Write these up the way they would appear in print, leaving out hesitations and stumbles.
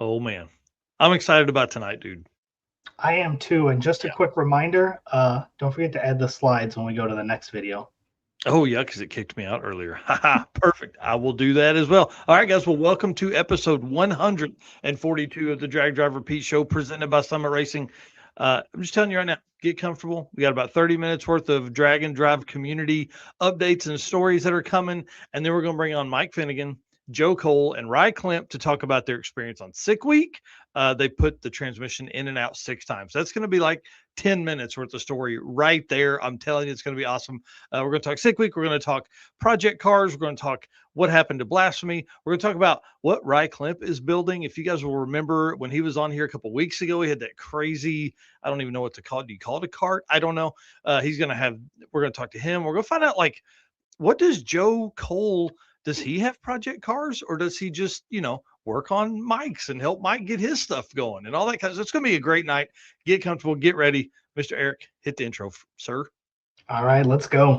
Oh man, I'm excited about tonight, dude. I am too. And just a Yeah. quick reminder, don't forget to add the slides when we go to the next video. Oh yeah, because it kicked me out earlier. Haha, perfect. I will do that as well. All right, guys. Well, welcome to episode 142 of the Drag Driver Pete Show, presented by Summit Racing. I'm just telling you right now, get comfortable. We got about 30 minutes worth of drag and drive community updates and stories that are coming, and then we're going to bring on Mike Finnegan, Cole and Ry Klemp to talk about their experience on Sick Week. They put the transmission in and out 6 times. That's going to be like 10 minutes worth of story right there. I'm telling you, it's going to be awesome. We're going to talk Sick Week. We're going to talk project cars. We're going to talk what happened to Blasphemy. We're going to talk about what Ry Klemp is building. If you guys will remember when he was on here a couple weeks ago, he had that crazy, I don't even know what to call it. Do you call it a cart? I don't know. We're going to talk to him. We're going to find out, like, what does Joe Cole, does he have project cars, or does he just, work on mics and help Mike get his stuff going and all that kind of stuff? It's going to be a great night. Get comfortable, get ready. Mr. Eric, hit the intro, sir. All right, let's go.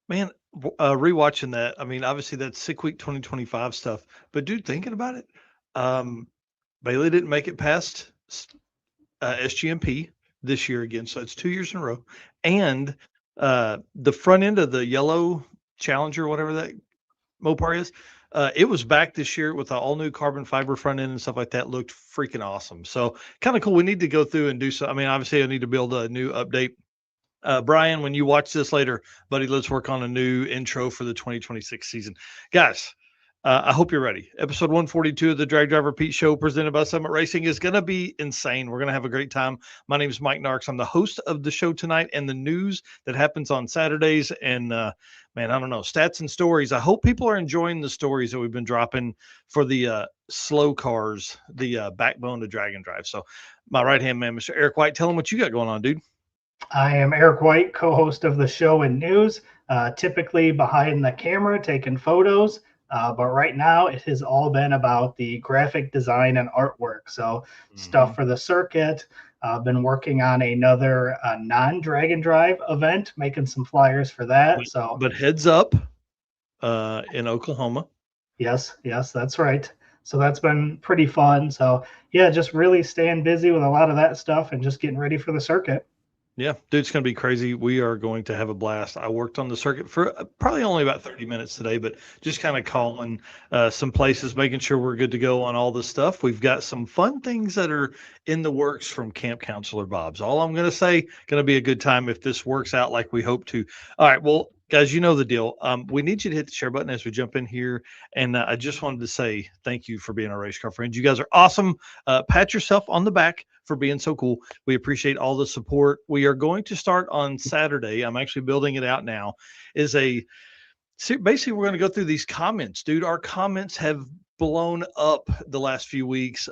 Man, rewatching that, I mean, obviously that's Sick Week 2025 stuff, but dude, thinking about it, um, Bailey didn't make it past SGMP this year again, so it's 2 years in a row. And the front end of the yellow Challenger, whatever that Mopar is, it was back this year with the all new carbon fiber front end and stuff like that. Looked freaking awesome. So kind of cool. We need to go through and do so. I mean, obviously, I need to build a new update. Brian, when you watch this later, buddy, let's work on a new intro for the 2026 season. Guys, I hope you're ready. Episode 142 of the Drag Driver Pete Show, presented by Summit Racing, is going to be insane. We're going to have a great time. My name is Mike Narks. I'm the host of the show tonight, and the news that happens on Saturdays. And man, I don't know, stats and stories. I hope people are enjoying the stories that we've been dropping for the slow cars, the backbone to drag and drive. So my right-hand man, Mr. Eric White, tell him what you got going on, dude. I am Eric White, co-host of the show and news, typically behind the camera taking photos. But right now, it has all been about the graphic design and artwork. So stuff for the circuit. I've been working on another non-drag and drive event, making some flyers for that. But heads up, in Oklahoma. Yes, that's right. So that's been pretty fun. So yeah, just really staying busy with a lot of that stuff and just getting ready for the circuit. Yeah, dude, it's going to be crazy. We are going to have a blast. I worked on the circuit for probably only about 30 minutes today, but just kind of calling some places, making sure we're good to go on all this stuff. We've got some fun things that are in the works from Camp Counselor Bob's. All I'm going to say, going to be a good time if this works out like we hope to. All right, well, guys, you know the deal. We need you to hit the share button as we jump in here. And I just wanted to say thank you for being our race car friends. You guys are awesome. Pat yourself on the back for being so cool. We appreciate all the support. We are going to start on Saturday. I'm actually building it out now. Basically, we're going to go through these comments, dude. Our comments have blown up the last few weeks.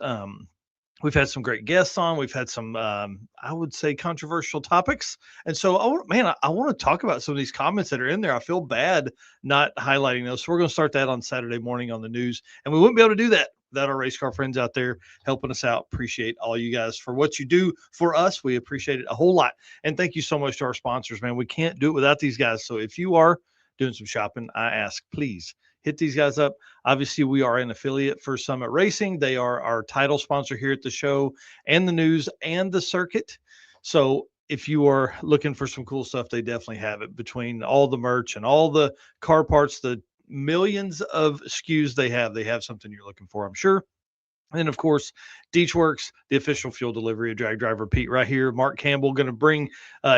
We've had some great guests on. We've had some, I would say, controversial topics. And so, I want to talk about some of these comments that are in there. I feel bad not highlighting those. So we're going to start that on Saturday morning on the news. And we wouldn't be able to do that without our race car friends out there helping us out. Appreciate all you guys for what you do for us. We appreciate it a whole lot. And thank you so much to our sponsors, man. We can't do it without these guys. So if you are doing some shopping, I ask, please hit these guys up. Obviously, we are an affiliate for Summit Racing. They are our title sponsor here at the show and the news and the circuit. So if you are looking for some cool stuff, they definitely have it. Between all the merch and all the car parts, the millions of SKUs they have something you're looking for, I'm sure. And of course, Deechworks, the official fuel delivery of Drag Driver Pete, right here. Mark Campbell going to bring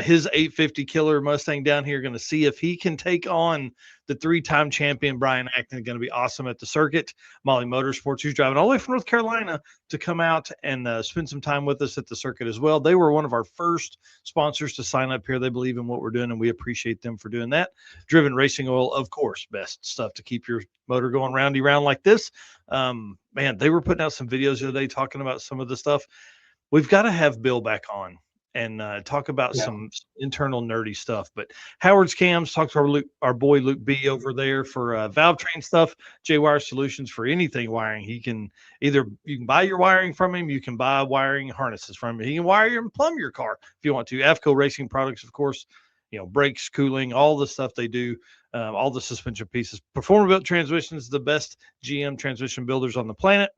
his 850 killer Mustang down here. Going to see if he can take on the 3-time champion Brian Acton. Going to be awesome at the circuit. Molly Motorsports, who's driving all the way from North Carolina to come out and spend some time with us at the circuit as well. They were one of our first sponsors to sign up here. They believe in what we're doing, and we appreciate them for doing that. Driven Racing Oil, of course, best stuff to keep your motor going roundy round like this. Man, they were putting out some videos the other day talking about some of the stuff. We've got to have Bill back on and talk about some internal nerdy stuff. But Howard's Cams, talk to our boy Luke B over there for valve train stuff. J Wire Solutions for anything wiring. You can buy your wiring from him, you can buy wiring harnesses from him. He can wire and plumb your car if you want to. AFCO Racing Products, of course. Brakes, cooling, all the stuff they do, all the suspension pieces. Performer Built Transmissions, the best GM transmission builders on the planet,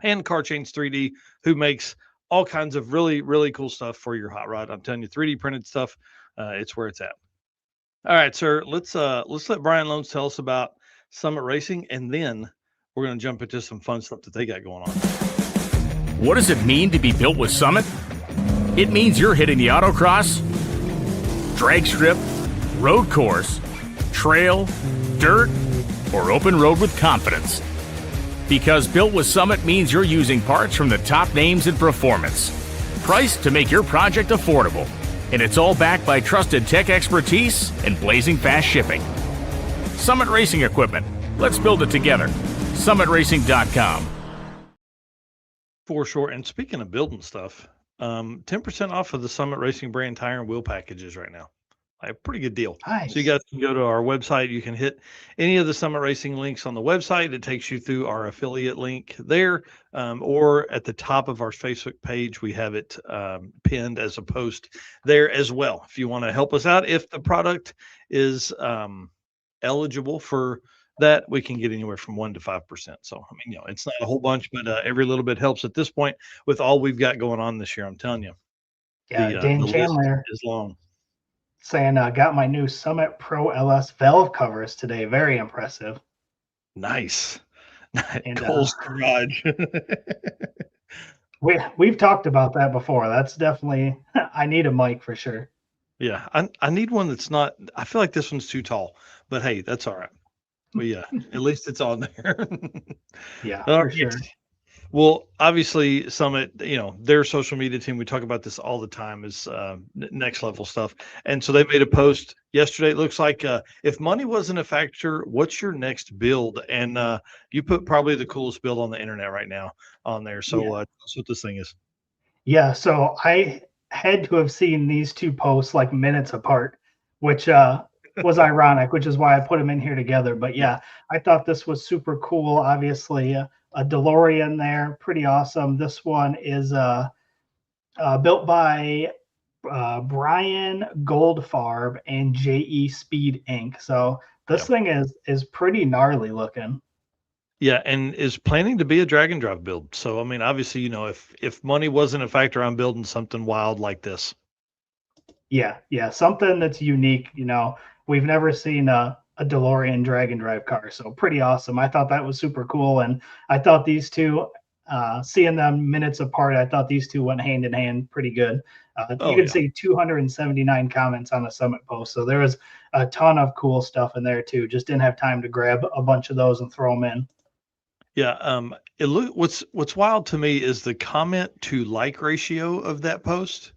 and Car Chains 3D, who makes all kinds of really, really cool stuff for your hot rod. I'm telling you, 3D printed stuff, it's where it's at. All right, sir, let's let Brian Loans tell us about Summit Racing, and then we're going to jump into some fun stuff that they got going on. What does it mean to be built with Summit? It means you're hitting the autocross, drag strip, road course, trail, dirt, or open road with confidence. Because built with Summit means you're using parts from the top names in performance, priced to make your project affordable, and it's all backed by trusted tech expertise and blazing fast shipping. Summit Racing Equipment. Let's build it together. SummitRacing.com. For sure. And speaking of building stuff, 10% off of the Summit Racing brand tire and wheel packages right now. A pretty good deal. Nice. So you guys can go to our website. You can hit any of the Summit Racing links on the website. It takes you through our affiliate link there, or at the top of our Facebook page, we have it pinned as a post there as well. If you want to help us out, if the product is eligible for that, we can get anywhere from 1% to 5%. So, I mean, it's not a whole bunch, but every little bit helps at this point with all we've got going on this year. I'm telling you. Yeah, Dan Chandler is long. Saying, got my new Summit Pro LS valve covers today. Very impressive. Nice. And, Cole's garage. We've talked about that before. That's definitely, I need a mic for sure. Yeah, I need one that's not, I feel like this one's too tall, but hey, that's all right. At least it's on there. Yeah, for sure. Well, obviously, Summit, their social media team, we talk about this all the time, is next level stuff. And so they made a post yesterday. It looks like if money wasn't a factor, what's your next build? And you put probably the coolest build on the internet right now on there. So that's what this thing is. Yeah, so I had to have seen these two posts like minutes apart, which was ironic, which is why I put them in here together. But yeah, I thought this was super cool. Obviously, a DeLorean there, pretty awesome. This one is built by Brian Goldfarb and JE Speed Inc. So this thing is pretty gnarly looking. Yeah, and is planning to be a drag and drive build. So I mean, obviously, if money wasn't a factor, I'm building something wild like this. Yeah, something that's unique. We've never seen a DeLorean drag and drive car, so pretty awesome. I thought that was super cool, and I thought these two, seeing them minutes apart, I thought these two went hand in hand pretty good. You can see 279 comments on the Summit post, so there was a ton of cool stuff in there too. Just didn't have time to grab a bunch of those and throw them in. Yeah, what's wild to me is the comment to like ratio of that post.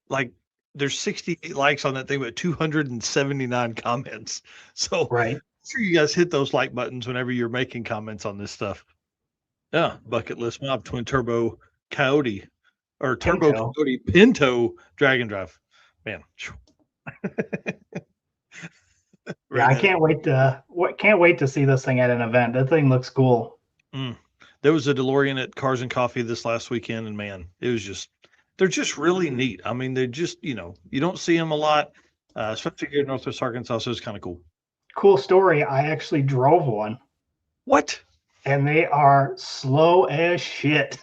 Like, there's 68 likes on that thing, but 279 comments. So right, make sure you guys hit those like buttons whenever you're making comments on this stuff. Yeah, bucket list mob twin turbo Coyote or turbo Coyote Pinto drag and drive. Man. Yeah, I can't wait to see this thing at an event. That thing looks cool. There was a DeLorean at Cars and Coffee this last weekend, and man, they're just really neat. I mean, they're just, you don't see them a lot, especially here in Northwest Arkansas, so it's kind of cool. Cool story. I actually drove one. What? And they are slow as shit.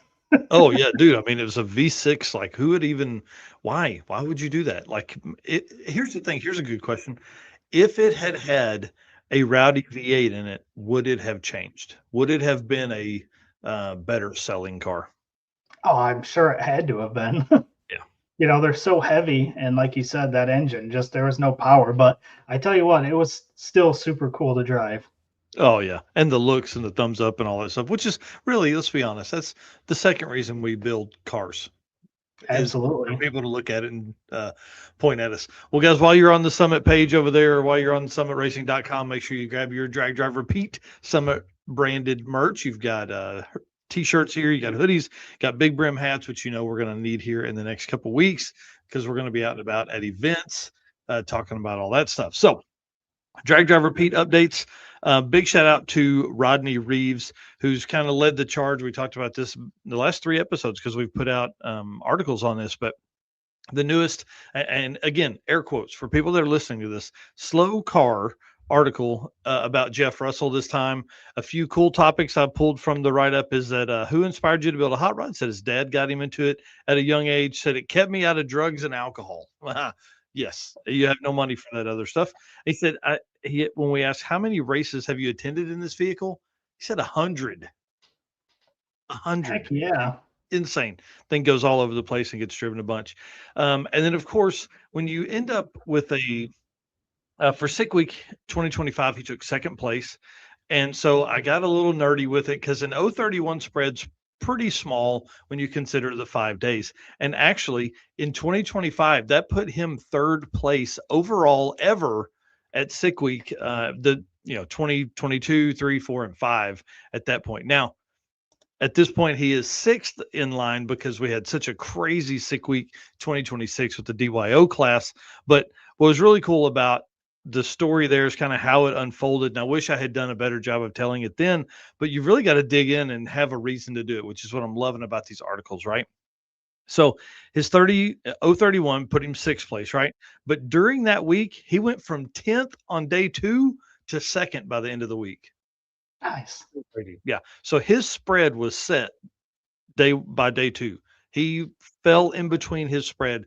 Oh yeah, dude. I mean, it was a V6. Like, who would even? Why? Why would you do that? Like, here's the thing. Here's a good question. If it had had a rowdy V8 in it, would it have changed? Would it have been a better selling car? Oh, I'm sure it had to have been. Yeah. They're so heavy, and like you said, that engine just there was no power. But I tell you what, it was still super cool to drive. Oh yeah, and the looks and the thumbs up and all that stuff, which is really, let's be honest, that's the second reason we build cars is for Absolutely. people to look at it and point at us. Well, guys, while you're on the Summit page over there, while you're on summitracing.com, make sure you grab your Drag Driver Pete Summit branded merch. You've got t-shirts here, you got hoodies, got big brim hats, which we're going to need here in the next couple weeks because we're going to be out and about at events talking about all that stuff. So Drag Driver Pete updates. Big shout out to Rodney Reeves, who's kind of led the charge. We talked about this in the last 3 episodes because we've put out articles on this, but the newest, and again, air quotes for people that are listening to this, slow car article about Jeff Russell this time. A few cool topics I pulled from the write-up is that who inspired you to build a hot rod? Said his dad got him into it at a young age. Said it kept me out of drugs and alcohol. Yes, you have no money for that other stuff. He said, when we asked how many races have you attended in this vehicle, he said 100. 100. Heck yeah. Insane. Thing goes all over the place and gets driven a bunch. And then, of course, when you end up with for Sick Week 2025, he took second place. And so I got a little nerdy with it because an 031 spread's pretty small when you consider the 5 days. And actually, in 2025, that put him third place overall ever at Sick Week, 2022, 3, 4, and 5 at that point. Now, at this point, he is sixth in line because we had such a crazy Sick Week 2026 with the DYO class. But what was really cool about the story there is kind of how it unfolded. And I wish I had done a better job of telling it then, but you've really got to dig in and have a reason to do it, which is what I'm loving about these articles, right? So his 031 put him sixth place, right? But during that week, he went from 10th on day 2 to second by the end of the week. Nice. Yeah. So his spread was set by day 2. He fell in between his spread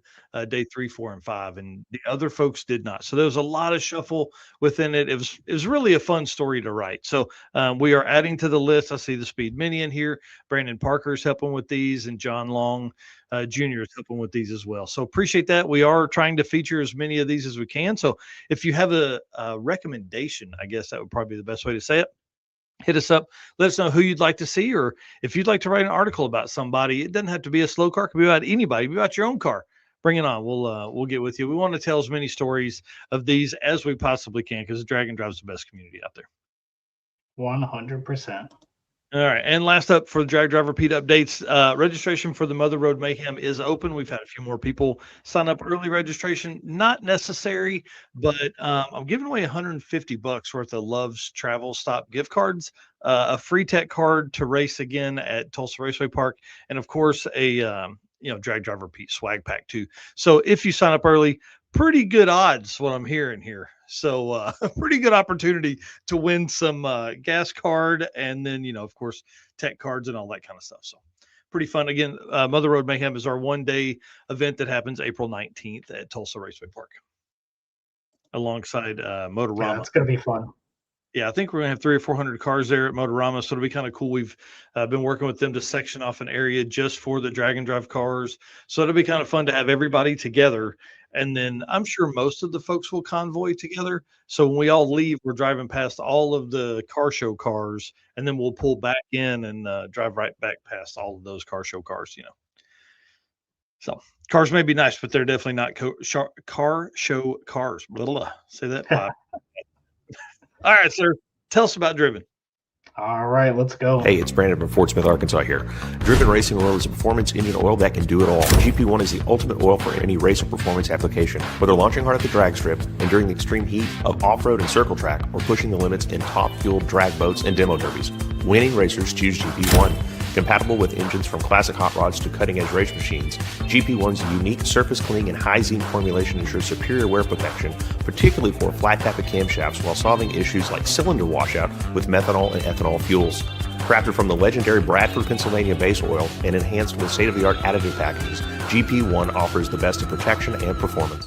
day 3, 4, and 5, and the other folks did not. So there was a lot of shuffle within it. It was really a fun story to write. So we are adding to the list. I see the Speed Mini in here. Brandon Parker's helping with these, and John Long Jr. is helping with these as well. So appreciate that. We are trying to feature as many of these as we can. So if you have a recommendation, I guess that would probably be the best way to say it. Hit us up. Let us know who you'd like to see, or if you'd like to write an article about somebody. It doesn't have to be a slow car. It could be about anybody. It could be about your own car. Bring it on. We'll get with you. We want to tell as many stories of these as we possibly can because Drag and Drive's the best community out there. 100%. All right. And last up for the Drag Driver Pete updates, registration for the Mother Road Mayhem is open. We've had a few more people sign up. Early registration, not necessary, but I'm giving away $150 worth of Love's Travel Stop gift cards, a free tech card to race again at Tulsa Raceway Park, and of course a Drag Driver Pete swag pack too. So if you sign up early, pretty good odds what I'm hearing here. So pretty good opportunity to win some gas card and then, of course, tech cards and all that kind of stuff. So pretty fun. Again, Mother Road Mayhem is our one-day event that happens April 19th at Tulsa Raceway Park alongside Motorama. Yeah, it's going to be fun. Yeah, I think we're going to have 300 or 400 cars there at Motorama, so it'll be kind of cool. We've been working with them to section off an area just for the drag and drive cars. So it'll be kind of fun to have everybody together. And then I'm sure most of the folks will convoy together. So when we all leave, we're driving past all of the car show cars, and then we'll pull back in and drive right back past all of those car show cars, So cars may be nice, but they're definitely not car show cars. Blah, blah, blah. Say that. All right, sir. Tell us about Driven. All right, let's go. Hey, it's Brandon from Fort Smith, Arkansas here. Driven Racing Oil is a performance engine oil that can do it all. GP1 is the ultimate oil for any race or performance application. Whether launching hard at the drag strip and during the extreme heat of off-road and circle track, or pushing the limits in top-fueled drag boats and demo derbies, winning racers choose GP1. Compatible with engines from classic hot rods to cutting-edge race machines, GP1's unique surface cleaning and high-zine formulation ensures superior wear protection, particularly for flat tappet camshafts, while solving issues like cylinder washout with methanol and ethanol fuels. Crafted from the legendary Bradford, Pennsylvania base oil and enhanced with state-of-the-art additive packages, GP1 offers the best in protection and performance.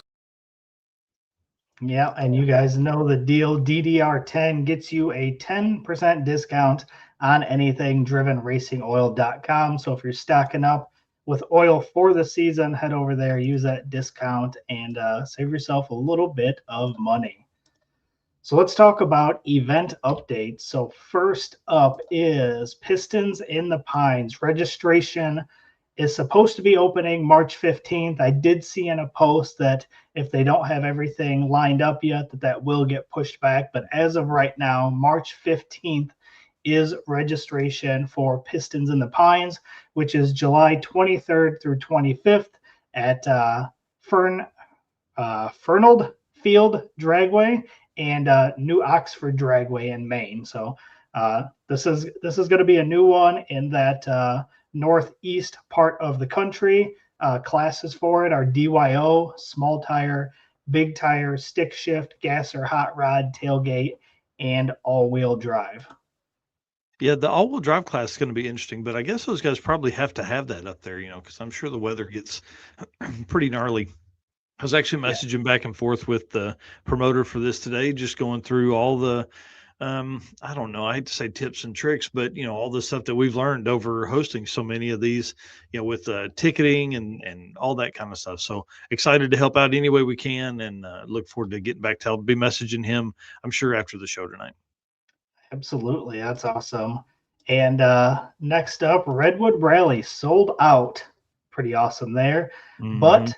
Yeah, and you guys know the deal. DDR10 gets you a 10% discount on anything drivenracingoil.com. So if you're stocking up with oil for the season, head over there, use that discount, and save yourself a little bit of money. So let's talk about event updates. So first up is Pistons in the Pines. Registration is supposed to be opening March 15th. I did see in a post that if they don't have everything lined up yet, that will get pushed back. But as of right now, March 15th is registration for Pistons in the Pines, which is July 23rd through 25th at Fernald Field Dragway and New Oxford Dragway in Maine. So this is going to be a new one in that northeast part of the country. Classes for it are DYO, small tire, big tire, stick shift, gas or hot rod, tailgate, and all-wheel drive. Yeah, the all-wheel drive class is going to be interesting, but I guess those guys probably have to have that up there, because I'm sure the weather gets pretty gnarly. I was actually messaging back and forth with the promoter for this today, just going through all the I don't know, I hate to say tips and tricks, but all the stuff that we've learned over hosting so many of these, with ticketing and all that kind of stuff. So excited to help out any way we can, and look forward to getting back to. I'll be messaging him, I'm sure, after the show tonight. Absolutely, that's awesome. And next up, Redwood Rally sold out. Pretty awesome there. Mm-hmm. But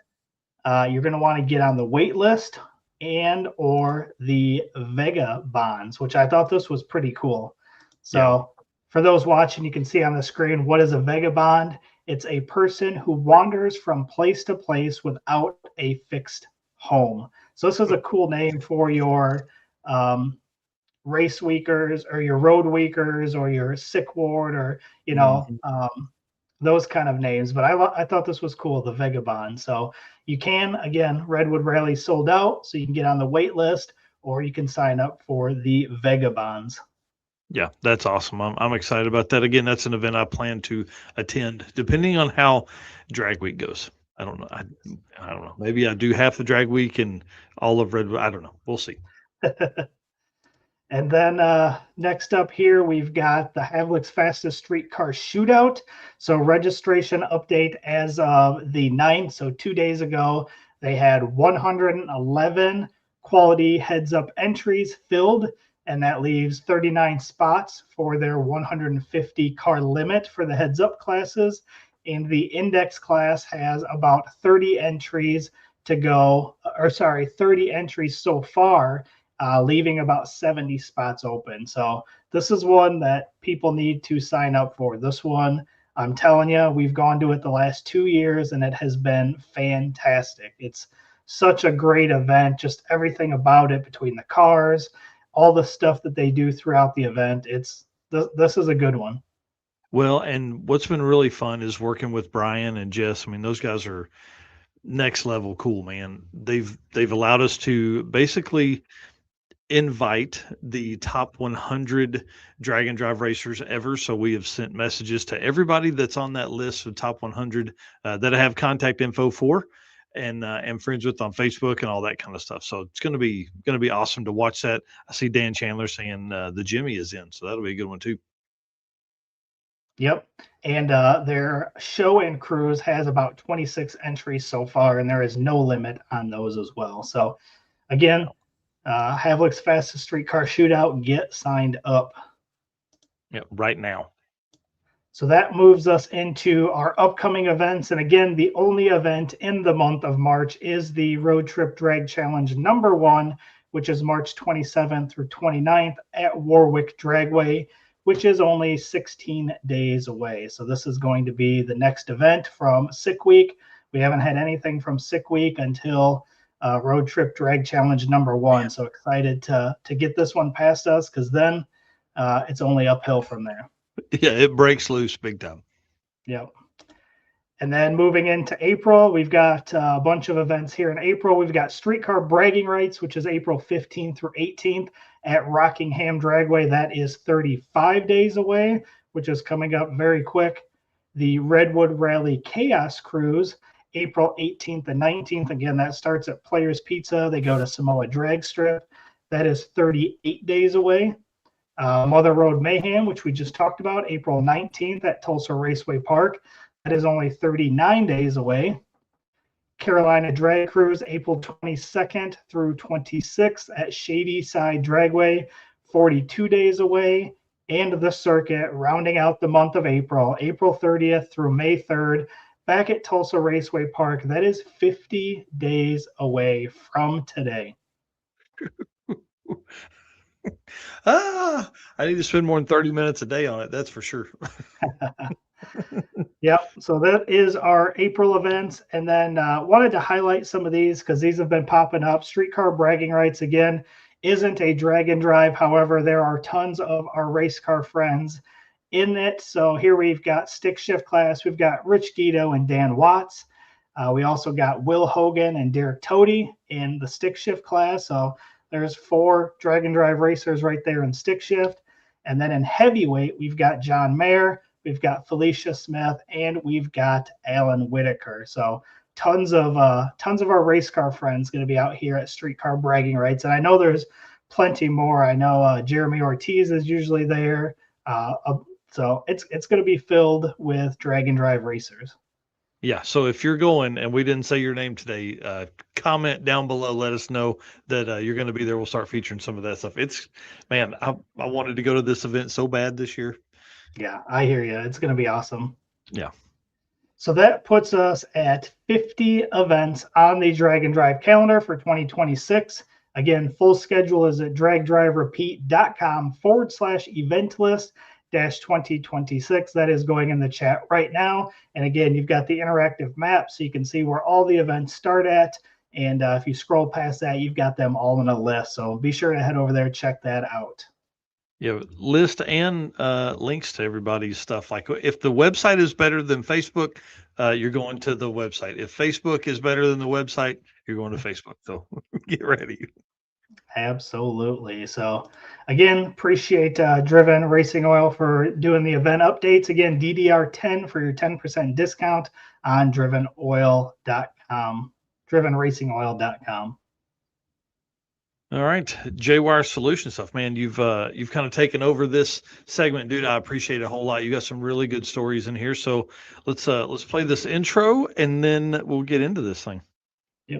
you're going to want to get on the wait list and or the Vega bonds, which I thought this was pretty cool. So for those watching, you can see on the screen, what is a Vega bond? It's a person who wanders from place to place without a fixed home. So this is a cool name for your race weekers or your road weekers or your sick ward or, those kind of names. But I thought this was cool, the Vega bond. So you can, again, Redwood Rally sold out, so you can get on the wait list, or you can sign up for the Vega bonds. Yeah, that's awesome. I'm excited about that. Again, that's an event I plan to attend, depending on how drag week goes. I don't know. I don't know. Maybe I do half the drag week and all of Redwood. I don't know. We'll see. And then next up here, we've got the Havlic's Fastest Streetcar Shootout. So registration update as of the 9th. So 2 days ago, they had 111 quality heads-up entries filled, and that leaves 39 spots for their 150 car limit for the heads-up classes. And the index class has about 30 entries to go, 30 entries so far, leaving about 70 spots open. So this is one that people need to sign up for. This one, I'm telling you, we've gone to it the last 2 years, and it has been fantastic. It's such a great event, just everything about it, between the cars, all the stuff that they do throughout the event. This is a good one. Well, and what's been really fun is working with Brian and Jess. I mean, those guys are next level cool, man. They've allowed us to basically invite the top 100 drag and drive racers ever. So we have sent messages to everybody that's on that list of top 100 that I have contact info for and friends with on Facebook and all that kind of stuff. So it's going to be awesome to watch that. I see Dan Chandler saying the Jimmy is in, so that'll be a good one too. Yep. And their show and cruise has about 26 entries so far, and there is no limit on those as well. So again, Havlic's Fastest Streetcar Shootout, get signed up. Yeah, right now. So that moves us into our upcoming events. And again, the only event in the month of March is the Road Trip Drag Challenge #1, which is March 27th through 29th at Warwick Dragway, which is only 16 days away. So this is going to be the next event from Sick Week. We haven't had anything from Sick Week until Road Trip Drag Challenge #1. So excited to get this one past us, because then it's only uphill from there. Yeah, it breaks loose big time. Yep. And then moving into April, we've got a bunch of events here in April. We've got Streetcar Bragging Rights, which is April 15th through 18th at Rockingham Dragway. That is 35 days away, which is coming up very quick. The Redwood Rally Chaos Cruise, April 18th and 19th. Again, that starts at Players Pizza. They go to Samoa Drag Strip. That is 38 days away. Mother Road Mayhem, which we just talked about, April 19th at Tulsa Raceway Park. That is only 39 days away. Carolina Drag Cruise, April 22nd through 26th at Shady Side Dragway, 42 days away. And the circuit, rounding out the month of April, April 30th through May 3rd, back at Tulsa Raceway Park. That is 50 days away from today. I need to spend more than 30 minutes a day on it. That's for sure. Yep. So that is our April events. And then wanted to highlight some of these because these have been popping up. Streetcar Bragging Rights, again, isn't a drag and drive. However, there are tons of our race car friends in it. So here we've got stick shift class. We've got Rich Guido and Dan Watts. We also got Will Hogan and Derek Toady in the stick shift class. So there's 4 drag and drive racers right there in stick shift. And then in heavyweight, we've got John Mayer, we've got Felicia Smith, and we've got Alan Whitaker. So tons of our race car friends going to be out here at Streetcar Bragging Rights. And I know there's plenty more. I know Jeremy Ortiz is usually there. So it's going to be filled with drag and drive racers. Yeah. So if you're going and we didn't say your name today, comment down below. Let us know that you're going to be there. We'll start featuring some of that stuff. Man, I wanted to go to this event so bad this year. Yeah, I hear you. It's going to be awesome. Yeah. So that puts us at 50 events on the Drag and Drive calendar for 2026. Again, full schedule is at dragdriverepeat.com/event list. 2026. That is going in the chat right now. And again, you've got the interactive map so you can see where all the events start at. And if you scroll past that, you've got them all in a list. So be sure to head over there, check that out. Yeah, list and links to everybody's stuff. Like if the website is better than Facebook, you're going to the website. If Facebook is better than the website, you're going to Facebook. So get ready. Absolutely. So again, appreciate Driven Racing Oil for doing the event updates. Again, DDR10 for your 10% discount on drivenoil.com, drivenracingoil.com. All right, J-Wire Solution stuff, man. You've kind of taken over this segment, dude. I appreciate it a whole lot. You got some really good stories in here. So let's play this intro and then we'll get into this thing.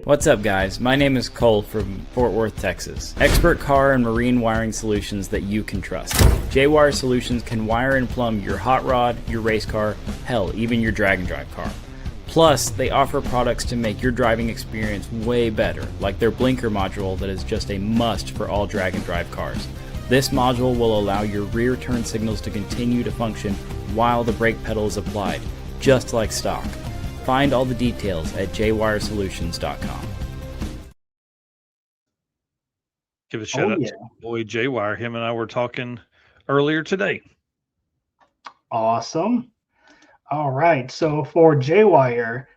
What's up, guys? My name is Cole from Fort Worth, Texas. Expert car and marine wiring solutions that you can trust. J-Wire Solutions can wire and plumb your hot rod, your race car, hell, even your drag and drive car. Plus, they offer products to make your driving experience way better, like their blinker module that is just a must for all drag and drive cars. This module will allow your rear turn signals to continue to function while the brake pedal is applied, just like stock. Find all the details at jwiresolutions.com. Give a shout out to boy J-Wire. Him and I were talking earlier today. Awesome. All right. So for J-Wire,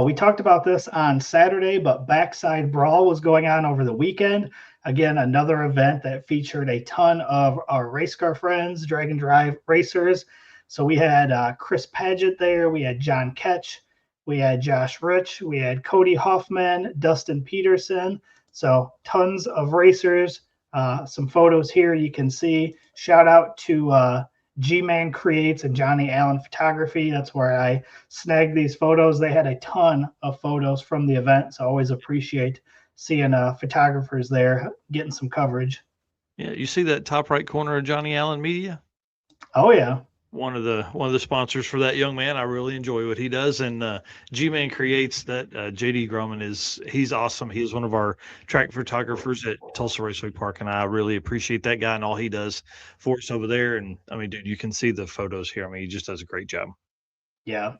we talked about this on Saturday, but Backside Brawl was going on over the weekend. Again, another event that featured a ton of our race car friends, drag and drive racers. So we had Chris Paget there. We had John Ketch. We had Josh Rich, we had Cody Hoffman, Dustin Peterson. So tons of racers. Some photos here you can see. Shout out to G-Man Creates and Johnny Allen Photography. That's where I snagged these photos. They had a ton of photos from the event. So I always appreciate seeing photographers there getting some coverage. Yeah, you see that top right corner of Johnny Allen Media? Oh, yeah. One of the sponsors for that young man. I really enjoy what he does, and G-Man Creates that. JD Grumman he's awesome. He is one of our track photographers at Tulsa Raceway Park, and I really appreciate that guy and all he does for us over there. And I mean, dude, you can see the photos here. I mean, he just does a great job. Yeah.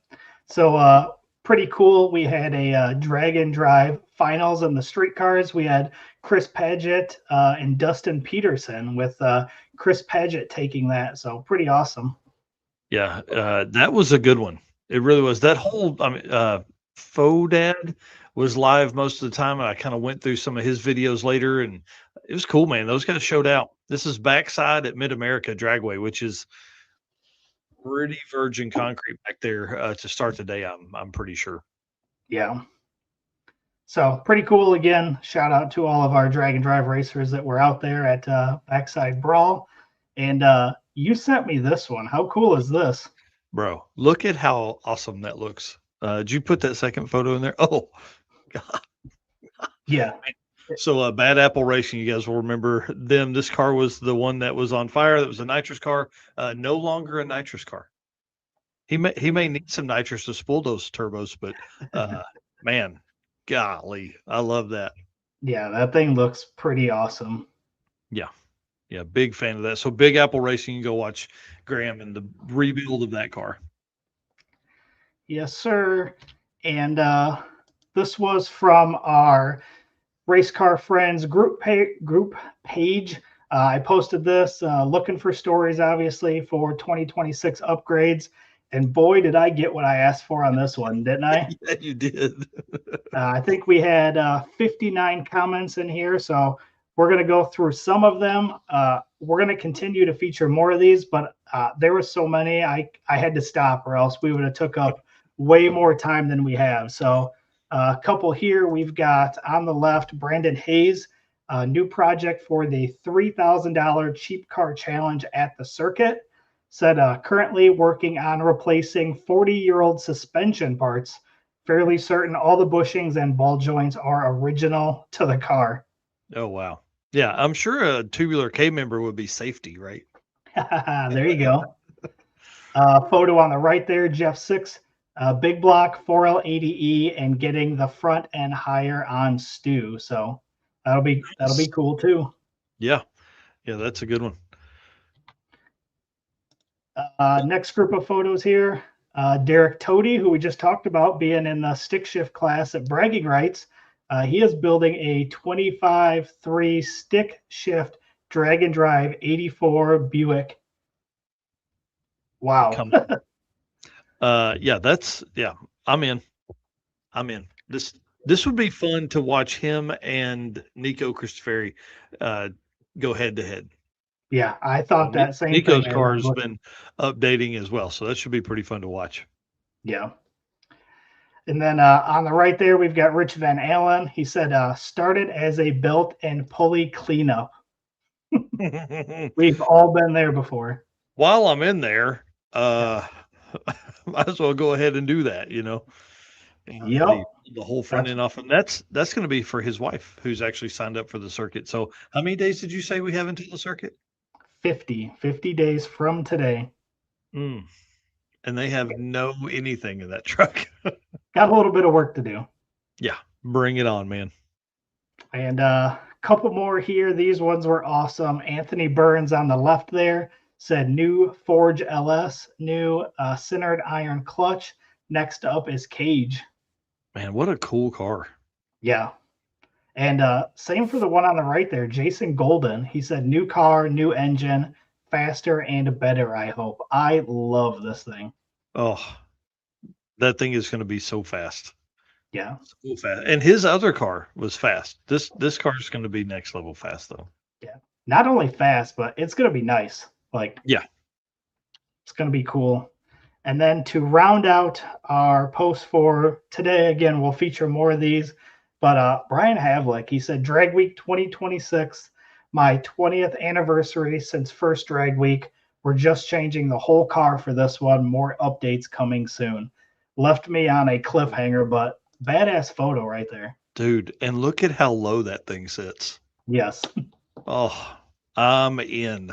So pretty cool. We had a drag and drive finals in the street cars. We had Chris Paget and Dustin Peterson with Chris Paget taking that. So pretty awesome. Yeah, that was a good one. It really was. That whole, I mean, Faux Dad was live most of the time, and I kind of went through some of his videos later, and it was cool, man. Those guys showed out. This is backside at Mid America Dragway, which is pretty virgin concrete back there to start the day. I'm pretty sure. Yeah. So pretty cool. Again, shout out to all of our drag and drive racers that were out there at Backside Brawl. And you sent me this one. How cool is this? Bro, look at how awesome that looks. Did you put that second photo in there? Oh, God. Yeah. So Bad Apple Racing, you guys will remember them. This car was the one that was on fire. That was a nitrous car. No longer a nitrous car. He may need some nitrous to spool those turbos, but man, golly, I love that. Yeah, that thing looks pretty awesome. Yeah, big fan of that. So Big Apple Racing, you can go watch Graham and the rebuild of that car. Yes, sir. And this was from our Race Car Friends group page. I posted this looking for stories, obviously, for 2026 upgrades. And boy, did I get what I asked for on this one, didn't I? Yeah, you did. I think we had 59 comments in here. So we're going to go through some of them. We're going to continue to feature more of these, but there were so many, I had to stop, or else we would have took up way more time than we have. So a couple here. We've got on the left, Brandon Hayes, a new project for the $3,000 cheap car challenge at the circuit. Said currently working on replacing 40-year-old suspension parts. Fairly certain all the bushings and ball joints are original to the car. Oh, wow. Yeah, I'm sure a tubular K member would be safety, right? There you go. Photo on the right there, Jeff 6, big block 4L80E and getting the front end higher on Stu. So that'll be cool too. Yeah, that's a good one. Next group of photos here, Derek Toady, who we just talked about being in the stick shift class at Bragging Rights. He is building a 25-3 stick shift drag and drive 84 Buick. Wow. I'm in. This would be fun to watch him and Nico Christoferi go head to head. Yeah, I thought that same Nico's thing. car has been updating as well, so that should be pretty fun to watch. Yeah. And then on the right there, we've got Rich Van Allen. He said, started as a belt and pulley cleanup. We've all been there before. While I'm in there, might as well go ahead and do that, Yep. The whole front end off. And that's going to be for his wife, who's actually signed up for the circuit. So how many days did you say we have until the circuit? 50 days from today. And they have no anything in that truck. Got a little bit of work to do. Yeah, bring it on, man. And a couple more here. These ones were awesome. Anthony Burns on the left there said new Forge LS, new centered iron clutch. Next up is Cage. Man, what a cool car. Yeah. And same for the one on the right there, Jason Golden. He said new car, new engine, faster and better, I hope. I love this thing. Oh, that thing is going to be so fast. Yeah. So fast. And his other car was fast. This car is going to be next level fast, though. Yeah. Not only fast, but it's going to be nice. Yeah. It's going to be cool. And then to round out our post for today, again, we'll feature more of these. But Brian Havlick, he said, Drag Week 2026, my 20th anniversary since first Drag Week. We're just changing the whole car for this one. More updates coming soon. Left me on a cliffhanger, but badass photo right there. Dude, and look at how low that thing sits. Yes. Oh, I'm in.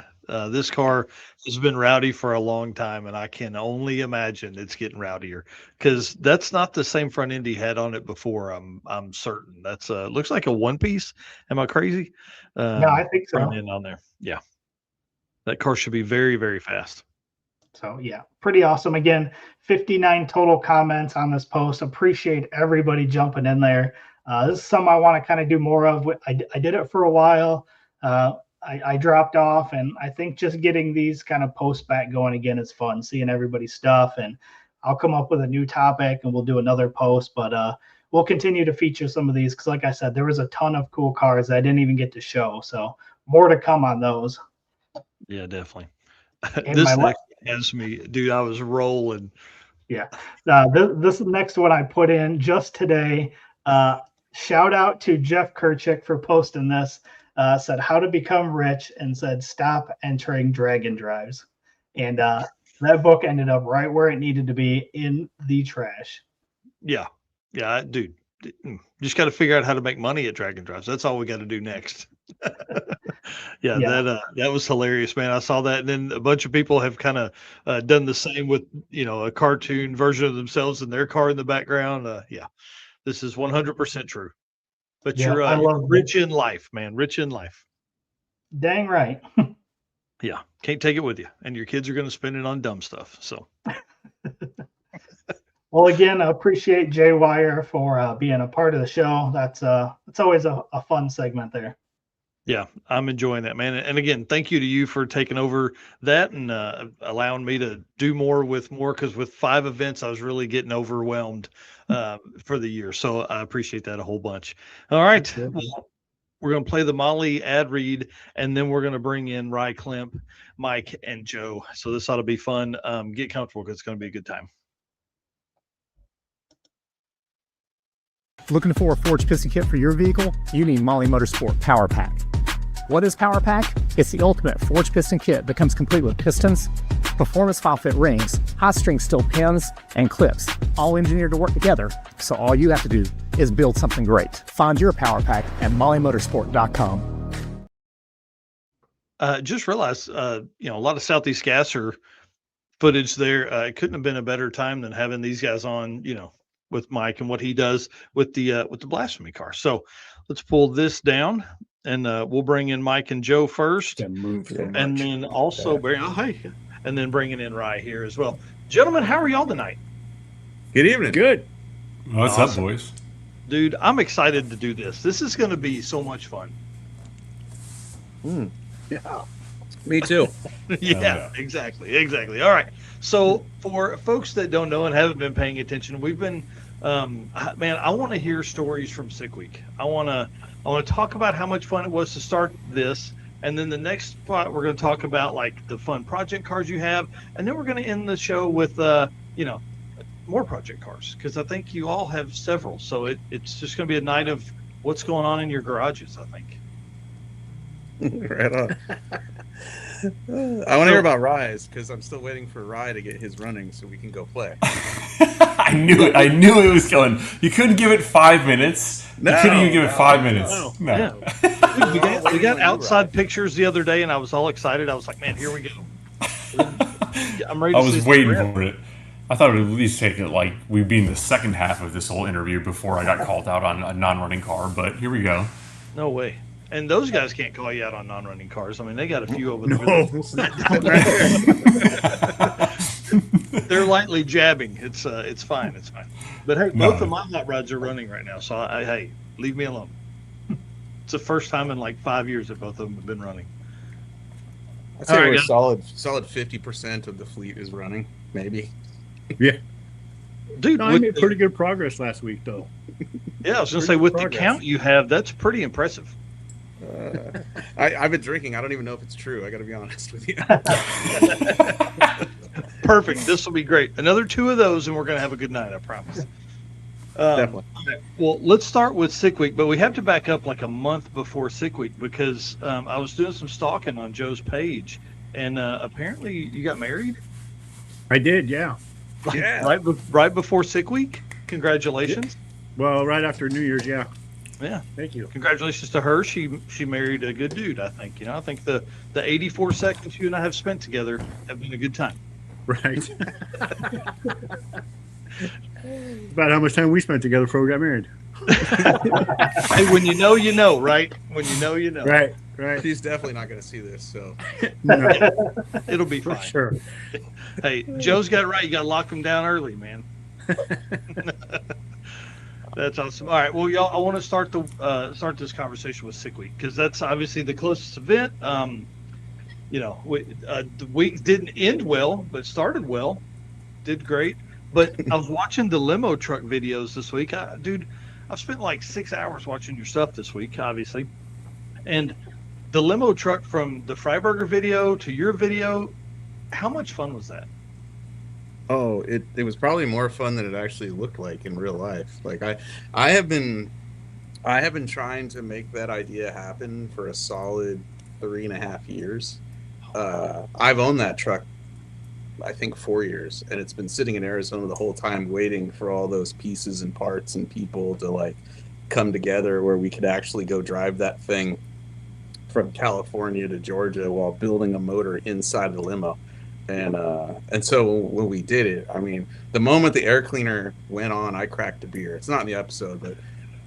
This car has been rowdy for a long time, and I can only imagine it's getting rowdier because that's not the same front end he had on it before. I'm certain that's looks like a one piece. Am I crazy? No, I think so. Front end on there, yeah. That car should be very, very fast. So yeah, pretty awesome. Again, 59 total comments on this post. Appreciate everybody jumping in there. This is something I want to kind of do more of. I did it for a while. I dropped off, and I think just getting these kind of posts back going again is fun, seeing everybody's stuff. And I'll come up with a new topic and we'll do another post, but we'll continue to feature some of these because, like I said, there was a ton of cool cars that I didn't even get to show. So more to come on those. Yeah, definitely. And This next has me, dude. I was rolling. Yeah. This next one I put in just today. Shout out to Jeff Kerchick for posting this. Said how to become rich and said stop entering Dragon Drives. And that book ended up right where it needed to be, in the trash. Yeah. Yeah, dude. Just got to figure out how to make money at Dragon Drives. That's all we got to do next. Yeah, that was hilarious, man. I saw that, and then a bunch of people have kind of done the same with, a cartoon version of themselves and their car in the background. Yeah, this is 100% true. But you're rich in life, man. Rich in life. Dang right. Yeah, can't take it with you, and your kids are going to spend it on dumb stuff. So. Well, again, I appreciate Jay Wire for being a part of the show. That's it's always a fun segment there. Yeah, I'm enjoying that, man. And again, thank you to you for taking over that and allowing me to do more with more, because with 5 events, I was really getting overwhelmed for the year. So I appreciate that a whole bunch. All right. Well, we're going to play the Molly ad read, and then we're going to bring in Ry Klemp, Mike, and Joe. So this ought to be fun. Get comfortable because it's going to be a good time. Looking for a forged piston kit for your vehicle? You need Molly Motorsport Power Pack. What is Power Pack? It's the ultimate forged piston kit that comes complete with pistons, performance file fit rings, hot string steel pins, and clips, all engineered to work together, so all you have to do is build something great. Find your Power Pack at mollymotorsport.com. Just realized, a lot of Southeast Gasser footage there. It couldn't have been a better time than having these guys on, with Mike and what he does with the Blasphemi car. So let's pull this down, and we'll bring in Mike and Joe first, and then also and then bringing in Ry here as well. Gentlemen, how are y'all tonight? Good evening. Good. What's up, boys? Dude, I'm excited to do this. This is going to be so much fun. Yeah. Me too. Yeah, exactly. All right. So for folks that don't know and haven't been paying attention, we've been, man, I want to hear stories from Sick Week. I want to talk about how much fun it was to start this. And then the next spot, we're going to talk about like the fun project cars you have. And then we're going to end the show with, more project cars, because I think you all have several. So it's just going to be a night of what's going on in your garages, I think. Right on. I want to hear about Ry's, because I'm still waiting for Ry to get his running so we can go play. I knew it was going. You couldn't give it 5 minutes. You couldn't even give it 5 minutes. No. Yeah. We got outside pictures the other day, and I was all excited. I was like, man, here we go. I'm ready to I was waiting for it. I thought it would at least take it like we'd be in the second half of this whole interview before I got called out on a non-running car, but here we go. No way. And those guys can't call you out on non-running cars. I mean, they got a few over there. They're lightly jabbing. It's fine. It's fine. But hey, both of my hot rods are running right now. So hey, leave me alone. It's the first time in like 5 years that both of them have been running. I'd say we're solid 50% of the fleet is running, maybe. Yeah. Dude, I made pretty good progress last week, though. Yeah, I was going to say, with the count you have, that's pretty impressive. I've been drinking. I don't even know if it's true. I got to be honest with you. Perfect. This will be great. Another 2 of those, and we're going to have a good night, I promise. Definitely. Well, let's start with Sick Week, but we have to back up like a month before Sick Week, because I was doing some stalking on Joe's page, and apparently you got married? I did, yeah. Yeah. Right before Sick Week? Congratulations. Yeah. Well, right after New Year's, yeah. Yeah. Thank you. Congratulations to her. She married a good dude, I think. I think the 84 seconds you and I have spent together have been a good time. Right. About how much time we spent together before we got married. Hey, when you know, right? When you know. Right. She's definitely not going to see this, so. No. It'll be For fine. sure. Hey, Joe's got it right. You got to lock him down early, man. That's awesome. All right, well, y'all, I want to start this conversation with Sick Week because that's obviously the closest event. The week didn't end well, but started well. Did great. But I was watching the limo truck videos this week. Dude, I've spent like 6 hours watching your stuff this week, obviously. And the limo truck from the Freiburger video to your video, how much fun was that? Oh, it was probably more fun than it actually looked like in real life. Like I have been trying to make that idea happen for a solid 3.5 years. I've owned that truck, I think 4 years, and it's been sitting in Arizona the whole time waiting for all those pieces and parts and people to like come together where we could actually go drive that thing from California to Georgia while building a motor inside the limo. And so when we did it, I mean, the moment the air cleaner went on, I cracked a beer. It's not in the episode,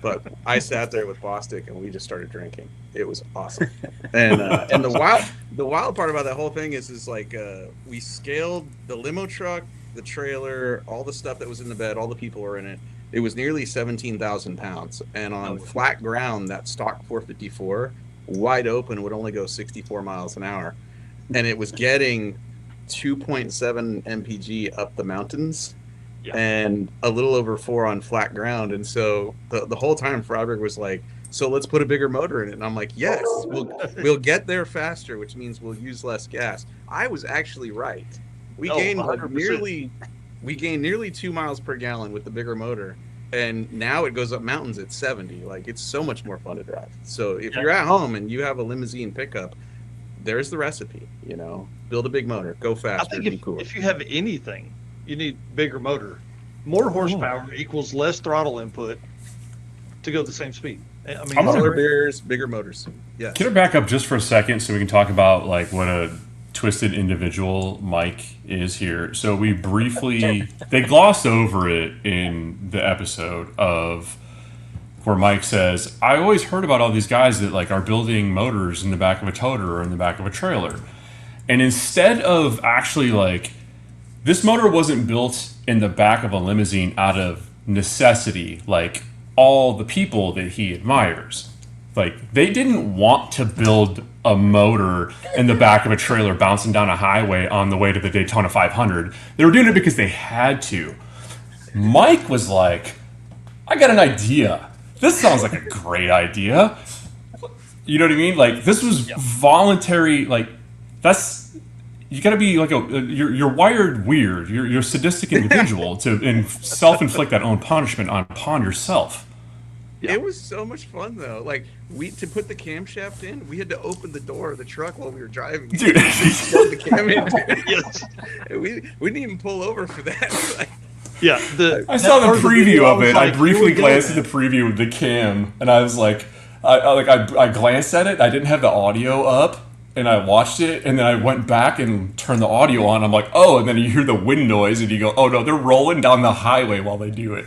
but I sat there with Bostic and we just started drinking. It was awesome. And the wild part about that whole thing is like we scaled the limo truck, the trailer, all the stuff that was in the bed, all the people were in it. It was nearly 17,000 pounds. And on flat ground, that stock 454, wide open, would only go 64 miles an hour. And it was getting 2.7 mpg up the mountains and a little over 4 on flat ground. And so the whole time Freiburg was like, so let's put a bigger motor in it. And I'm like, yes, we'll get there faster, which means we'll use less gas. I was actually right. We gained nearly 2 miles per gallon with the bigger motor. And now it goes up mountains at 70. Like, it's so much more fun to drive. So if you're at home and you have a limousine pickup, there's the recipe, build a big motor, go faster, be cool. If you have anything, you need bigger motor. More horsepower equals less throttle input to go the same speed. I mean, smaller beers, bigger motors. Yeah. Can I back up just for a second so we can talk about like what a twisted individual Mike is here? So we briefly, they glossed over it in the episode of where Mike says, I always heard about all these guys that like are building motors in the back of a toter or in the back of a trailer. And instead of actually like, this motor wasn't built in the back of a limousine out of necessity, like all the people that he admires. Like, they didn't want to build a motor in the back of a trailer bouncing down a highway on the way to the Daytona 500. They were doing it because they had to. Mike was like, I got an idea. This sounds like a great idea. You know what I mean? Like, this was voluntary. Like, that's, you got to be like you're wired weird. You're a sadistic individual to self-inflict that own punishment upon yourself. It was so much fun though. Like, to put the camshaft in, we had to open the door of the truck while we were driving. Dude, the cam in. Yes. We didn't even pull over for that. Like, yeah, I saw the preview of it. I briefly glanced at the preview of the cam, and I was like, I glanced at it. I didn't have the audio up, and I watched it, and then I went back and turned the audio on. I'm like, oh, and then you hear the wind noise, and you go, oh no, they're rolling down the highway while they do it.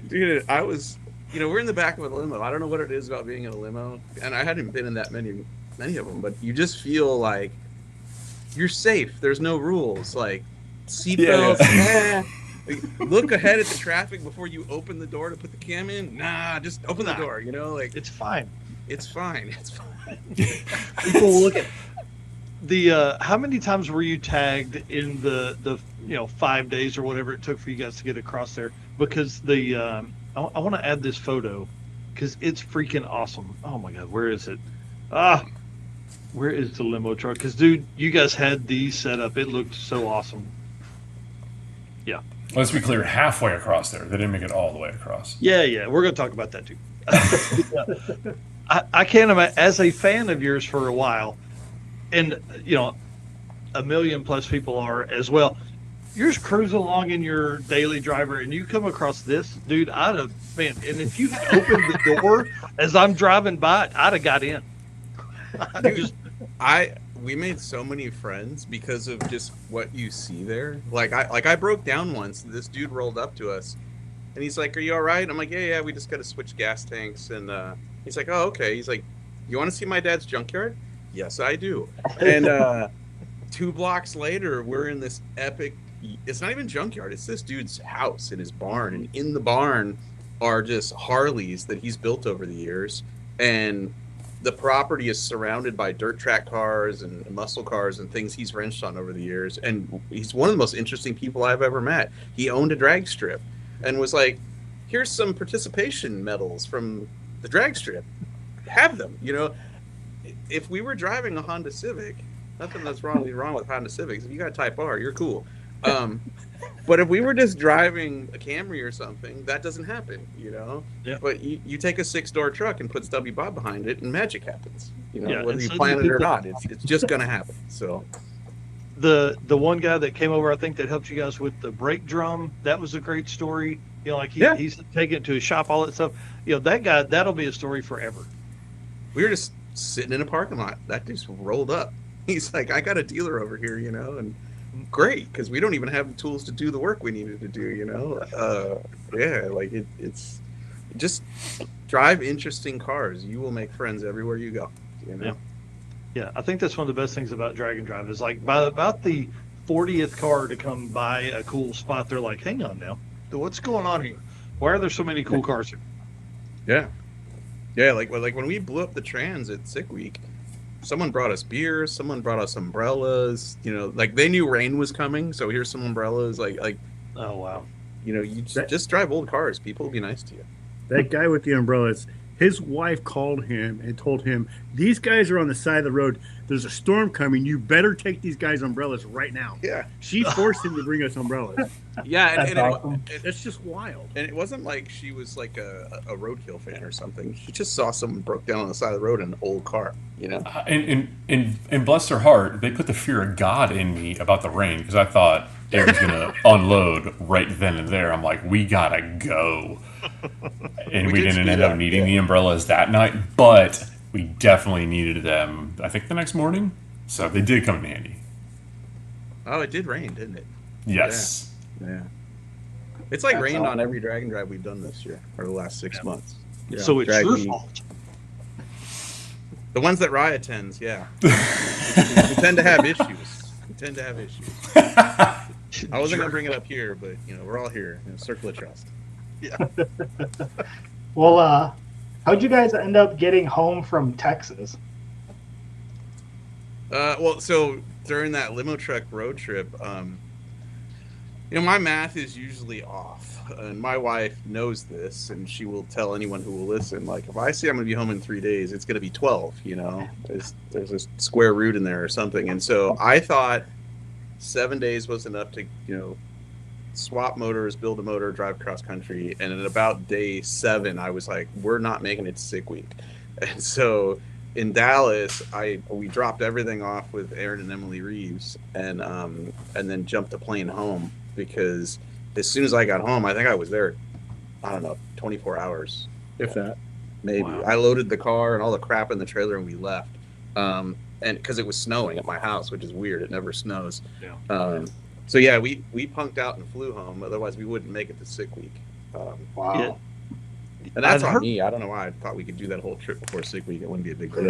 Dude, I was, we're in the back of a limo. I don't know what it is about being in a limo, and I hadn't been in that many of them, but you just feel like you're safe. There's no rules, like seatbelts. Look ahead at the traffic before you open the door to put the cam in. Nah, just open the door. Like, it's fine. It's fine. It's fine. People look at the. How many times were you tagged in the 5 days or whatever it took for you guys to get across there? Because I want to add this photo because it's freaking awesome. Oh my God, where is it? Where is the limo truck? Because dude, you guys had these set up. It looked so awesome. Yeah. Let's be clear, halfway across there. They didn't make it all the way across. Yeah. We're going to talk about that too. I can't imagine, as a fan of yours for a while, and 1 million plus people are as well. You're just cruising along in your daily driver, and you come across this, dude. And if you had opened the door as I'm driving by, I'd have got in. We made so many friends because of just what you see there. Like I broke down once. This dude rolled up to us, and he's like, "Are you all right?" I'm like, "Yeah. We just got to switch gas tanks." And he's like, "Oh, okay." He's like, "You want to see my dad's junkyard?" Yes, I do. And 2 blocks later, we're in this epic it's not even junkyard. It's this dude's house in his barn, and in the barn are just Harleys that he's built over the years, and the property is surrounded by dirt track cars and muscle cars and things he's wrenched on over the years. And he's one of the most interesting people I've ever met. He owned a drag strip and was like, here's some participation medals from the drag strip. Have them, you know. If we were driving a Honda Civic, nothing that's wrong with Honda Civics. If you got Type R, you're cool. But if we were just driving a Camry or something, that doesn't happen, you know. Yeah. But you take a 6-door truck and put W Bob behind it, and magic happens. You know, Yeah, whether and you so plan do it or people- not, it's just gonna happen. So The one guy that came over, I think, that helped you guys with the brake drum, that was a great story. You know, like he's taking it to his shop, all that stuff. You know, that guy, that'll be a story forever. we were just sitting in a parking lot. That just rolled up. He's like, I got a dealer over here, you know, and great, because we don't even have the tools to do the work we needed to do, you know. Yeah, like it's just drive interesting cars. You will make friends everywhere you go, you know. Yeah, I think that's one of the best things about Drag and Drive is like by about the 40th car to come by a cool spot, they're like, hang on now, what's going on here? Why are there so many cool cars here? Yeah, like when we blew up the trans at Sick Week, someone brought us beers, someone brought us umbrellas, you know, like they knew rain was coming, so here's some umbrellas, like Oh, wow. you know, you just drive old cars, people will be nice to you. That guy with the umbrellas, his wife called him and told him, these guys are on the side of the road. There's a storm coming. You better take these guys' umbrellas right now. Yeah. She forced him to bring us umbrellas. Yeah, That's awesome. That's just wild. And it wasn't like she was like a roadkill fan or something. She just saw someone broke down on the side of the road in an old car, you know? And bless their heart, they put the fear of God in me about the rain because I thought it was going to unload right then and there. I'm like, we got to go. And we didn't end up needing the umbrellas that night, but we definitely needed them, I think, the next morning. So they did come in handy. Oh, it did rain, didn't it? Yes. Yeah. It's like That's rained on awesome. every drag and drive we've done this year, or the last 6 months. Yeah. So it's Drag your me. fault. The ones that Rye attends, yeah. we tend to have issues. I wasn't going to bring it up here, but, you know, we're all here. You know, circle of trust. Well, how'd you guys end up getting home from Texas? Well, so during that limo truck road trip, you know, my math is usually off, and my wife knows this, and she will tell anyone who will listen. Like, if I say I'm going to be home in 3 days, it's going to be 12. You know, there's a square root in there or something, and so I thought 7 days was enough to, you know, swap motors, build a motor, drive cross country, and at about day 7, I was like, we're not making it to Sick Week, and so. In Dallas, we dropped everything off with Aaron and Emily Reeves, and then jumped a plane home because as soon as I got home, I think I was there, I don't know, 24 hours, if that, maybe. Wow. I loaded the car and all the crap in the trailer, and we left. And because it was snowing at my house, which is weird, it never snows. Yeah. So yeah, we punked out and flew home. Otherwise, we wouldn't make it to Sick Week. Wow. Yeah. And that's I'd on heard- me. I don't know why I thought we could do that whole trip before Sick Week. It wouldn't be a big deal.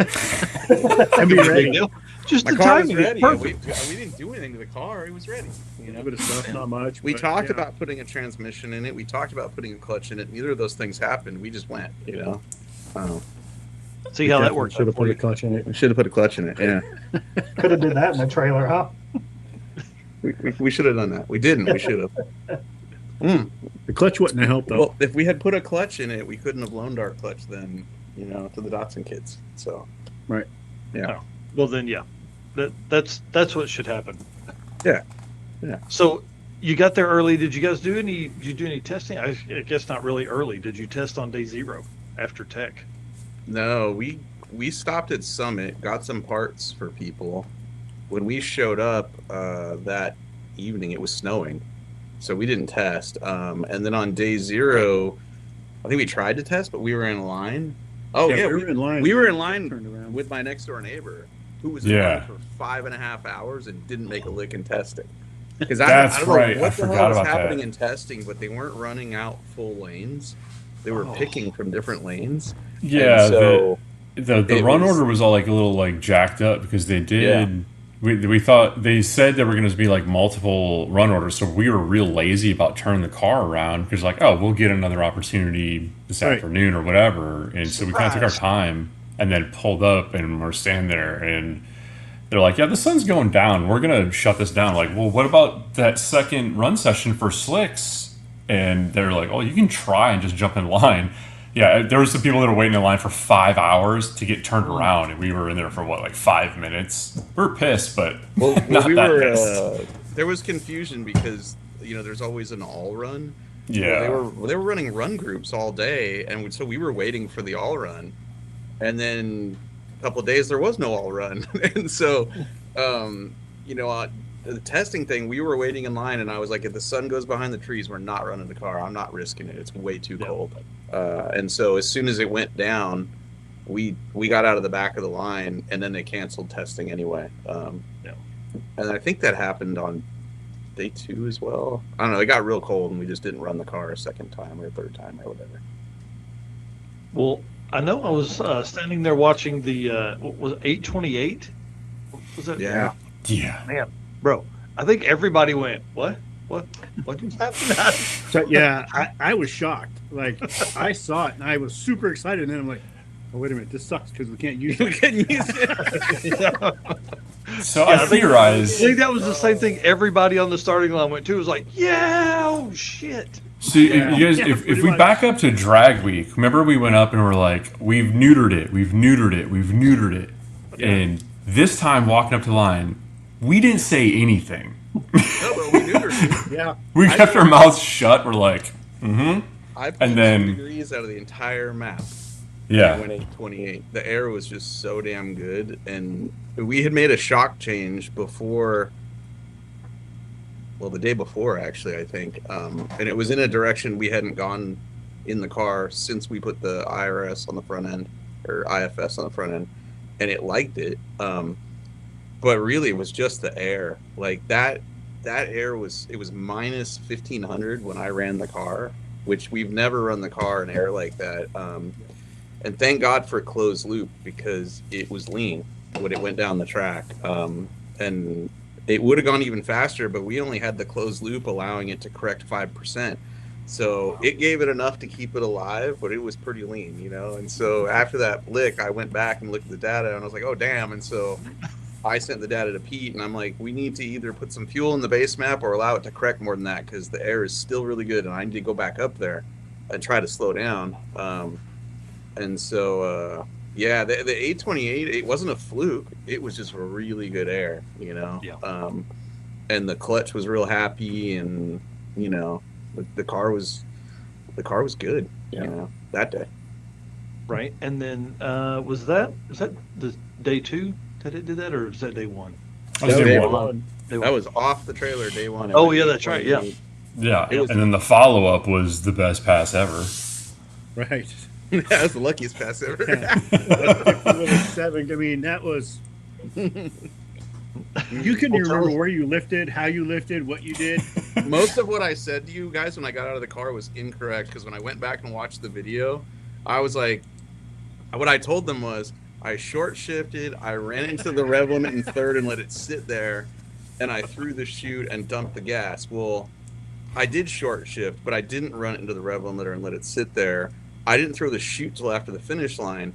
I'd be ready. Just My the car was timing is ready. perfect. We didn't do anything to the car. It was ready. You know? Bit of stuff, not much. We but, talked yeah. about putting a transmission in it. We talked about putting a clutch in it. Neither of those things happened. We just went, you know. See how that works. Should have put a clutch in it. We should have put a clutch in it. Yeah, Could have did that in the trailer, huh? we should have done that. We didn't. We should have. The clutch wouldn't have helped though. Well, if we had put a clutch in it, we couldn't have loaned our clutch then, you know, to the Datsun kids. So, Right. Yeah. Well, then, yeah, that's what should happen. Yeah. So you got there early. Did you guys do any? Did you do any testing? I guess not really early. Did you test on day 0 after tech? No, we stopped at Summit, got some parts for people. When we showed up that evening, it was snowing, so we didn't test. And then on day 0, I think we tried to test, but we were in line. Oh yeah, we were in line. We were in line Turned around. with my next door neighbor, who was in line for 5.5 hours and didn't make a lick in testing. Because I don't know right. what I the forgot hell was about happening that. in testing, but they weren't running out full lanes. They were picking from different lanes. Yeah. And so The it run was- order was all like a little like jacked up because they did we thought they said there were going to be like multiple run orders, so we were real lazy about turning the car around because like, oh, we'll get another opportunity this afternoon or whatever, and so we kind of took our time and then pulled up and we're standing there and they're like, yeah, the sun's going down, we're going to shut this down. Like, well, what about that second run session for slicks? And they're like, oh, you can try and just jump in line. Yeah, there were some people that were waiting in line for 5 hours to get turned around, and we were in there for what, like 5 minutes. We were pissed, but not we that were. pissed. There was confusion because there's always an all run. Yeah, they were running run groups all day, and so we were waiting for the all run, and then a couple of days there was no all run, and so the testing thing, we were waiting in line, and I was like, if the sun goes behind the trees, we're not running the car. I'm not risking it. It's way too cold. And so as soon as it went down, we got out of the back of the line, and then they canceled testing anyway. And I think that happened on day 2 as well. I don't know. It got real cold, and we just didn't run the car a second time or a third time or whatever. Well, I know I was standing there watching the what was it, 828? Was that? Yeah. Man, bro, I think everybody went, what just happened? So, yeah, I was shocked. Like, I saw it and I was super excited, and then I'm like, oh, wait a minute, this sucks because we can't use it. So I theorized. I think that was the same thing everybody on the starting line went to. It was like, yeah, oh shit. So you guys, if we back up to drag week, remember we went up and we're like, we've neutered it. Yeah. And this time walking up to the line, we didn't say anything. No, but we neutered it. Yeah. We kept our mouths shut. We're like, I pulled 2 degrees out of the entire map. Yeah. When 828. The air was just so damn good, and we had made a shock change before. Well, the day before, actually, I think, and it was in a direction we hadn't gone in the car since we put the IRS on the front end, or IFS on the front end, and it liked it. But really, it was just the air. Like that air was minus 1500 when I ran the car, which we've never run the car in air like that. And thank God for closed loop, because it was lean when it went down the track. And it would have gone even faster, but we only had the closed loop allowing it to correct 5%. So it gave it enough to keep it alive, but it was pretty lean, And so after that lick, I went back and looked at the data, and I was like, oh, damn. And so I sent the data to Pete, and I'm like, we need to either put some fuel in the base map or allow it to correct more than that, because the air is still really good, and I need to go back up there and try to slow down. And so, the 828, it wasn't a fluke. It was just really good air, Yeah. And the clutch was real happy, and the car was good, that day. Right, and then was that the day 2 that it did that, or was that day 1? That was day one. That was off the trailer day 1. Oh yeah, that's right. Yeah. Yeah, and then the follow-up was the best pass ever. Right. That was the luckiest pass ever. 7. I mean, that was. You couldn't remember where you lifted, how you lifted, what you did. Most of what I said to you guys when I got out of the car was incorrect, because when I went back and watched the video, I was like, what I told them was, I short shifted, I ran into the rev limit in third and let it sit there, and I threw the chute and dumped the gas. Well, I did short shift, but I didn't run it into the rev limiter and let it sit there. I didn't throw the chute till after the finish line,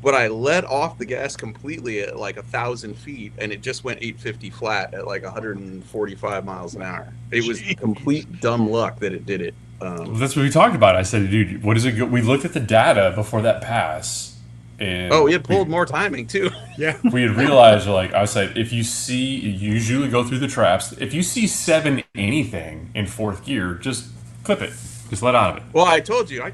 but I let off the gas completely at like 1,000 feet, and it just went 850 flat at like 145 miles an hour. It was complete dumb luck that it did it. That's what we talked about. I said, dude, what is it? We looked at the data before that pass. And we had pulled more timing too. Yeah. We had realized, I said, if you see, you usually go through the traps. If you see 7 anything in 4th gear, just clip it. Just let out of it. Well, I told you, I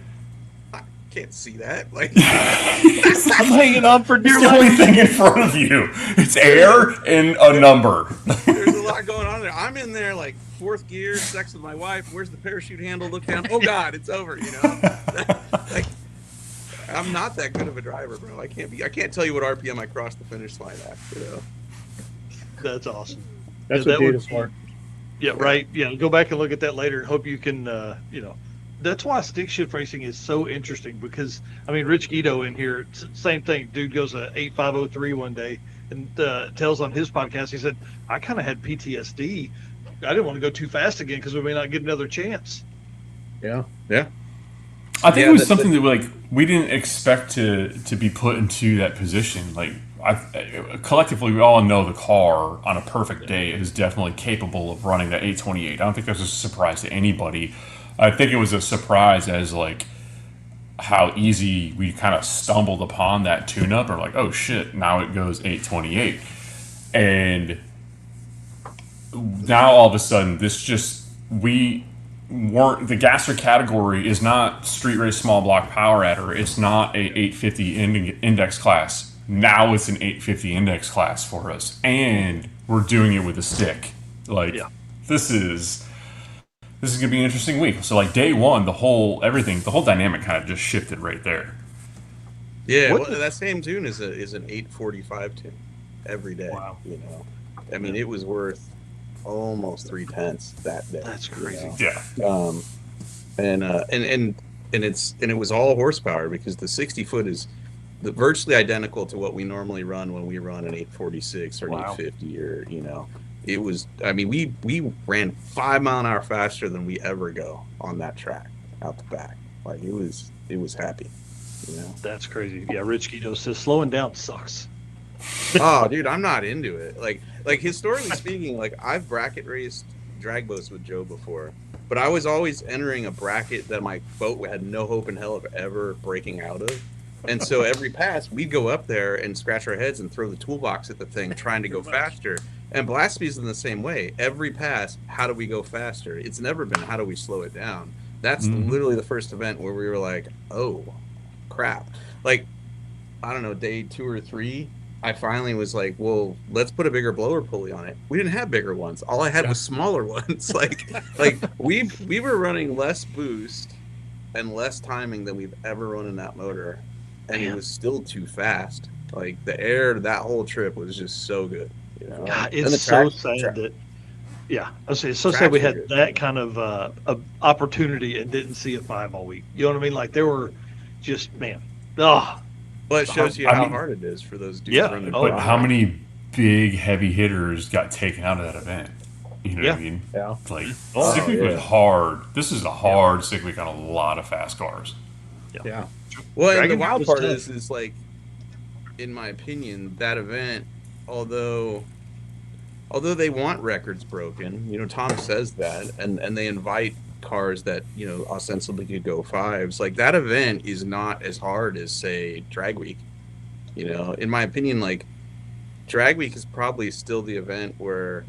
can't see that. Like, I'm hanging on for dear life. It's the only thing in front of you. It's air and a number. There's a lot going on there. I'm in there like 4th gear, sex with my wife. Where's the parachute handle? Look down. Oh God, it's over. Like, I'm not that good of a driver, bro. I can't tell you what RPM I crossed the finish line at. That's awesome. That's what data's for. Yeah, right. Yeah, go back and look at that later and hope you can, That's why stick shift racing is so interesting, because, I mean, Rich Guido in here, same thing. Dude goes a 8503 one day, and tells on his podcast, he said, I kind of had PTSD. I didn't want to go too fast again because we may not get another chance. Yeah. I think it was something that we didn't expect to be put into that position. Like collectively, we all know the car on a perfect day is definitely capable of running that 828. I don't think that's a surprise to anybody. I think it was a surprise as like how easy we kind of stumbled upon that tune-up, or like, oh shit, now it goes 828, and now all of a sudden we weren't, the gasser category is not street race small block power adder. It's not a 850 index class. Now it's an 850 index class for us, and we're doing it with a stick. Like this is gonna be an interesting week. So like day one, the whole dynamic kind of just shifted right there. Yeah, well, that same tune is an 845 tune every day. Wow. You know, I mean, it was worth almost 3/10 that day. That's crazy. You know? Yeah. And it was all horsepower, because the 60 foot is virtually identical to what we normally run when we run an 846 or 850, or, you know, it was, I mean, we ran 5 mile an hour faster than we ever go on that track out the back. Like it was happy, you know. That's crazy. Yeah, Rich Guido says slowing down sucks. Oh, dude, I'm not into it. Like historically speaking, like I've bracket raced drag boats with Joe before, but I was always entering a bracket that my boat had no hope in hell of ever breaking out of. And so every pass, we'd go up there and scratch our heads and throw the toolbox at the thing, trying to go faster. And Blasphemy's in the same way. Every pass, how do we go faster? It's never been, how do we slow it down? That's literally the first event where we were like, oh, crap. Like, I don't know, day 2 or 3, I finally was like, well, let's put a bigger blower pulley on it. We didn't have bigger ones. All I had was smaller ones. like we were running less boost and less timing than we've ever run in that motor. And it was still too fast. Like the air, that whole trip was just so good. You know? God, it's so sad that, I say it's so sad we had that kind of opportunity and didn't see a 5 all week. You know what I mean? Like there were just, man, well, it shows you how hard it is for those dudes running. But how many big heavy hitters got taken out of that event? You know what I mean? Yeah. Like Sick Week was hard. This is a hard Sick Week on a lot of fast cars. Yeah. Well, and the wild part is like, in my opinion, that event, although they want records broken, you know, Tom says that, and they invite cars that, you know, ostensibly could go 5s. Like that event is not as hard as, say, Drag Week. You know, in my opinion, like Drag Week is probably still the event where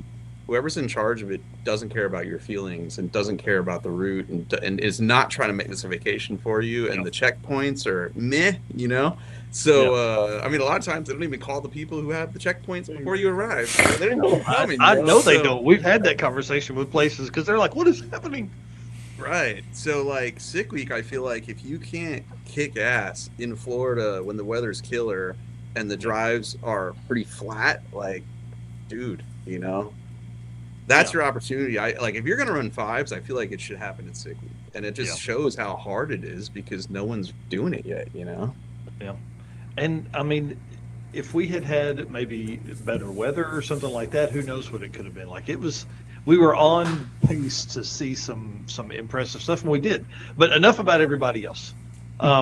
whoever's in charge of it doesn't care about your feelings and doesn't care about the route and is not trying to make this a vacation for you. And the checkpoints are meh, you know? So, I mean, a lot of times they don't even call the people who have the checkpoints before you arrive. So they didn't know what's coming. I know they don't. We've had that conversation with places because they're like, what is happening? Right. So, like, Sick Week, I feel like if you can't kick ass in Florida when the weather's killer and the drives are pretty flat, like, dude, you know? That's your opportunity. Like if you're going to run 5s, I feel like it should happen at Sick Week. And it just shows how hard it is because no one's doing it yet, you know? Yeah. And I mean, if we had maybe better weather or something like that, who knows what it could have been. Like we were on pace to see some impressive stuff, and we did. But enough about everybody else. I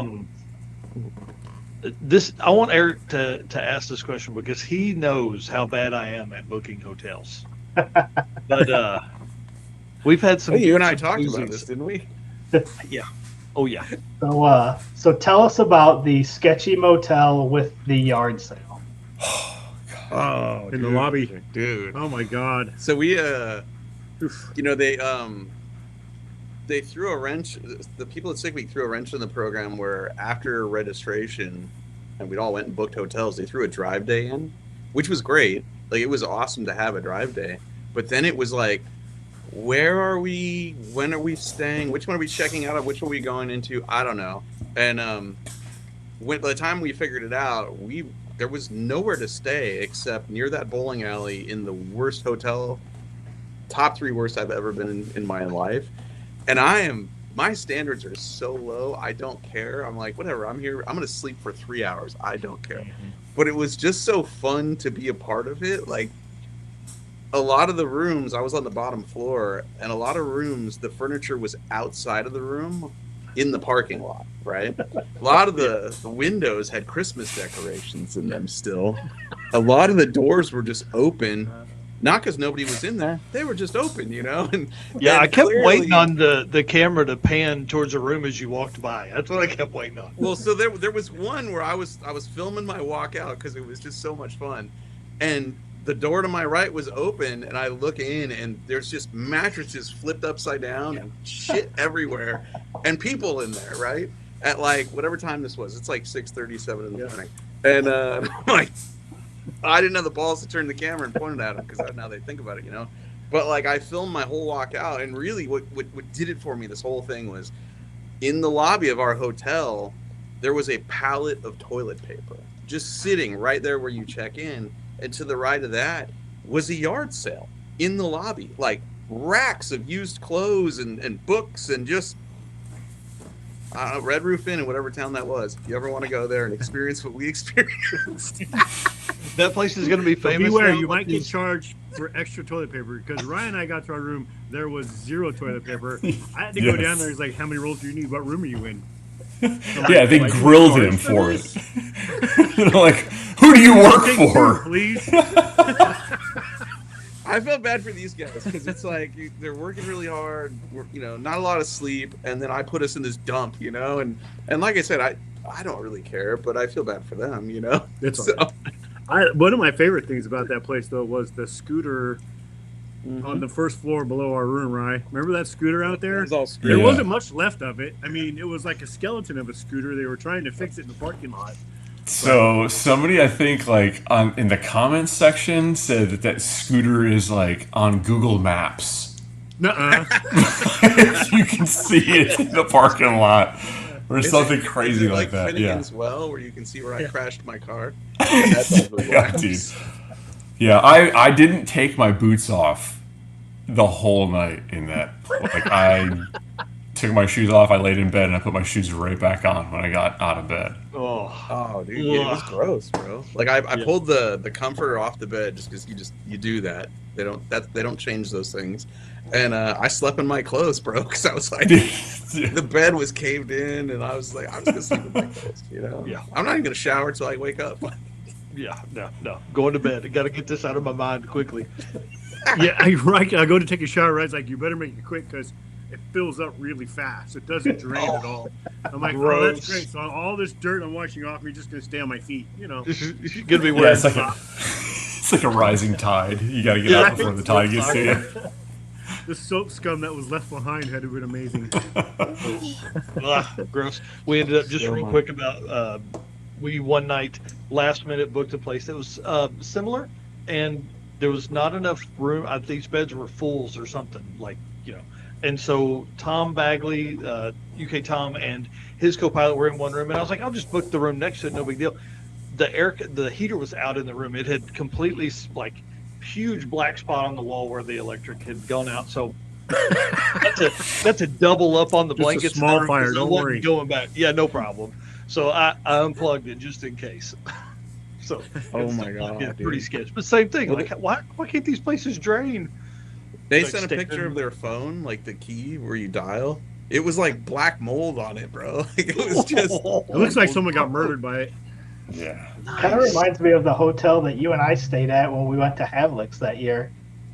want Eric to ask this question because he knows how bad I am at booking hotels. But we've had some. Hey, you and I talked about this, didn't we? Yeah. Oh yeah. So tell us about the sketchy motel with the yard sale. Oh, in the lobby, dude. Oh my God. So we, you know, they threw a wrench. The people at Sick Week threw a wrench in the program where after registration, and we all went and booked hotels. They threw a drive day in, which was great. Like it was awesome to have a drive day, but then it was like, where are we? When are we staying? Which one are we checking out of? Which one are we going into? I don't know. And by the time we figured it out, there was nowhere to stay except near that bowling alley in the worst hotel, top 3 worst I've ever been in my life. And my standards are so low. I don't care. I'm like, whatever. I'm here. I'm going to sleep for 3 hours. I don't care. but it was just so fun to be a part of it. Like, a lot of the rooms, I was on the bottom floor, and a lot of rooms, the furniture was outside of the room in the parking lot, right? A lot of the windows had Christmas decorations in them still. A lot of the doors were just open, not because nobody was in there. They were just open, you know? And I kept waiting on the camera to pan towards a room as you walked by. That's what I kept waiting on. Well, so there was one where I was filming my walkout because it was just so much fun. And the door to my right was open, and I look in, and there's just mattresses flipped upside down and shit everywhere, and people in there, right? At like whatever time this was, it's like 6:37 in the morning, and I'm like, I didn't have the balls to turn the camera and point it at them because now they think about it, you know. But like, I filmed my whole walkout, and really, what did it for me? This whole thing was in the lobby of our hotel. There was a pallet of toilet paper just sitting right there where you check in. And to the right of that was a yard sale in the lobby, like racks of used clothes and books and just, I don't know, Red Roof Inn in whatever town that was. If you ever want to go there and experience what we experienced. That place is going to be famous. Beware, you might get charged for extra toilet paper because Ryan and I got to our room. There was 0 toilet paper. I had to go down there. He's like, how many rolls do you need? What room are you in? Yeah, they grilled him for it. They're like, who do you work for? Please. I felt bad for these guys because it's like they're working really hard, you know, not a lot of sleep, and then I put us in this dump, you know, and like I said, I don't really care, but I feel bad for them, you know. It's so. One of my favorite things about that place though was the scooter on the first floor below our room, right? Remember that scooter out there? It was all there wasn't much left of it. I mean, it was like a skeleton of a scooter. They were trying to fix it in the parking lot. So somebody, I think, like in the comments section, said that scooter is like on Google Maps. Nuh-uh. You can see it in the parking lot, or something crazy like that. Finnegan's well, where you can see where I crashed my car. That's yeah, dude. Yeah, I didn't take my boots off the whole night in that. Like, I took my shoes off, I laid in bed, and I put my shoes right back on when I got out of bed. Oh, dude, yeah, it was gross, bro. Like, I pulled the comforter off the bed just because you do that. They don't change those things. And I slept in my clothes, bro, because I was like, the bed was caved in, and I was like, I'm just gonna sleep in my clothes, you know? Yeah. I'm not even gonna shower till I wake up. Yeah, no. Going to bed. I got to get this out of my mind quickly. Yeah, I go to take a shower. Ryan's like, you better make it quick because it fills up really fast. It doesn't drain at all. I'm like, oh, that's great. So all this dirt I'm washing off me just gonna stay on my feet, you know. You're gonna be wearing. Yeah, it's like a rising tide. You got to get out before the tide gets to you. The soap scum that was left behind had to have been amazing. Gross. We ended up just real quick about. We one night last minute booked a place that was similar, and there was not enough room. These beds were fulls or something, like, you know. And so Tom Bagley, UK Tom, and his co-pilot were in one room, and I was like, I'll just book the room next to it, no big deal. The heater was out in the room. It had completely, like, huge black spot on the wall where the electric had gone out. So that's a double up on the blankets. Just a small fire, don't worry. Going back, yeah, no problem. So I unplugged it just in case. So oh my god, yeah, pretty sketchy. But same thing. Like, why can't these places drain? They sent a picture of their phone, like the key where you dial. It was like black mold on it, bro. Like, it was just. It looks like someone got murdered by it. Yeah. Kind of reminds me of the hotel that you and I stayed at when we went to Havlicks that year,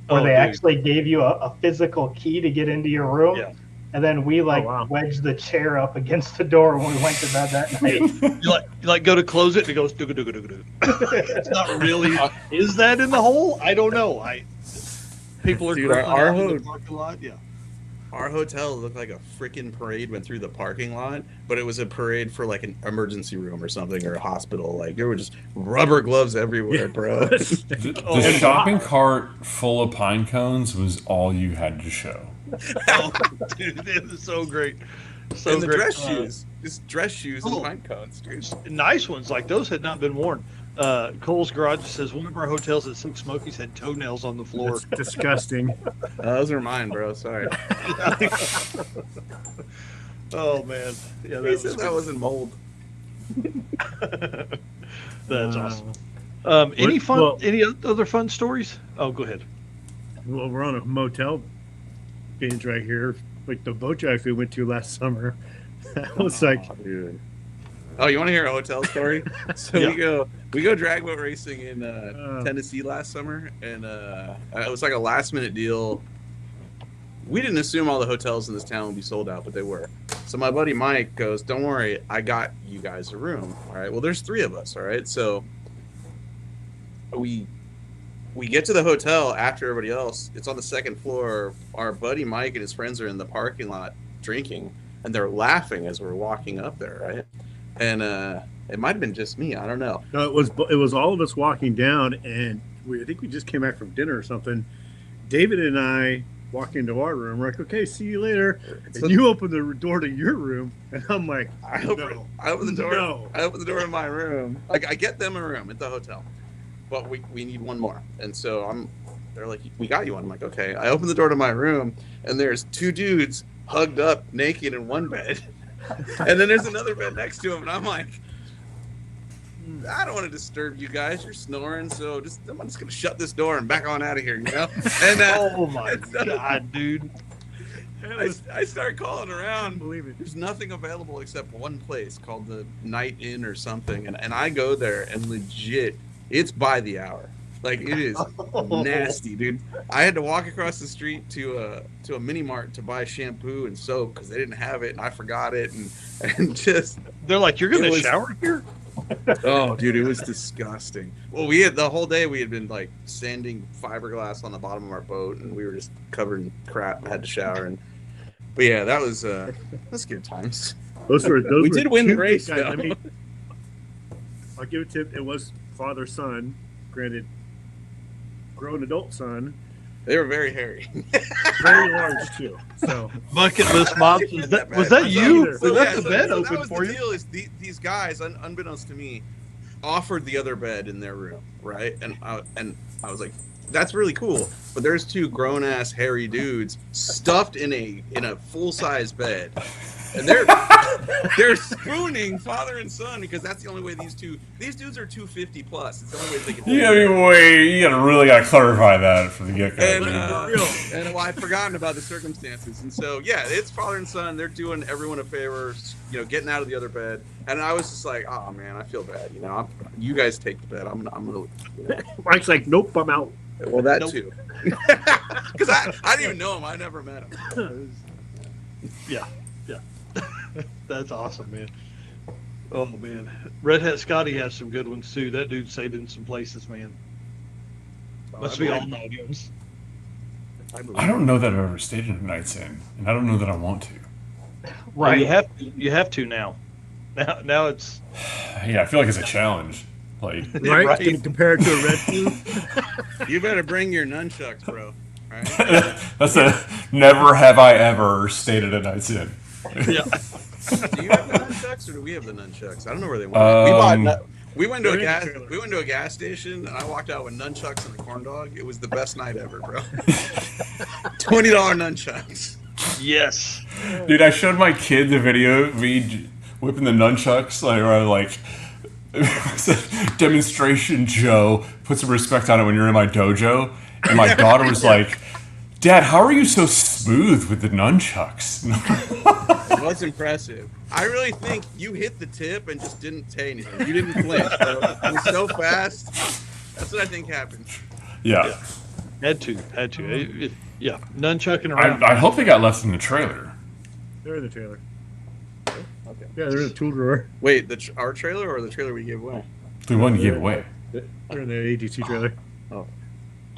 where they actually gave you a physical key to get into your room. Yeah. And then we wedged the chair up against the door when we went to bed that night. you like go to close it and it goes doo doo doo doo. It's not really. Is that in the hole? I don't know. People are our in the parking lot. Yeah. Our hotel looked like a freaking parade went through the parking lot, but it was a parade for like an emergency room or something, or a hospital. Like, there were just rubber gloves everywhere, bro. The shopping cart full of pine cones was all you had to show. Oh, dude, it was so great. So and the great. dress shoes. Just dress shoes and pine cones, dude. Nice ones. Like, those had not been worn. Cole's Garage says one of our hotels at Six Smokies had toenails on the floor. That's disgusting. Those are mine, bro. Sorry. Oh man, yeah, That wasn't mold. That's awesome. Any other fun stories? Oh, go ahead. Well, we're on a motel binge right here, like the boat drive we went to last summer. That was dude. Oh, you want to hear a hotel story? So Yeah. we go drag boat racing in Tennessee last summer, and it was like a last minute deal. We didn't assume all the hotels in this town would be sold out, but they were. So my buddy Mike goes, "Don't worry, I got you guys a room." All right. Well, there's 3 of us. All right. So we get to the hotel after everybody else. It's on the 2nd floor. Our buddy Mike and his friends are in the parking lot drinking, and they're laughing as we're walking up there, right? And it might have been just me. I don't know. No, it was all of us walking down, and I think we just came back from dinner or something. David and I walk into our room. We're like, okay, see you later. And you open the door to your room, and I'm like, I open the door. No. I open the door of my room. Like, I get them a room at the hotel, but we need one more. And so they're like, we got you one. I'm like, okay. I open the door to my room, and there's 2 dudes hugged up naked in one bed. And then there's another bed next to him, and I'm like, I don't want to disturb you guys. You're snoring, so I'm just gonna shut this door and back on out of here, you know? And Oh my God, dude! I start calling around. Believe it. There's nothing available except one place called the Night Inn or something, and I go there, and legit, it's by the hour. Like, it is nasty, dude. I had to walk across the street to a mini mart to buy shampoo and soap because they didn't have it, and I forgot it, and just They're like, "You're gonna shower here?" Oh, dude, it was disgusting. Well, the whole day we had been like sanding fiberglass on the bottom of our boat, and we were just covered in crap and had to shower. But yeah, that's good times. We did win the race, guys. though. I'll give it to it was father-son, granted, grown adult son. They were very hairy. Very large, too. So Bucket list moms. Was that you? So, We left yeah, the bed so open that was for the you. deal is these guys, unbeknownst to me, offered the other bed in their room, right? And I was like, that's really cool. But there's 2 grown ass hairy dudes stuffed in a full size bed, and they're spooning father and son because that's the only way these dudes are 250 plus. It's the only way they can. You gotta clarify that from the get go. And I'd forgotten about the circumstances, and so yeah, it's father and son. They're doing everyone a favor, getting out of the other bed, and I was just like, oh man, I feel bad. You guys take the bed. I'm gonna. Mike's like, nope, I'm out. Well, that too, because I didn't even know him. I never met him. Yeah. That's awesome, man. Oh man, Red Hat Scotty has some good ones too. That dude stayed in some places, man. Must be all audience. I don't know that I've ever stayed in a Night's Inn, and I don't know that I want to. Right, you have to now. Now it's. Yeah, I feel like it's a challenge. Like, right? Right. Can you compare it to a red food? You better bring your nunchucks, bro. Right? that's never have I ever stayed at a Night's Inn. Yeah. Do you have the nunchucks, or do we have the nunchucks? I don't know where they went. We went to a gas station, and I walked out with nunchucks and a corn dog. It was the best night ever, bro. $20 nunchucks. Yes. Dude, I showed my kid the video of me whipping the nunchucks, like demonstration Joe, put some respect on it when you're in my dojo. And my daughter was like, Dad, how are you so smooth with the nunchucks? It was impressive. I really think you hit the tip and just didn't say anything. You didn't flinch, bro. It was so fast. That's what I think happened. Yeah. Had to. Yeah, nunchucking around. I hope they got left in the trailer. They're in the trailer. Okay. Yeah, they're in the tool drawer. Wait, our trailer or the trailer we gave away? The one you gave away. They're in the ADT trailer. Oh.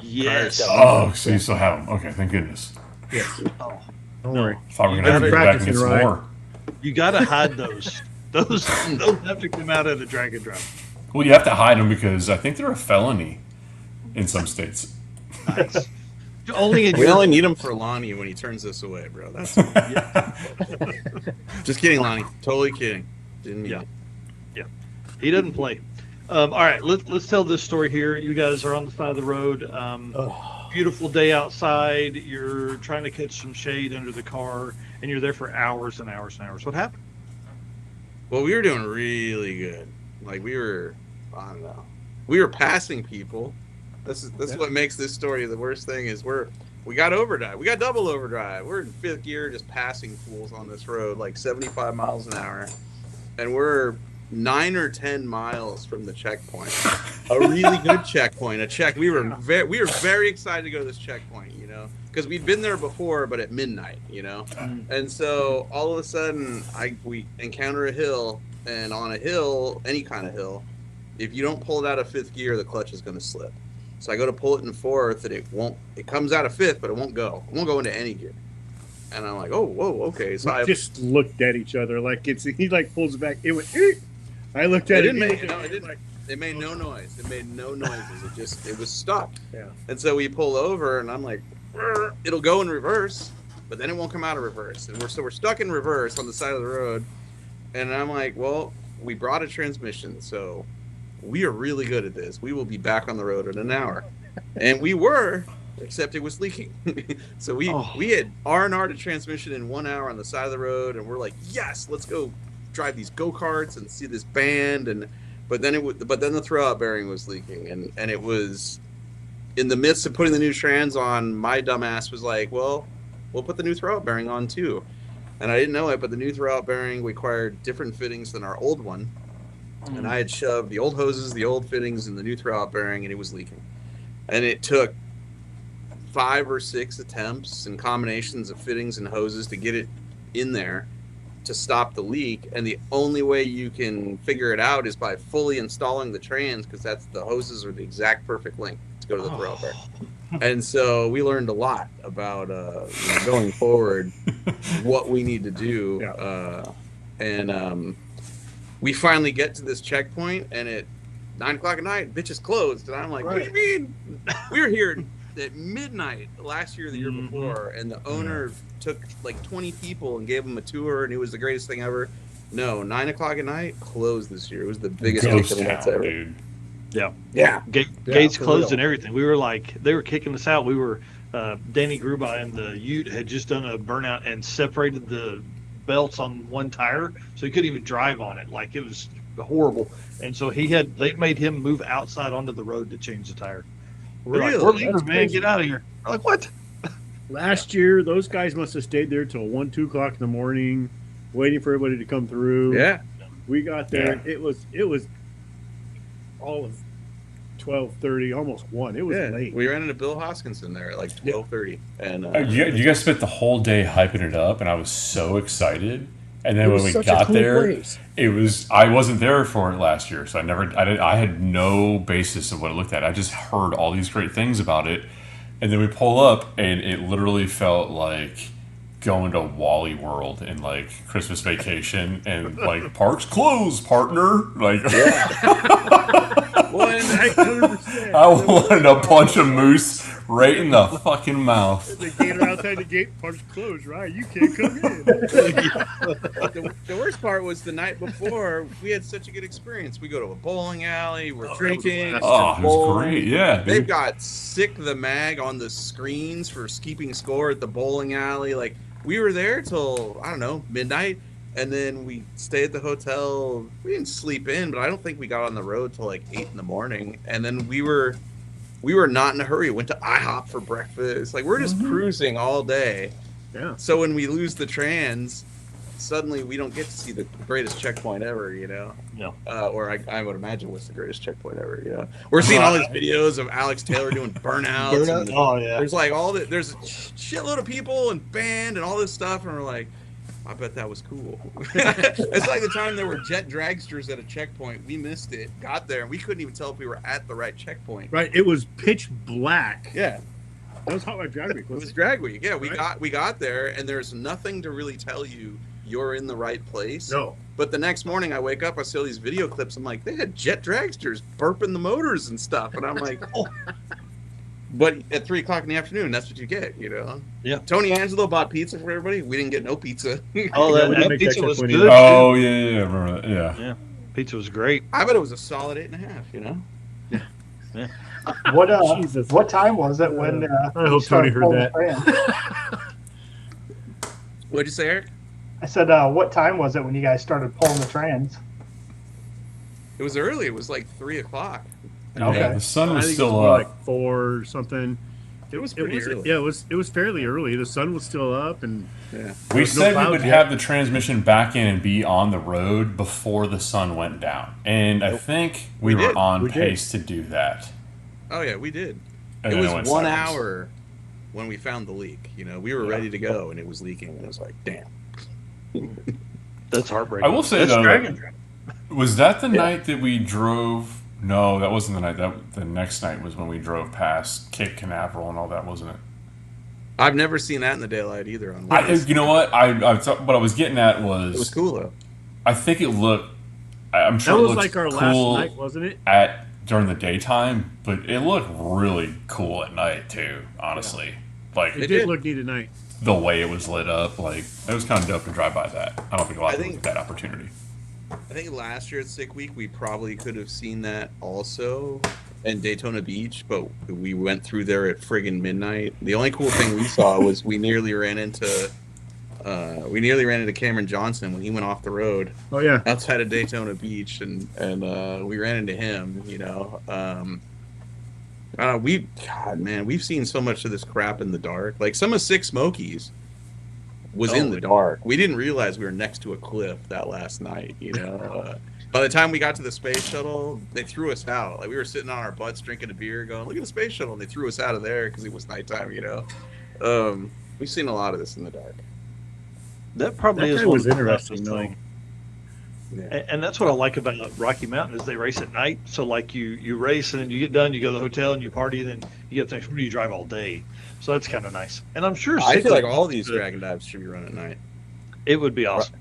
Yes. Oh, so you still have them. Okay, thank goodness. Yes. Oh, Don't worry. Thought we were going to have to go back and get some Practicing, more. you got to hide those. Those have to come out of the drag and drop. Well, you have to hide them because I think they're a felony in some states. Nice. Only in We your only need him for Lonnie when he turns this away, bro. That's just kidding, Lonnie. Totally kidding. Didn't mean it. He doesn't play. All right, let's tell this story here. You guys are on the side of the road. Beautiful day outside. You're trying to catch some shade under the car, and you're there for hours and hours and hours. What happened? Well, we were doing really good. Like, we were I don't know. We were passing people. This is what makes this story the worst thing is we got overdrive. We got double overdrive. We're in 5th gear just passing fools on this road like 75 miles an hour. And we're 9 or 10 miles from the checkpoint. A really good checkpoint. We were very excited to go to this checkpoint, you know, because we'd been there before, but at midnight, you know. And so all of a sudden we encounter a hill, and on a hill, any kind of hill, if you don't pull it out of 5th gear, the clutch is going to slip. So I go to pull it in 4th, and it comes out of 5th, but it won't go. It won't go into any gear. And I'm like, oh, whoa, okay. So I just looked at each other like he like pulls it back. It went. I looked at it. It made no noise. It made no noises. It was stuck. Yeah. And so we pull over, and I'm like, it'll go in reverse, but then it won't come out of reverse. And we're stuck in reverse on the side of the road. And I'm like, well, we brought a transmission, so we are really good at this. We will be back on the road in an hour. And we were, except it was leaking. So we had R&R'd a transmission in 1 hour on the side of the road, and we're like, yes, let's go drive these go-karts and see this band. But then the throwout bearing was leaking, and it was in the midst of putting the new trans on. My dumbass was like, well, we'll put the new throwout bearing on too. And I didn't know it, but the new throwout bearing required different fittings than our old one. And I had shoved the old hoses, the old fittings, and the new throwout bearing, and it was leaking. And it took 5 or 6 attempts and combinations of fittings and hoses to get it in there to stop the leak. And the only way you can figure it out is by fully installing the trans, because the hoses are the exact perfect length to go to the throwout bearing. And so we learned a lot about going forward, what we need to do. We finally get to this checkpoint, and at 9 o'clock at night, bitch is closed. And I'm like, what do you mean? We were here at midnight last year, the year before, and the owner took like 20 people and gave them a tour, and it was the greatest thing ever. No, 9 o'clock at night, closed this year. It was the biggest weekend ever. Dude. Yeah. Gates closed and everything. We were like, they were kicking us out. We were, Danny Grubai and the Ute had just done a burnout and separated the belts on one tire, so he couldn't even drive on it. Like, it was horrible. And so they made him move outside onto the road to change the tire. We're like, we're leaving, man. Get out of here. We're like, what? Last year, those guys must have stayed there till 1, 2 o'clock in the morning, waiting for everybody to come through. Yeah. We got there. Yeah. It was all of 12:30, almost 1. It was late. We ran into Bill Hoskinson there at like 12:30. And you guys spent the whole day hyping it up, and I was so excited. And then when we got there, I wasn't there for it last year, so I had no basis of what it looked at. I just heard all these great things about it. And then we pull up, and it literally felt like going to Wally World in like Christmas Vacation, and like, park's closed, partner. Like, I wanted to punch a moose right in the fucking mouth. The gator outside the gate, park's closed, right? You can't come in. The worst part was the night before, we had such a good experience. We go to a bowling alley, we're drinking. It was great, yeah. Dude. They've got Sick the Mag on the screens for keeping score at the bowling alley. Like, we were there till, I don't know, midnight, and then we stayed at the hotel. We didn't sleep in, but I don't think we got on the road till like 8 in the morning. And then we were not in a hurry. Went to IHOP for breakfast. Like, we're just cruising all day. Yeah. So when we lose the trans, suddenly we don't get to see the greatest checkpoint ever, you know? No. Or I would imagine what's the greatest checkpoint ever, you know? We're seeing all these videos of Alex Taylor doing burnouts. There's like there's a shitload of people and band and all this stuff, and we're like, I bet that was cool. It's like the time there were jet dragsters at a checkpoint. We missed it, got there, and we couldn't even tell if we were at the right checkpoint. Right, it was pitch black. Yeah. That was Hot Rod Drag Week. It was Drag Week. Yeah, we got there, and there's nothing to really tell you you're in the right place. No. But the next morning I wake up, I see all these video clips. I'm like, they had jet dragsters burping the motors and stuff. And I'm like, oh. But at 3 o'clock in the afternoon, that's what you get, you know? Yeah. Tony Angelo bought pizza for everybody. We didn't get no pizza. Oh, that pizza was good. Oh, yeah, remember that. Yeah. Pizza was great. I bet it was a solid 8.5, you know? Yeah. What time was it when I hope Tony heard that. What'd you say, Eric? I said, what time was it when you guys started pulling the trans? It was early. It was like 3 o'clock. Okay. Yeah, the sun I was think still it was more up. like 4 or something. It was pretty early. Yeah, it was fairly early. The sun was still up, and Yeah. We was no said we clouds would yet. have the transmission back in and be on the road before the sun went down, and I think we were did. on We did. pace to do that. Oh yeah, we did. And It then was went 1 sideways. hour when we found the leak. You know, we were ready to go, and it was leaking. And it was like, damn. That's heartbreaking. I will say That's though, Dragon. was that the night that we drove? No, that wasn't the night. That the next night was when we drove past Cape Canaveral and all that, wasn't it? I've never seen that in the daylight either. On You know what? What I was getting at was it was cool though. I think it looked. I'm sure that it was looked like our cool last night, wasn't it? during the daytime, but it looked really cool at night too. Honestly, like It did look neat at night. the way it was lit up, like it was kind of dope to drive by that. I don't think a lot of people think- get that opportunity. I think last year at Sick Week we probably could have seen that also in Daytona Beach, but we went through there at friggin' midnight. The only cool thing we saw was we nearly ran into Cameron Johnson when he went off the road Oh yeah, outside of Daytona Beach, and we ran into him. You know, we've seen so much of this crap in the dark. Like some of Six Smokies was in the dark. We didn't realize we were next to a cliff that last night. You know, by the time we got to the space shuttle, they threw us out. Like we were sitting on our butts drinking a beer, going, "Look at the space shuttle," and they threw us out of there because it was nighttime. You know, we've seen a lot of this in the dark. That probably that is guy one was of the interesting fastest though. thing. And that's what I like about Rocky Mountain is they race at night. So like you race and then you get done, you go to the hotel and you party, and then you get things. You drive all day, so that's kind of nice. And I'm sure I feel like Sick all these Week, Dragon Dives should be run at night. it would be awesome.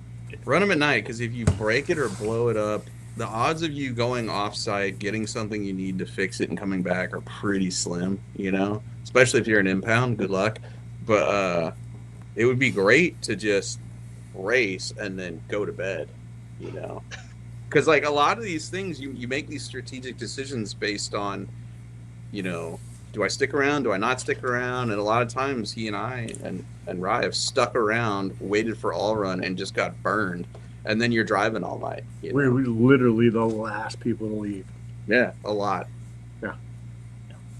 Run them at night, because if you break it or blow it up, the odds of you going off-site, getting something you need to fix it, and coming back are pretty slim. You know, especially if you're an impound. Good luck. But it would be great to just race and then go to bed. You know, because like a lot of these things, you make these strategic decisions based on, you know, do I stick around? Do I not stick around? And a lot of times he and I and Ry have stuck around, waited for all run, and just got burned. And then you're driving all night. You know? We were literally the last people to leave. Yeah, a lot.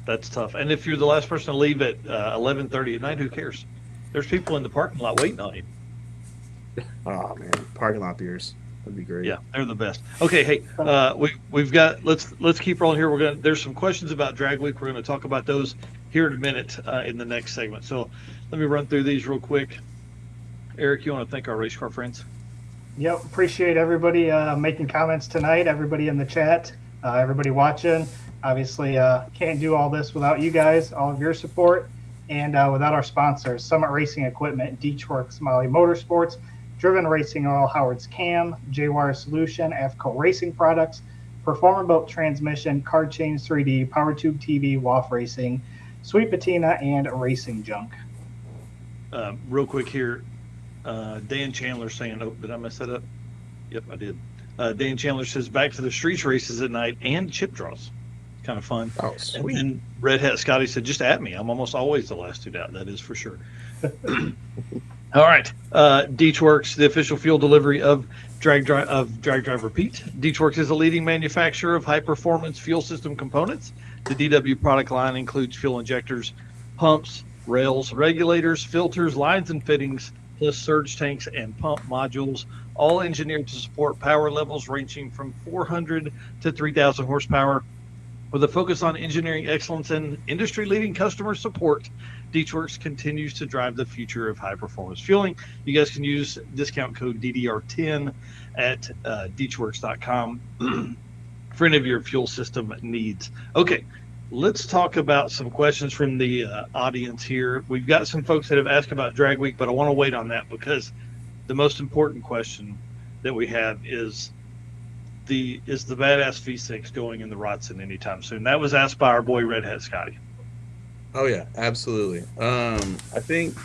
That's tough. And if you're the last person to leave at 11:30 at night, who cares? There's people in the parking lot waiting on you. Oh man, parking lot beers. That'd be great. Yeah, they're the best. Okay, hey, we've got let's keep rolling here. There's some questions about Drag Week. We're gonna talk about those here in a minute in the next segment. So let me run through these real quick. Eric, you want to thank our race car friends? Yep, appreciate everybody making comments tonight, everybody in the chat, everybody watching. Obviously, can't do all this without you guys, all of your support, and without our sponsors, Summit Racing Equipment, Deechworks, Molly Motorsports, Driven Racing Oil, Howard's Cam, J-Wire Solution, AFCO Racing Products, Performer Boat Transmission, Card Change 3D, PowerTube TV, WAF Racing, Sweet Patina, and Racing Junk. Real quick here, Dan Chandler saying, oh, did I mess that up? Yep, I did. Dan Chandler says, back to the streets races at night and chip draws. Kind of fun. Oh, sweet. And Red Hat Scotty said, just at me. I'm almost always the last dude out. That is for sure. All right. Deechworks, the official fuel delivery of Drag Drive Repeat. Deechworks is a leading manufacturer of high-performance fuel system components. The DW product line includes fuel injectors, pumps, rails, regulators, filters, lines and fittings, plus surge tanks and pump modules, all engineered to support power levels ranging from 400 to 3,000 horsepower. With a focus on engineering excellence and industry-leading customer support, Deechworks continues to drive the future of high-performance fueling. You guys can use discount code DDR10 at Deechworks.com for any of your fuel system needs. Okay, let's talk about some questions from the audience here. We've got some folks that have asked about Drag Week, but I want to wait on that because the most important question that we have is the Badass V6 going in the Rodson anytime soon? That was asked by our boy Red Hat Scotty. Oh yeah, absolutely. I think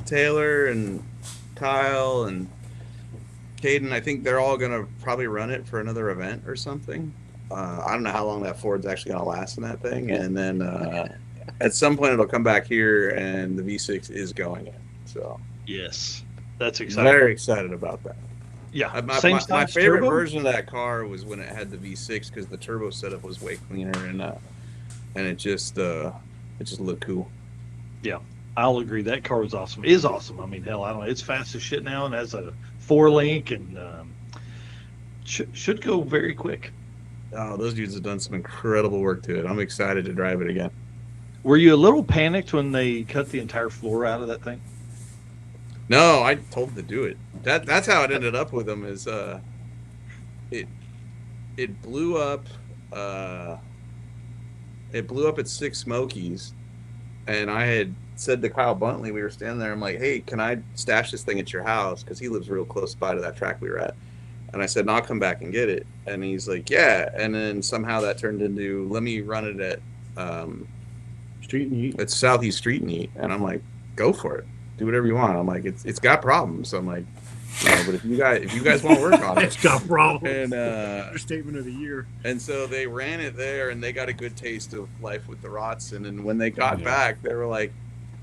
Taylor and Kyle and Caden, I think they're all gonna probably run it for another event or something. I don't know how long that Ford's actually gonna last in that thing, and then at some point it'll come back here, and the V6 is going in. So yes, that's exciting. Very excited about that. Yeah, My size favorite turbo? version of that car was when it had the V6 because the turbo setup was way cleaner and it just looked cool. Yeah, I'll agree. That car was awesome. Is awesome. I mean, hell, I don't know. It's fast as shit now and has a 4-link and should go very quick. Oh, those dudes have done some incredible work to it. I'm excited to drive it again. Were you a little panicked when they cut the entire floor out of that thing? No, I told them to do it. That's how it ended up with them. Is it blew up. It blew up at Six Smokies, and I had said to Kyle Buntley, we were standing there. I'm like, hey, can I stash this thing at your house? Because he lives real close by to that track we were at. And I said, no, I'll come back and get it. And he's like, yeah. And then somehow that turned into, let me run it at Street and Eat. It's Southeast Street and Eat. And I'm like, go for it. Do whatever you want. I'm like, it's got problems. So I'm like, but if you guys want to work on it, It's got problems. and Understatement of the year. and so they ran it there, and they got a good taste of life with the Rotson. And when they got back, they were like,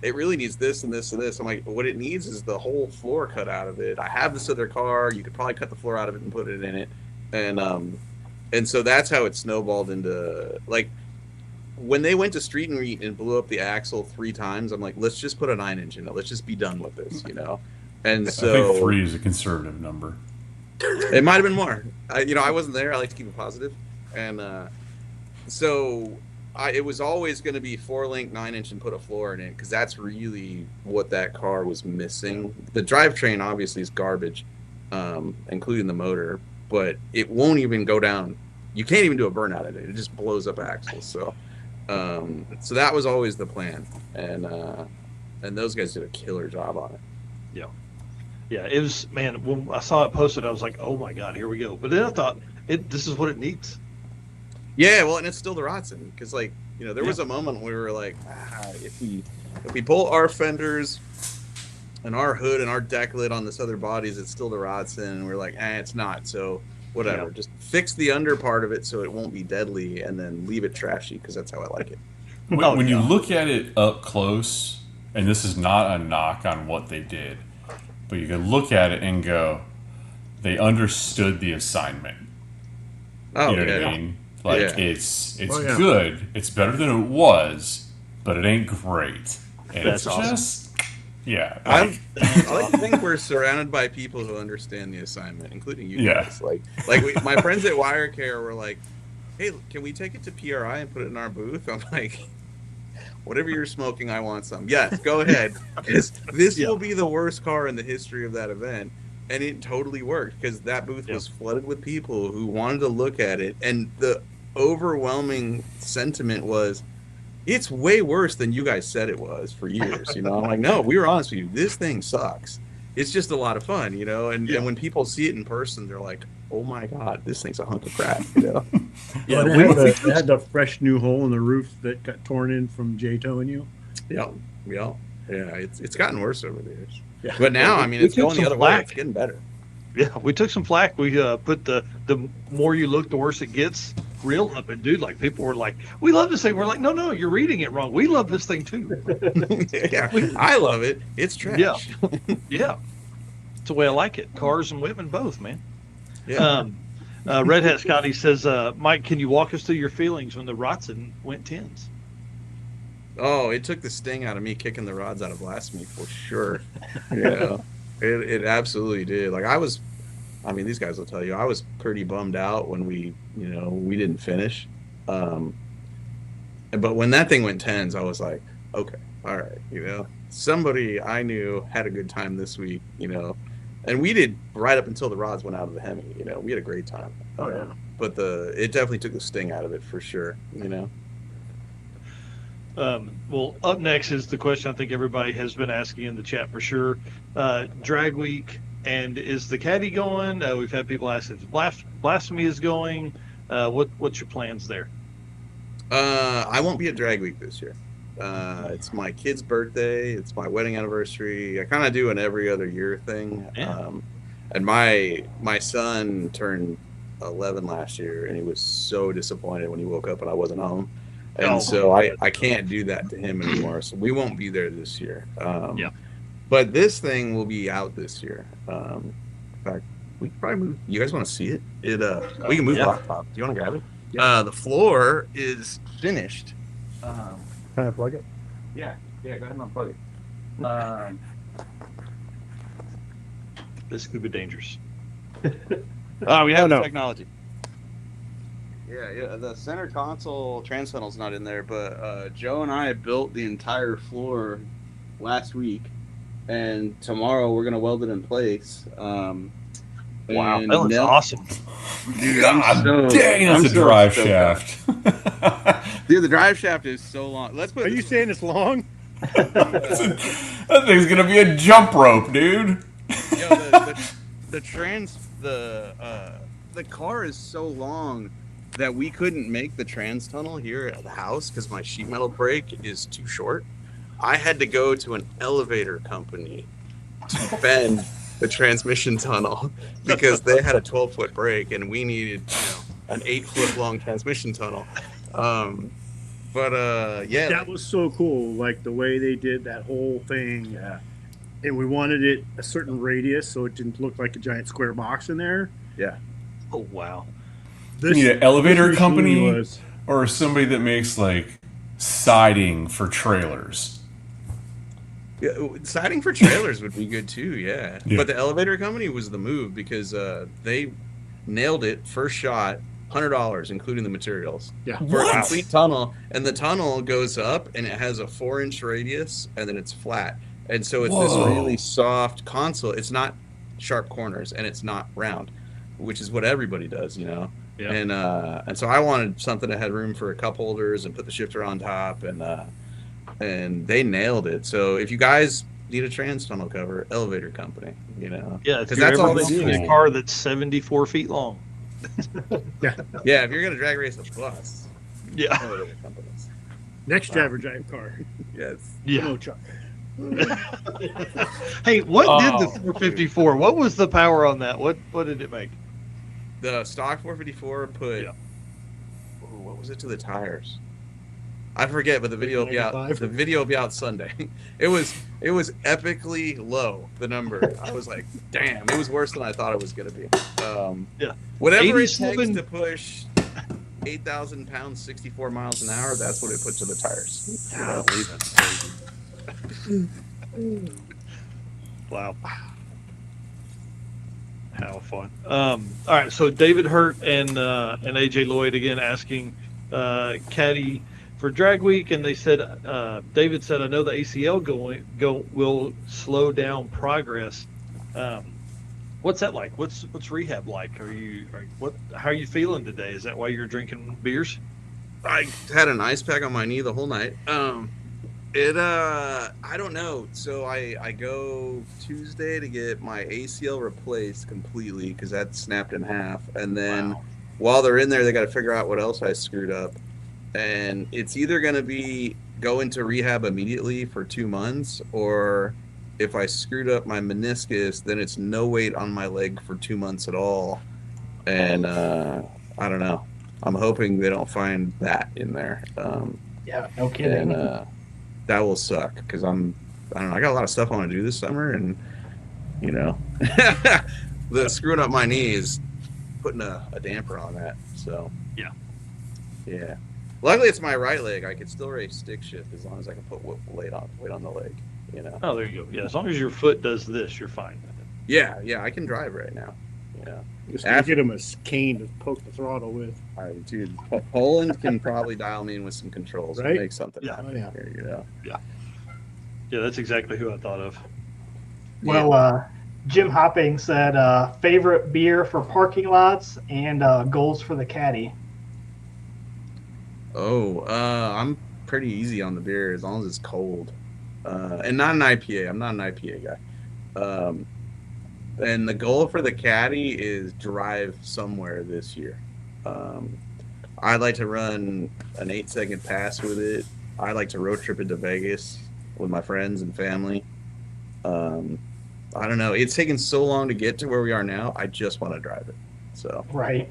it really needs this and this and this. I'm like, what it needs is the whole floor cut out of it. I have this other car. You could probably cut the floor out of it and put it in it. And so that's how it snowballed into, like, when they went to Street and Eat and blew up the axle 3 times, I'm like, let's just put a 9-inch in it. Let's just be done with this, you know? And so I think 3 is a conservative number. it might have been more. I wasn't there. I like to keep it positive. And so it was always going to be 4-link, 9-inch, and put a floor in it, because that's really what that car was missing. The drivetrain obviously is garbage, including the motor, but it won't even go down. You can't even do a burnout in it. It just blows up axles. So that was always the plan, and those guys did a killer job on it. Yeah, it was, man, when I saw it posted, I was like, oh my God, here we go. But then I thought, this is what it needs. Yeah, well, and it's still the Rotson, because, like, there was a moment where we were like, if we pull our fenders and our hood and our deck lid on this other bodies, it's still the Rotson, and we're like, it's not, so whatever. Yeah. Just fix the under part of it so it won't be deadly, and then leave it trashy, because that's how I like it. When you look at it up close, and this is not a knock on what they did, but you can look at it and go, they understood the assignment. Oh, you know what I mean? Like, it's good. It's better than it was, but it ain't great. And that's it's awesome. Just, yeah. I like to think we're surrounded by people who understand the assignment, including you guys. Like my friends at WireCare were like, hey, can we take it to PRI and put it in our booth? I'm like, whatever you're smoking, I want some. Yes, go ahead. This will be the worst car in the history of that event. And it totally worked, because that booth was flooded with people who wanted to look at it. And the overwhelming sentiment was, it's way worse than you guys said it was for years. I'm like, no, we were honest with you. This thing sucks. It's just a lot of fun, and when people see it in person, they're like, oh my God, this thing's a hunk of crap, Yeah, they had the fresh new hole in the roof that got torn in from Jay towing you. Yeah. It's gotten worse over the years. Yeah. But now, I mean, it's going the other way. It's getting better. Yeah, we took some flack. We put the more you look, the worse it gets. Real up, and dude, like, people were like, we love this thing. We're like, no, you're reading it wrong. We love this thing too. Yeah, I love it. It's trash. Yeah. It's the way I like it. Cars and women both, man. Yeah. Red Hat Scotty says, Mike, can you walk us through your feelings when the Rotson went 10s? Oh, it took the sting out of me kicking the rods out of Blasphemi for sure. It absolutely did. Like, these guys will tell you, I was pretty bummed out when we didn't finish. But when that thing went 10s, I was like, okay, all right, somebody I knew had a good time this week, and we did right up until the rods went out of the Hemi, we had a great time. Oh, yeah. But it definitely took the sting out of it for sure, Well, up next is the question I think everybody has been asking in the chat for sure. Drag week, and is the caddy going? We've had people ask if Blasphemi is going. What's your plans there? I won't be at drag week this year. It's my kid's birthday. It's my wedding anniversary. I kind of do an every other year thing. Yeah. And my son turned 11 last year, and he was so disappointed when he woke up and I wasn't home. And so I can't do that to him anymore. So we won't be there this year. But this thing will be out this year. In fact, we can probably move. You guys want to see it? We can move laptop. Do you want to grab it? Yeah. The floor is finished. Can I plug it? Yeah, go ahead and unplug it. This could be dangerous. We have technology. Yeah. The center console trans tunnel's not in there, but Joe and I built the entire floor last week, and tomorrow we're gonna weld it in place. Wow, that looks awesome. Dude, Dang, that's a drive shaft. Dude, the drive shaft is so long. Are you saying it's long? That thing's gonna be a jump rope, dude. Yo, the car is so long that we couldn't make the trans tunnel here at the house because my sheet metal brake is too short. I had to go to an elevator company to bend the transmission tunnel because they had a 12-foot brake and we needed an 8-foot long transmission tunnel. That was so cool, like the way they did that whole thing. And we wanted it a certain radius so it didn't look like a giant square box in there. Oh wow. You need an elevator company or somebody that makes like siding for trailers. Yeah, siding for trailers would be good too, yeah. But the elevator company was the move because they nailed it first shot, $100 including the materials. For a complete tunnel, and the tunnel goes up and it has a 4-inch radius and then it's flat. And so it's this really soft console. It's not sharp corners and it's not round, which is what everybody does, Yeah. And so I wanted something that had room for a cup holders and put the shifter on top, and they nailed it. So if you guys need a trans tunnel cover, elevator company, Yeah, because that's all they do. A car that's 74 feet long. Yeah, if you're gonna drag race a bus, elevator companies. Next driver drive car. Yes. Yeah. No truck. Hey, what did the 454? What was the power on that? What did it make? The stock 454 put. What was it to the tires? I forget, but the video will be out. The video will be out Sunday. It was epically low. The number. I was like, damn, it was worse than I thought it was gonna be. Whatever it takes to push 8,000 pounds, 64 miles an hour. That's what it put to the tires. Wow. How fun. All right, so David Hurt and AJ Lloyd again asking Caddy for Drag Week, and they said David said, I know the ACL will slow down progress. What's that like? What's rehab like? How are you feeling today? Is that why you're drinking beers? I had an ice pack on my knee the whole night. I don't know. So I go Tuesday to get my ACL replaced completely because that snapped in half. And then while they're in there, they got to figure out what else I screwed up. And it's either going to be go into rehab immediately for 2 months, or if I screwed up my meniscus, then it's no weight on my leg for 2 months at all. And I don't know. I'm hoping they don't find that in there. No kidding. And, that will suck because I don't know. I got a lot of stuff I want to do this summer, and the screwing up my knee is putting a damper on that. So yeah. Luckily, it's my right leg. I could still race stick shift as long as I can put weight on the leg. Oh, there you go. Yeah, as long as your foot does this, you're fine. Yeah, I can drive right now. Just get him a cane to poke the throttle with. Dude, Poland can probably dial me in with some controls and make something happen here, Yeah, that's exactly who I thought of. Well, Jim Hopping said favorite beer for parking lots and goals for the caddy. I'm pretty easy on the beer as long as it's cold. And not an IPA. I'm not an IPA guy. And the goal for the caddy is drive somewhere this year. I'd like to run an 8-second pass with it. I'd like to road trip into Vegas with my friends and family. I don't know. It's taken so long to get to where we are now. I just want to drive it. So right.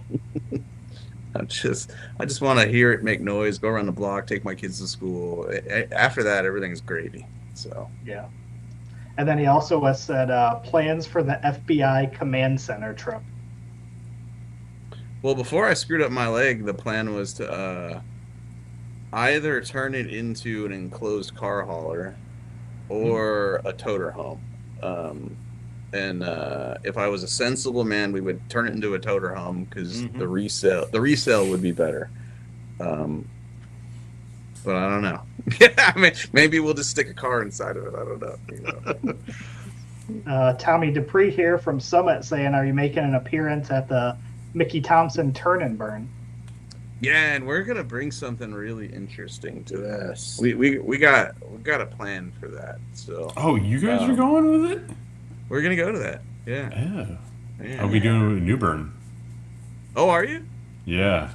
I just want to hear it make noise, go around the block, take my kids to school. After that, everything's gravy. So yeah. And then he also has said plans for the FBI command center trip. Well, before I screwed up my leg, the plan was to either turn it into an enclosed car hauler or a toter home. And if I was a sensible man, we would turn it into a toter home because the resale would be better. But I don't know. I mean, maybe we'll just stick a car inside of it. I don't know. You know? Tommy Dupree here from Summit saying, "Are you making an appearance at the Mickey Thompson Turn and Burn?" Yeah, and we're gonna bring something really interesting to this. We got a plan for that. So. Oh, you guys are going with it? We're gonna go to that. Yeah. Yeah. I'll be doing it with New Bern. Oh, are you? Yeah.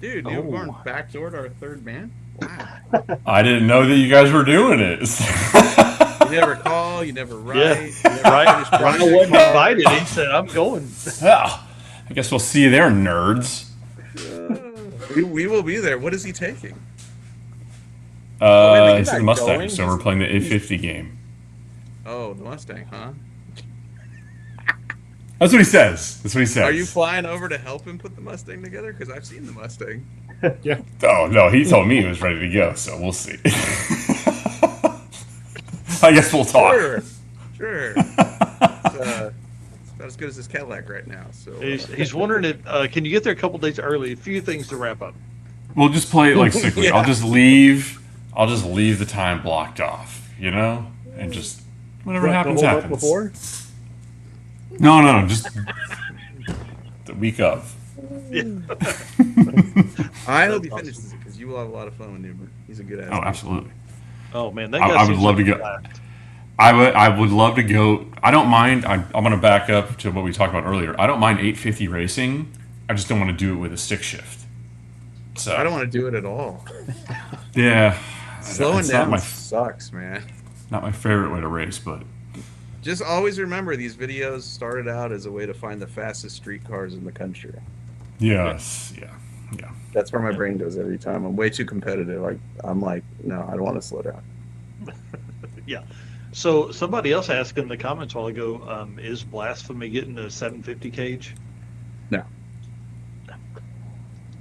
Dude, you're going backdoor to our third man? Wow. I didn't know that you guys were doing it. You never call, you never write. Yeah, you never right. Ryan wasn't invited. He said, "I'm going." Well, I guess we'll see you there, nerds. We will be there. What is he taking? It's the Mustang, so we're playing the A50 game. Oh, the Mustang, huh? That's what he says. Are you flying over to help him put the Mustang together? Because I've seen the Mustang. Yeah. Oh, no, he told me he was ready to go, so we'll see. I guess we'll talk. Sure. It's about as good as this Cadillac right now. So He's wondering if can you get there a couple days early? A few things to wrap up. We'll just play it like sickly. Yeah. I'll just leave the time blocked off, and just whatever happens. Before? No, just the week of. Yeah. I hope he finishes it because you will have a lot of fun with Newman. He's a good ass. Oh, absolutely. Oh man, that I would love to go. I would love to go. I don't mind. I'm going to back up to what we talked about earlier. I don't mind 850 racing. I just don't want to do it with a stick shift. So I don't want to do it at all. Yeah, slowing down sucks, man. Not my favorite way to race, but just always remember these videos started out as a way to find the fastest street cars in the country. yes, yeah. That's where my brain goes every time. I'm way too competitive. I'm like, no, I don't want to slow down. Yeah. So somebody else asked in the comments a while ago, is Blasphemy getting a 750 cage? No.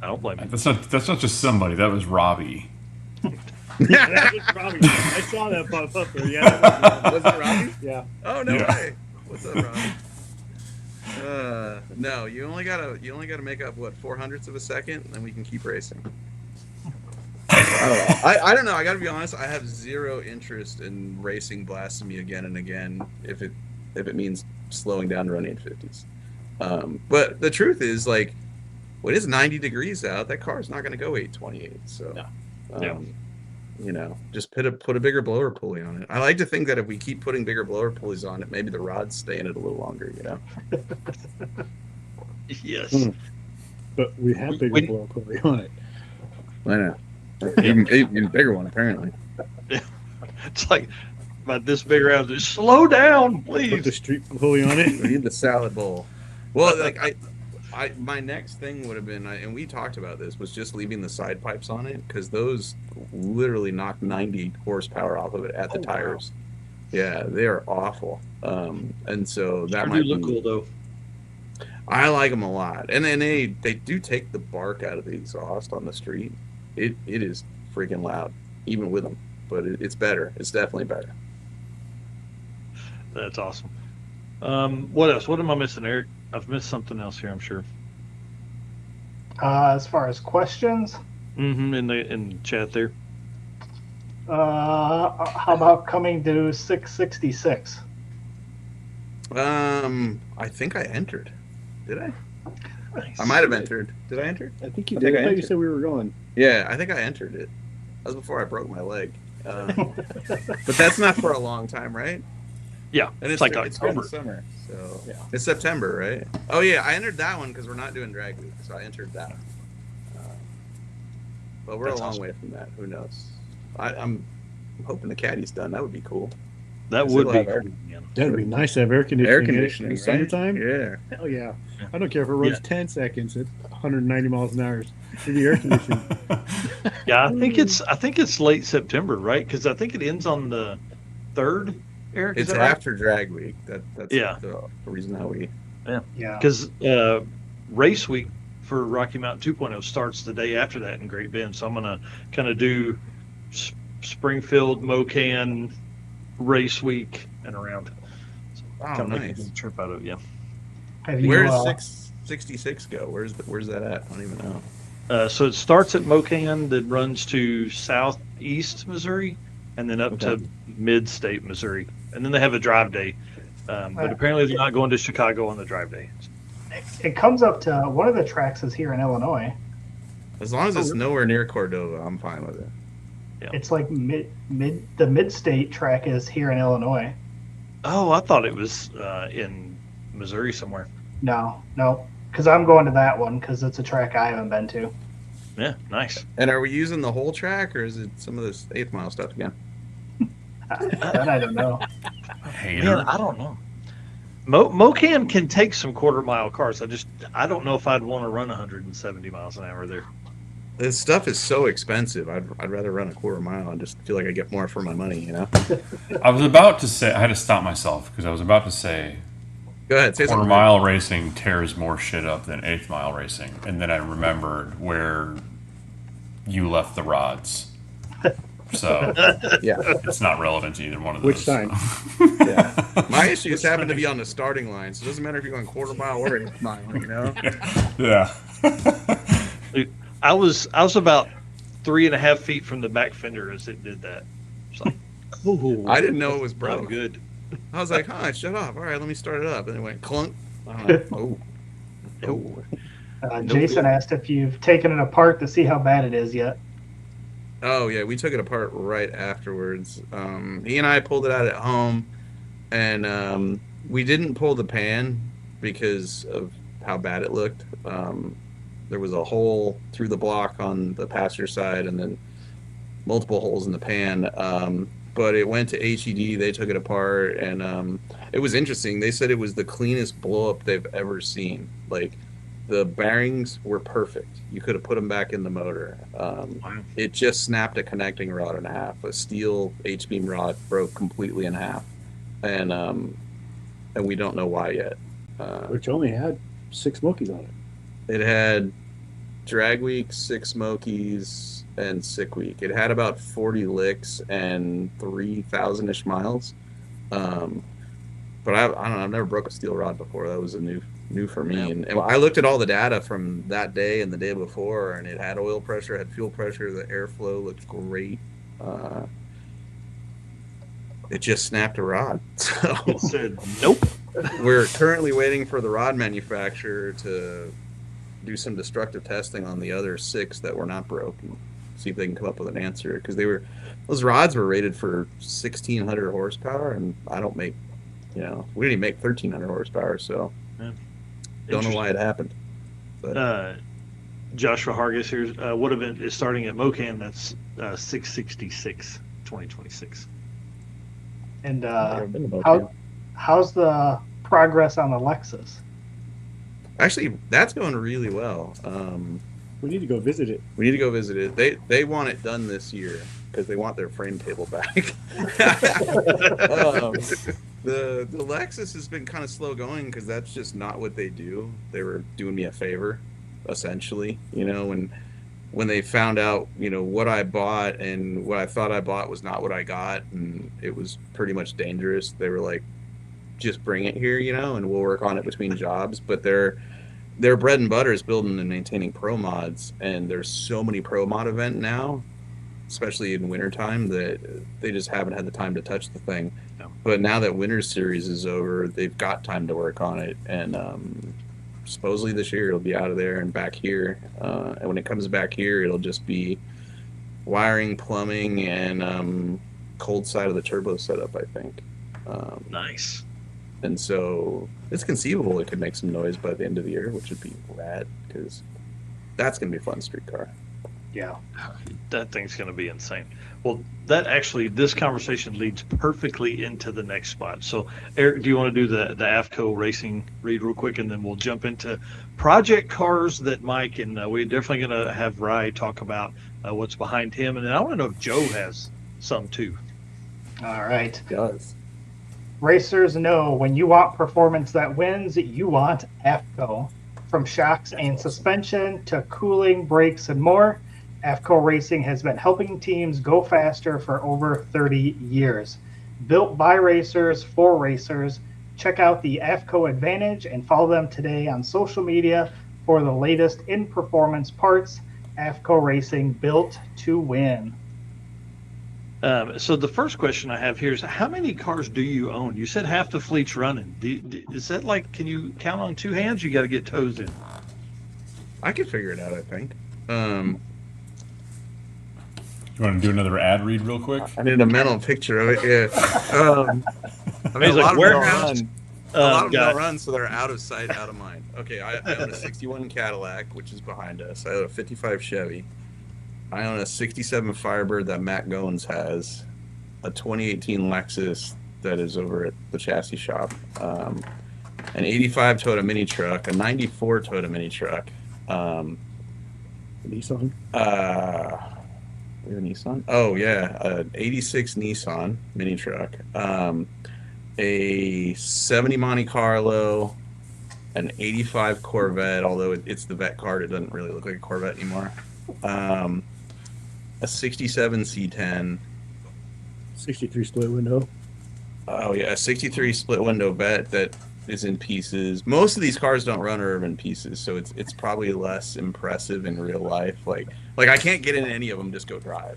I don't blame him. That's not just somebody. That was Robbie. Yeah, that was Robbie. I saw that pop up there. Yeah. Was it Robbie? Yeah. Oh no way. What's up, Robbie? No, you only gotta make up 400ths of a second, and then we can keep racing. I don't know. I gotta be honest. I have zero interest in racing Blasphemy again and again if it means slowing down to run 850s. But the truth is, when it's 90 degrees out, that car's not gonna go 828. So, just put a bigger blower pulley on it. I like to think that if we keep putting bigger blower pulleys on it, maybe the rods stay in it a little longer. Yes. But we have bigger blower pulley on it. I know. Even bigger one, apparently. It's like about this big around. Just slow down, please. Put the street pulley on it. We need the salad bowl. Well, my next thing would have been, and we talked about this, was just leaving the side pipes on it because those literally knock 90 horsepower off of it at the tires. Wow. Yeah, they are awful. And so that might look cool though. I like them a lot, and then they do take the bark out of the exhaust on the street. It is freaking loud, even with them, but it's better. It's definitely better. That's awesome. What else? What am I missing, Eric? I've missed something else here, I'm sure. As far as questions, in the chat there. How about coming to 666? I think I entered. Did I? Nice. I might have entered. Did I enter? I think you did. I thought you said we were going. Yeah, I think I entered it. That was before I broke my leg. But that's not for a long time, right? Yeah, and it's like during October. the summer, so it's September, right? Oh yeah, I entered that one because we're not doing drag week, so I entered that one. But we're a long way from that. Who knows? I'm hoping the caddy's done. That would be cool. That would be cool. That'd be nice to have air conditioning. Air conditioning, in the summertime. Yeah. Hell yeah. I don't care if it runs 10 seconds at 190 miles an hour. It'd be air conditioning. Yeah, I think it's late September, right? Because I think it ends on the 3rd, Eric? It's is that right? after drag week. That's Yeah. the reason how we. Yeah. Because race week for Rocky Mountain 2.0 starts the day after that in Great Bend. So I'm gonna kind of do Springfield, Mocan, race week, and around. So Oh, kind of make a nice. good trip out of it. Yeah. Have you? Where does 666 go? Where's that at? I don't even know. So it starts at Mocan, then runs to southeast Missouri, and then up to mid-state Missouri, and then they have a drive day. But apparently they're not going to Chicago on the drive day. It comes up to one of the tracks is here in Illinois. As long as it's nowhere near Cordova, I'm fine with it. Yeah. It's like the mid-state track is here in Illinois. Oh, I thought it was in Missouri somewhere. No, because I'm going to that one because it's a track I haven't been to. Yeah, nice. And are we using the whole track, or is it some of this 8th mile stuff again? That I don't know. Man, I don't know. Mocan can take some quarter-mile cars. I don't know if I'd want to run 170 miles an hour there. This stuff is so expensive. I'd rather run a quarter mile and just feel like I get more for my money, you know? I was about to say, I had to stop myself because I was about to say, Go ahead, say quarter something. mile racing tears more shit up than 8th mile racing. And then I remembered where you left the rods. So Yeah. it's not relevant to either one of those. Which time? Yeah. My issues happen to be on the starting line, so it doesn't matter if you're going quarter mile or 8th mile, you know? Yeah. I was about 3.5 feet from the back fender as it did that. It's like, I didn't know it was I'm broke. good. I was like, huh, shut off. All right, let me start it up. And it went clunk. Oh. Jason asked if you've taken it apart to see how bad it is yet. Oh, yeah, we took it apart right afterwards. He and I pulled it out at home, and we didn't pull the pan because of how bad it looked. There was a hole through the block on the passenger side and then multiple holes in the pan. But it went to HED. They took it apart, and it was interesting. They said it was the cleanest blow-up they've ever seen. Like, the bearings were perfect. You could have put them back in the motor. It just snapped a connecting rod in half. A steel H-beam rod broke completely in half. And we don't know why yet. Which only had 6 Smokies on it. It had drag week, 6 Smokies, and sick week. It had about 40 licks and 3,000-ish miles. But I don't know. I've never broke a steel rod before. That was a new for me. Yeah. And I looked at all the data from that day and the day before, and it had oil pressure, had fuel pressure. The airflow looked great. It just snapped a rod. So It said, nope. we're currently waiting for the rod manufacturer to do some destructive testing on the other 6 that were not broken. See if they can come up with an answer, because those rods were rated for 1,600 horsepower, and I don't make, we didn't even make 1,300 horsepower, so don't know why it happened. But Joshua Hargis here. What event is starting at Mocan? That's 666 2026. And I've been to Mocan. how's the progress on the Lexus? Actually, that's going really well. We need to go visit it. We need to go visit it. They want it done this year because they want their frame table back. The Lexus has been kind of slow going because that's just not what they do. They were doing me a favor, essentially. When they found out, what I bought and what I thought I bought was not what I got, and it was pretty much dangerous. They were like, just bring it here, and we'll work on it between jobs. But their bread and butter is building and maintaining pro mods, and there's so many pro mod event now, especially in wintertime, that they just haven't had the time to touch the thing. No. But now that winter series is over, they've got time to work on it, and supposedly this year it'll be out of there and back here. And when it comes back here, it'll just be wiring, plumbing, and cold side of the turbo setup, I think. Nice. And so it's conceivable it could make some noise by the end of the year, which would be rad, because that's going to be a fun street car. Yeah. That thing's going to be insane. Well, this conversation leads perfectly into the next spot. So, Eric, do you want to do the AFCO racing read real quick, and then we'll jump into project cars that Mike, and we're definitely going to have Ry talk about what's behind him. And then I want to know if Joe has some too. All right. It does. Racers know when you want performance that wins, you want AFCO. From shocks and suspension to cooling, brakes, and more, AFCO Racing has been helping teams go faster for over 30 years. Built by racers for racers, check out the AFCO Advantage and follow them today on social media for the latest in performance parts. AFCO Racing, built to win. So the first question I have here is, how many cars do you own? You said half the fleet's running. Is that like, can you count on two hands? You got to get toes in. I could figure it out, I think. You want to do another ad read real quick? I need a mental picture of it, yeah. I mean, He's like, warehouse. A lot of them don't run, so they're out of sight, out of mind. Okay, I own a 61 Cadillac, which is behind us. I own a 55 Chevy. I own a 67 Firebird that Matt Goins has, a 2018 Lexus that is over at the chassis shop, an 85 Toyota mini truck, a 94 Toyota mini truck, Nissan. we have a Nissan? Oh yeah, an 86 Nissan mini truck, a 70 Monte Carlo, an 85 Corvette, although it's the vet card, it doesn't really look like a Corvette anymore. A 67 C10, 63 split window. Oh yeah, a 63 split window vet that is in pieces. Most of these cars don't run or are in pieces, so it's probably less impressive in real life. Like I can't get in any of them, just go drive.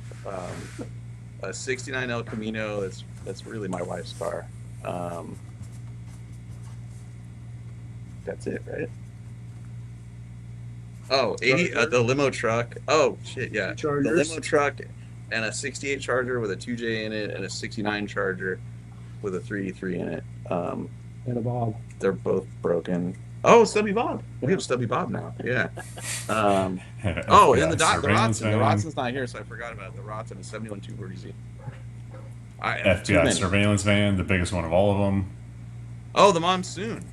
A 69 El Camino, that's really my wife's car. That's it, right? Oh, 80, the limo truck. Oh, shit, yeah. The limo truck and a 68 Charger with a 2J in it and a 69 Charger with a 383 in it. And a Bob. They're both broken. Oh, Stubby Bob. We have Stubby Bob now. Yeah. And the Rodson. The Rodson's not here, so I forgot about it. The Rodson is 71 240Z. FBI surveillance van, the biggest one of all of them. Oh, the Monsoon.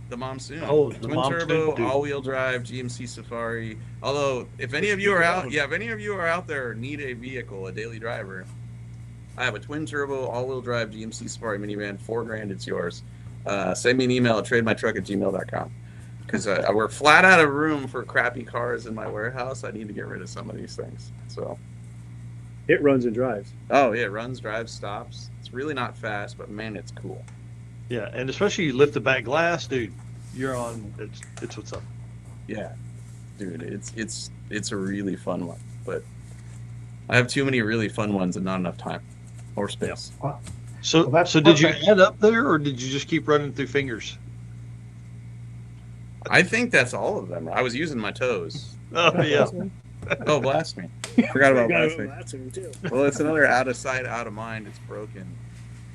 The Monsoon. Oh, the Twin Monsoon, turbo, dude. all-wheel drive, GMC Safari. Although, if any of you are out, if any of you are out there need a vehicle, a daily driver, I have a twin turbo, all-wheel drive, GMC Safari minivan, $4,000. It's yours. Send me an email at trademytruck@gmail.com. Because we're flat out of room for crappy cars in my warehouse. I need to get rid of some of these things. So. It runs and drives. Oh yeah, it runs, drives, stops. It's really not fast, but man, it's cool. Yeah, and especially you lift the back glass, dude. You're on. It's what's up. Yeah, dude, it's a really fun one, but I have too many really fun ones and not enough time or space. Yeah. So did you add up there, or did you just keep running through fingers? I think that's all of them. I was using my toes. Oh yeah. Oh, Blasphemi. Forgot about Blasphemi. Blasphemi too. Well, it's another out of sight, out of mind. It's broken.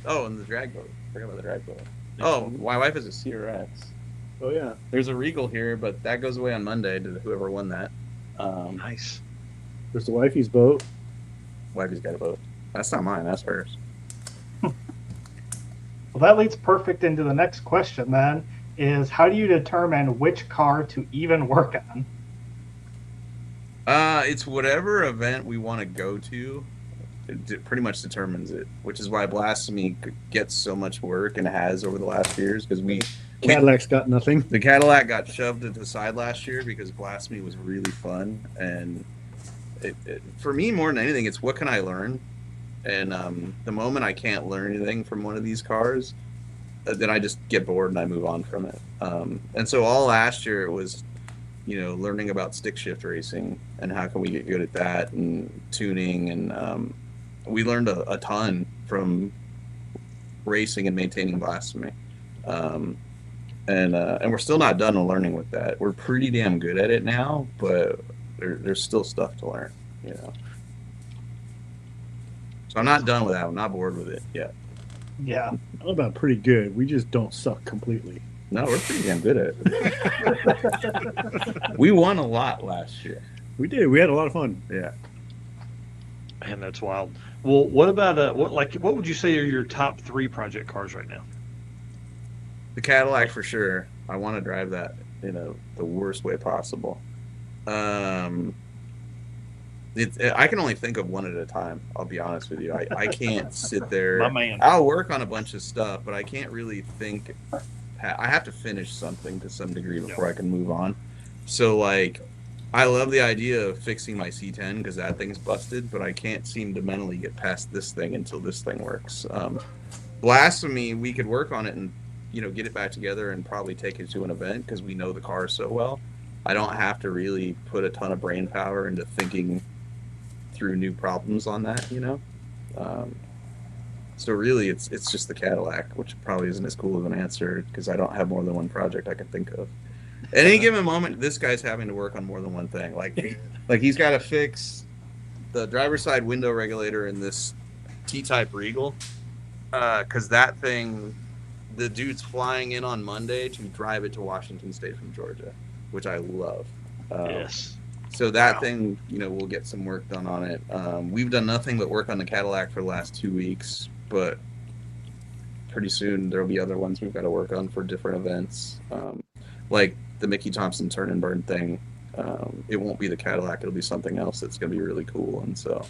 Oh, and the drag boat. Forgot about the drag boat. Oh, my wife has a CRX. Oh yeah. There's a Regal here, but that goes away on Monday to whoever won that. Nice. There's the wifey's boat. Wifey's got a boat. That's not mine. That's hers. Well, that leads perfect into the next question then, is how do you determine which car to even work on? It's whatever event we want to go to. It pretty much determines it, which is why Blasphemi gets so much work and has over the last few years, because Cadillac's got nothing. The Cadillac got shoved to the side last year because Blasphemi was really fun, and for me more than anything, it's what can I learn, and the moment I can't learn anything from one of these cars, then I just get bored and I move on from it. And so all last year it was, learning about stick shift racing and how can we get good at that and tuning, and we learned a ton from racing and maintaining Blasphemi. And we're still not done with learning with that. We're pretty damn good at it now, but there's still stuff to learn, So I'm not done with that. I'm not bored with it yet. Yeah. I don't know about pretty good. We just don't suck completely. No, we're pretty damn good at it. We won a lot last year. We did. We had a lot of fun. Yeah. Man, that's wild. Well, what about what would you say are your top 3 project cars right now? The Cadillac for sure. I want to drive that in the worst way possible. I can only think of one at a time. I'll be honest with you. I can't sit there. My man. I'll work on a bunch of stuff, but I can't really think. I have to finish something to some degree before I can move on. So like, I love the idea of fixing my C10 because that thing's busted, but I can't seem to mentally get past this thing until this thing works. Blasphemi, we could work on it and get it back together and probably take it to an event because we know the car so well. I don't have to really put a ton of brain power into thinking through new problems on that, so really it's just the Cadillac, which probably isn't as cool of an answer because I don't have more than one project I can think of. At any given moment, this guy's having to work on more than one thing. Like he's got to fix the driver's side window regulator in this T-type Regal because that thing, the dude's flying in on Monday to drive it to Washington State from Georgia, which I love. Yes. So that thing, we'll get some work done on it. We've done nothing but work on the Cadillac for the last 2 weeks, but pretty soon there'll be other ones we've got to work on for different events. Like the Mickey Thompson turn and burn thing. It won't be the Cadillac. It'll be something else that's going to be really cool. And so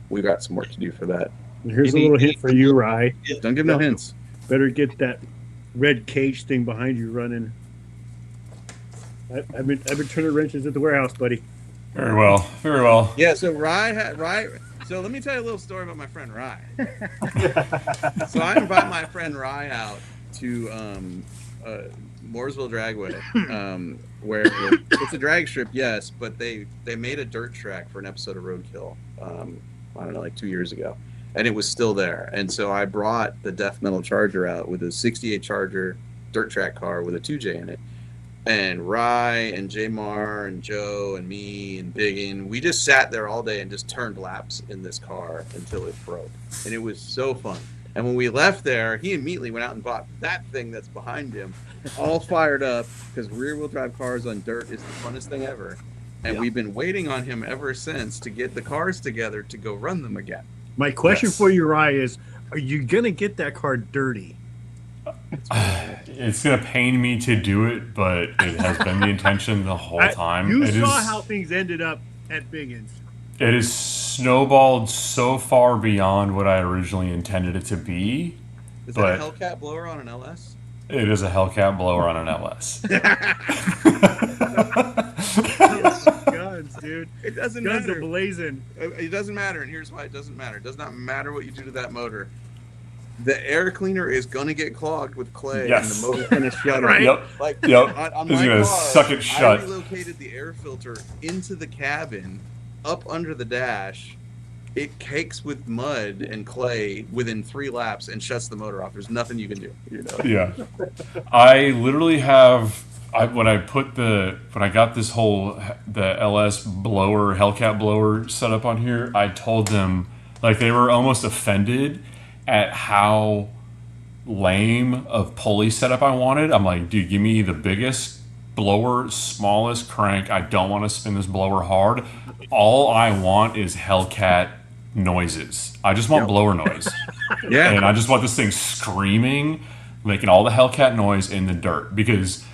we've got some work to do for that. Here's a little hint for you, Ry. Don't give no hints. Better get that red cage thing behind you running. I've been turning wrenches at the warehouse, buddy. Very well. Very well. Yeah, so Ry. So let me tell you a little story about my friend Ry. So I invite my friend Ry out to Mooresville Dragway, where it's a drag strip, yes, but they made a dirt track for an episode of Roadkill. I don't know, like 2 years ago, and it was still there. And so I brought the Death Metal Charger out with a '68 Charger dirt track car with a 2J in it. And Ry and J Mar and Joe and me and Biggin, we just sat there all day and just turned laps in this car until it broke. And it was so fun. And when we left there, he immediately went out and bought that thing that's behind him, all fired up, because rear-wheel drive cars on dirt is the funnest thing ever. And we've been waiting on him ever since to get the cars together to go run them again. My question for you, Ry, is are you going to get that car dirty? It's going to pain me to do it, but it has been the intention the whole time. You saw how things ended up at Biggin's. It is snowballed so far beyond what I originally intended it to be. Is that a Hellcat blower on an LS? It is a Hellcat blower on an LS. Guns, dude. It doesn't Guns matter. are blazing. It doesn't matter, and here's why it doesn't matter. It does not matter what you do to that motor. The air cleaner is going to get clogged with clay, and the motor's going to shut Right? Yep. Like, Yep. On It's my going to car, suck it shut. I relocated the air filter into the cabin, up under the dash. It cakes with mud and clay within 3 laps and shuts the motor off. There's nothing you can do. Yeah. I literally have... when I got this the LS blower, Hellcat blower set up on here, I told them, like, they were almost offended at how lame of pulley setup I wanted. I'm like, dude, give me the biggest blower, smallest crank. I don't want to spin this blower hard. All I want is Hellcat noises. I just want blower noise. Yeah. And I just want this thing screaming, making all the Hellcat noise in the dirt, because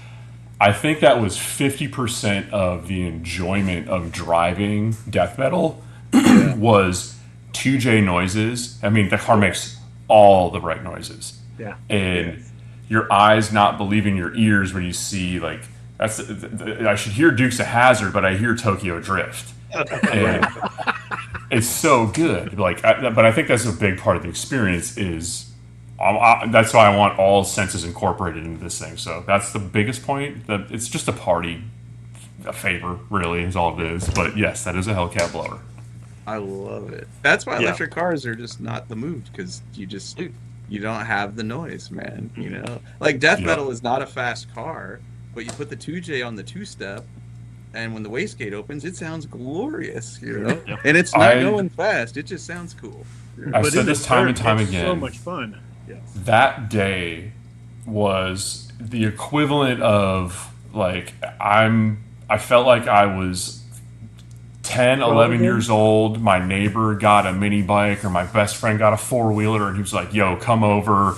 I think that was 50% of the enjoyment of driving death metal was 2J noises. I mean, the car makes all the right noises. Yeah. And your eyes not believing your ears when you see, like, I should hear Dukes of Hazzard, but I hear Tokyo Drift. And it's so good. But I think that's a big part of the experience is... that's why I want all senses incorporated into this thing. So that's the biggest point. That it's just a favor, really, is all it is. But yes, that is a Hellcat blower. I love it. That's why electric cars are just not the move, because you don't have the noise, man. Like death metal is not a fast car, but you put the 2J on the 2-step, and when the wastegate opens, it sounds glorious. And it's not going fast. It just sounds cool. I've said this time and time it's again. So much fun. Yes. That day was the equivalent of, like, I felt like I was 10, 11 years old. My neighbor got a mini bike, or my best friend got a 4-wheeler, and he was like, yo, come over.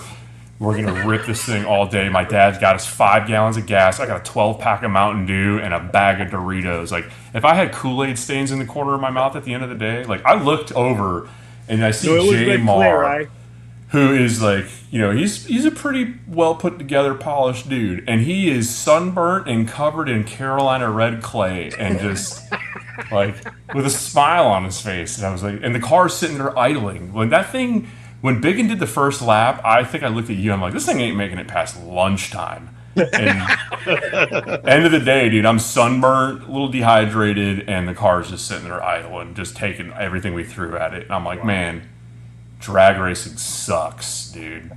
We're going to rip this thing all day. My dad's got us 5 gallons of gas. I got a 12-pack of Mountain Dew and a bag of Doritos. Like, if I had Kool-Aid stains in the corner of my mouth at the end of the day, like, I looked over and I see J. Mar, who is like, you know, he's a pretty well put together, polished dude, and he is sunburnt and covered in Carolina red clay and just like with a smile on his face. And I was like, and the car's sitting there idling. When Biggin did the first lap, I think I looked at you. I'm like, this thing ain't making it past lunchtime. And end of the day, dude, I'm sunburnt, a little dehydrated, and the car's just sitting there idling, just taking everything we threw at it. And I'm like, man, drag racing sucks, dude.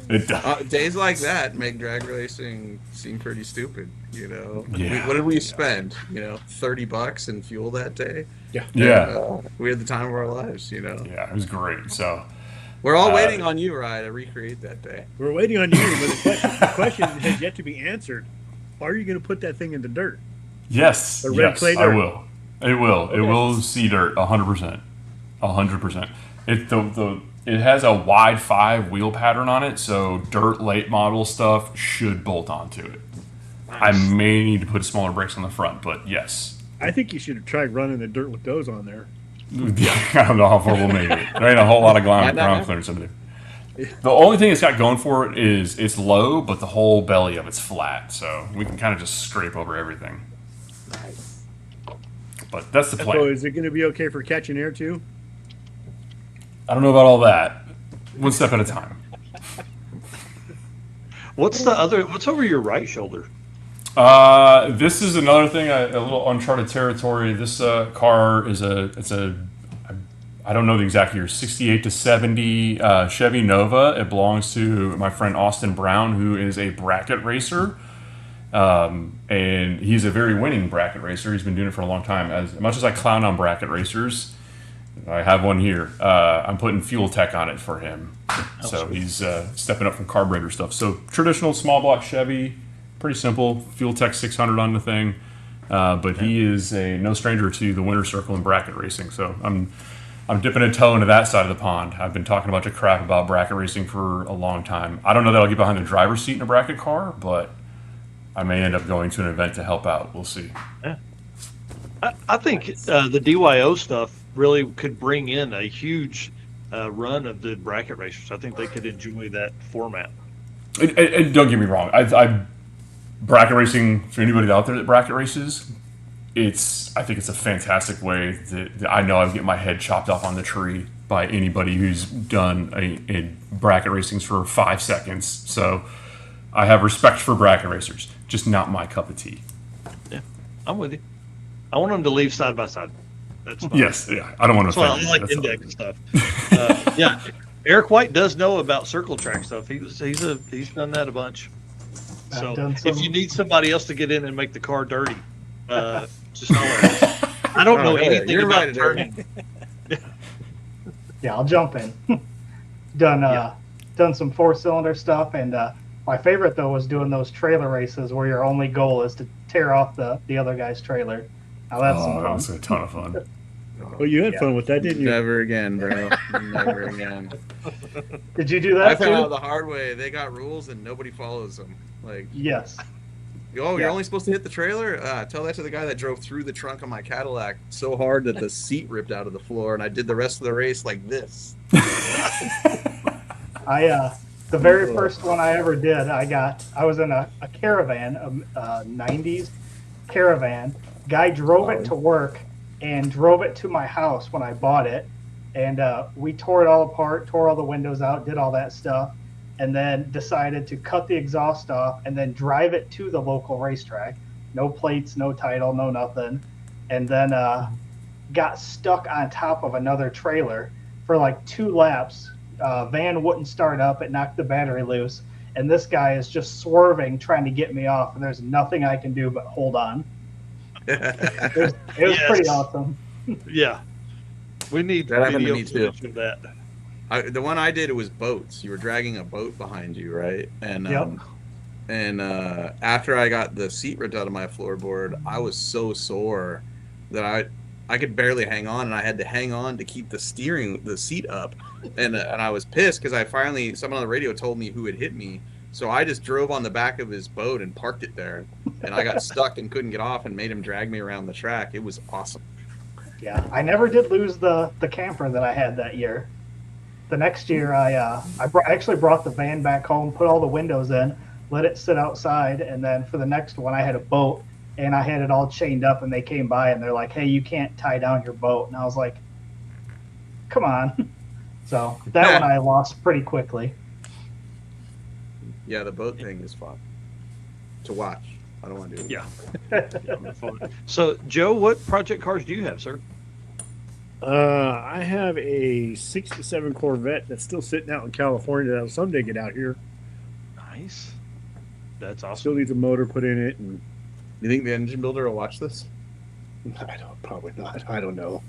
It does. Days like that make drag racing seem pretty stupid, you know. Yeah. What did we spend? You know, $30 in fuel that day. Yeah. We had the time of our lives, you know. Yeah, it was great. So we're all waiting on you, Ryan, to recreate that day. We're waiting on you, but the question has yet to be answered. Are you going to put that thing in the dirt? Yes, The red clay I dirt? will. It will. It will see dirt 100%. 100%. It has a wide 5 wheel pattern on it, so dirt late model stuff should bolt onto it. Nice. I may need to put smaller brakes on the front, but yes. I think you should have tried running the dirt with those on there. I don't know how far we'll make it. There ain't a whole lot of ground clearance over there. The only thing it's got going for it is it's low, but the whole belly of it's flat, so we can kind of just scrape over everything. Nice. But that's the plan. So is it going to be okay for catching air too? I don't know about all that. One step at a time. What's over your right shoulder? This is another thing, a little uncharted territory. This car is I don't know the exact year, 68 to 70 Chevy Nova. It belongs to my friend Austin Brown, who is a bracket racer. And he's a very winning bracket racer. He's been doing it for a long time. As much as I clown on bracket racers, I have one here. I'm putting fuel tech on it for him. So he's stepping up from carburetor stuff. So traditional small block Chevy, pretty simple. Fuel tech 600 on the thing. But he is no stranger to the winner's circle in bracket racing. So I'm dipping a toe into that side of the pond. I've been talking a bunch of crap about bracket racing for a long time. I don't know that I'll get behind the driver's seat in a bracket car, but I may end up going to an event to help out. We'll see. Yeah. I think the DYO stuff really could bring in a huge run of the bracket racers. I think they could enjoy that format. And don't get me wrong. I bracket racing, for anybody out there that bracket races, I think it's a fantastic way that I know I get my head chopped off on the tree by anybody who's done a bracket racings for 5 seconds. So I have respect for bracket racers, just not my cup of tea. Yeah, I'm with you. I want them to leave side by side. That's fine. Yes, yeah. I don't want to. I like index and stuff. Yeah, Eric White does know about circle track stuff. He's done that a bunch. So if you need somebody else to get in and make the car dirty, just holler. I don't know anything about turning. Yeah, I'll jump in. Done some 4-cylinder stuff, and my favorite though was doing those trailer races where your only goal is to tear off the other guy's trailer. Now that's some fun. That was a ton of fun. Well, you had fun with that, didn't you? Never again, bro. Never again. Did you do that I found too? out the hard way. They got rules and nobody follows them. Like, yes. You're only supposed to hit the trailer? Tell that to the guy that drove through the trunk of my Cadillac so hard that the seat ripped out of the floor, and I did the rest of the race like this. The very first one I ever did, I was in a caravan, a 90s caravan. Guy drove it to work and drove it to my house when I bought it. And we tore it all apart, tore all the windows out, did all that stuff, and then decided to cut the exhaust off and then drive it to the local racetrack. No plates, no title, no nothing. And then got stuck on top of another trailer for like 2 laps. Van wouldn't start up. It knocked the battery loose. And this guy is just swerving, trying to get me off. And there's nothing I can do but hold on. It was pretty awesome. Yeah. We need that happened to video me too. of that. The one I did, it was boats. You were dragging a boat behind you, right? And after I got the seat ripped out of my floorboard, I was so sore that I could barely hang on, and I had to hang on to keep the seat up, and I was pissed because someone on the radio told me who had hit me, so I just drove on the back of his boat and parked it there, and I got stuck and couldn't get off, and made him drag me around the track. It was awesome. Yeah, I never did lose the camper that I had that year. The next year, I actually brought the van back home, put all the windows in, let it sit outside, and then for the next one, I had a boat. And I had it all chained up, and they came by, and they're like, "Hey, you can't tie down your boat." And I was like, "Come on." So that one I lost pretty quickly. Yeah, the boat thing is fun to watch. I don't want to do it. Yeah. So, Joe, what project cars do you have, sir? I have a 67 Corvette that's still sitting out in California that'll someday get out here. Nice. That's awesome. Still needs a motor put in it. And You think the engine builder will watch this? probably not. I don't know.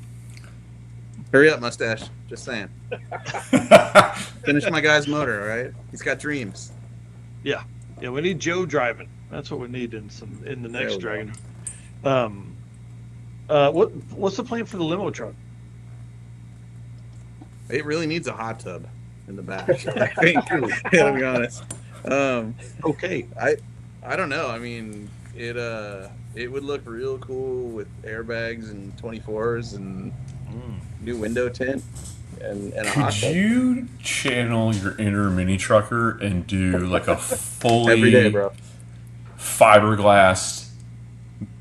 Hurry up, mustache. Just saying. Finish my guy's motor, all right? He's got dreams. Yeah, we need Joe driving. That's what we need in the next Dragon. What's the plan for the limo truck? It really needs a hot tub in the back. I think. To be honest. Okay. I don't know. I mean, it would look real cool with airbags and 24s and new window tint and a hot tub. Could you channel your inner mini trucker and do like a fully Every day, bro. fiberglass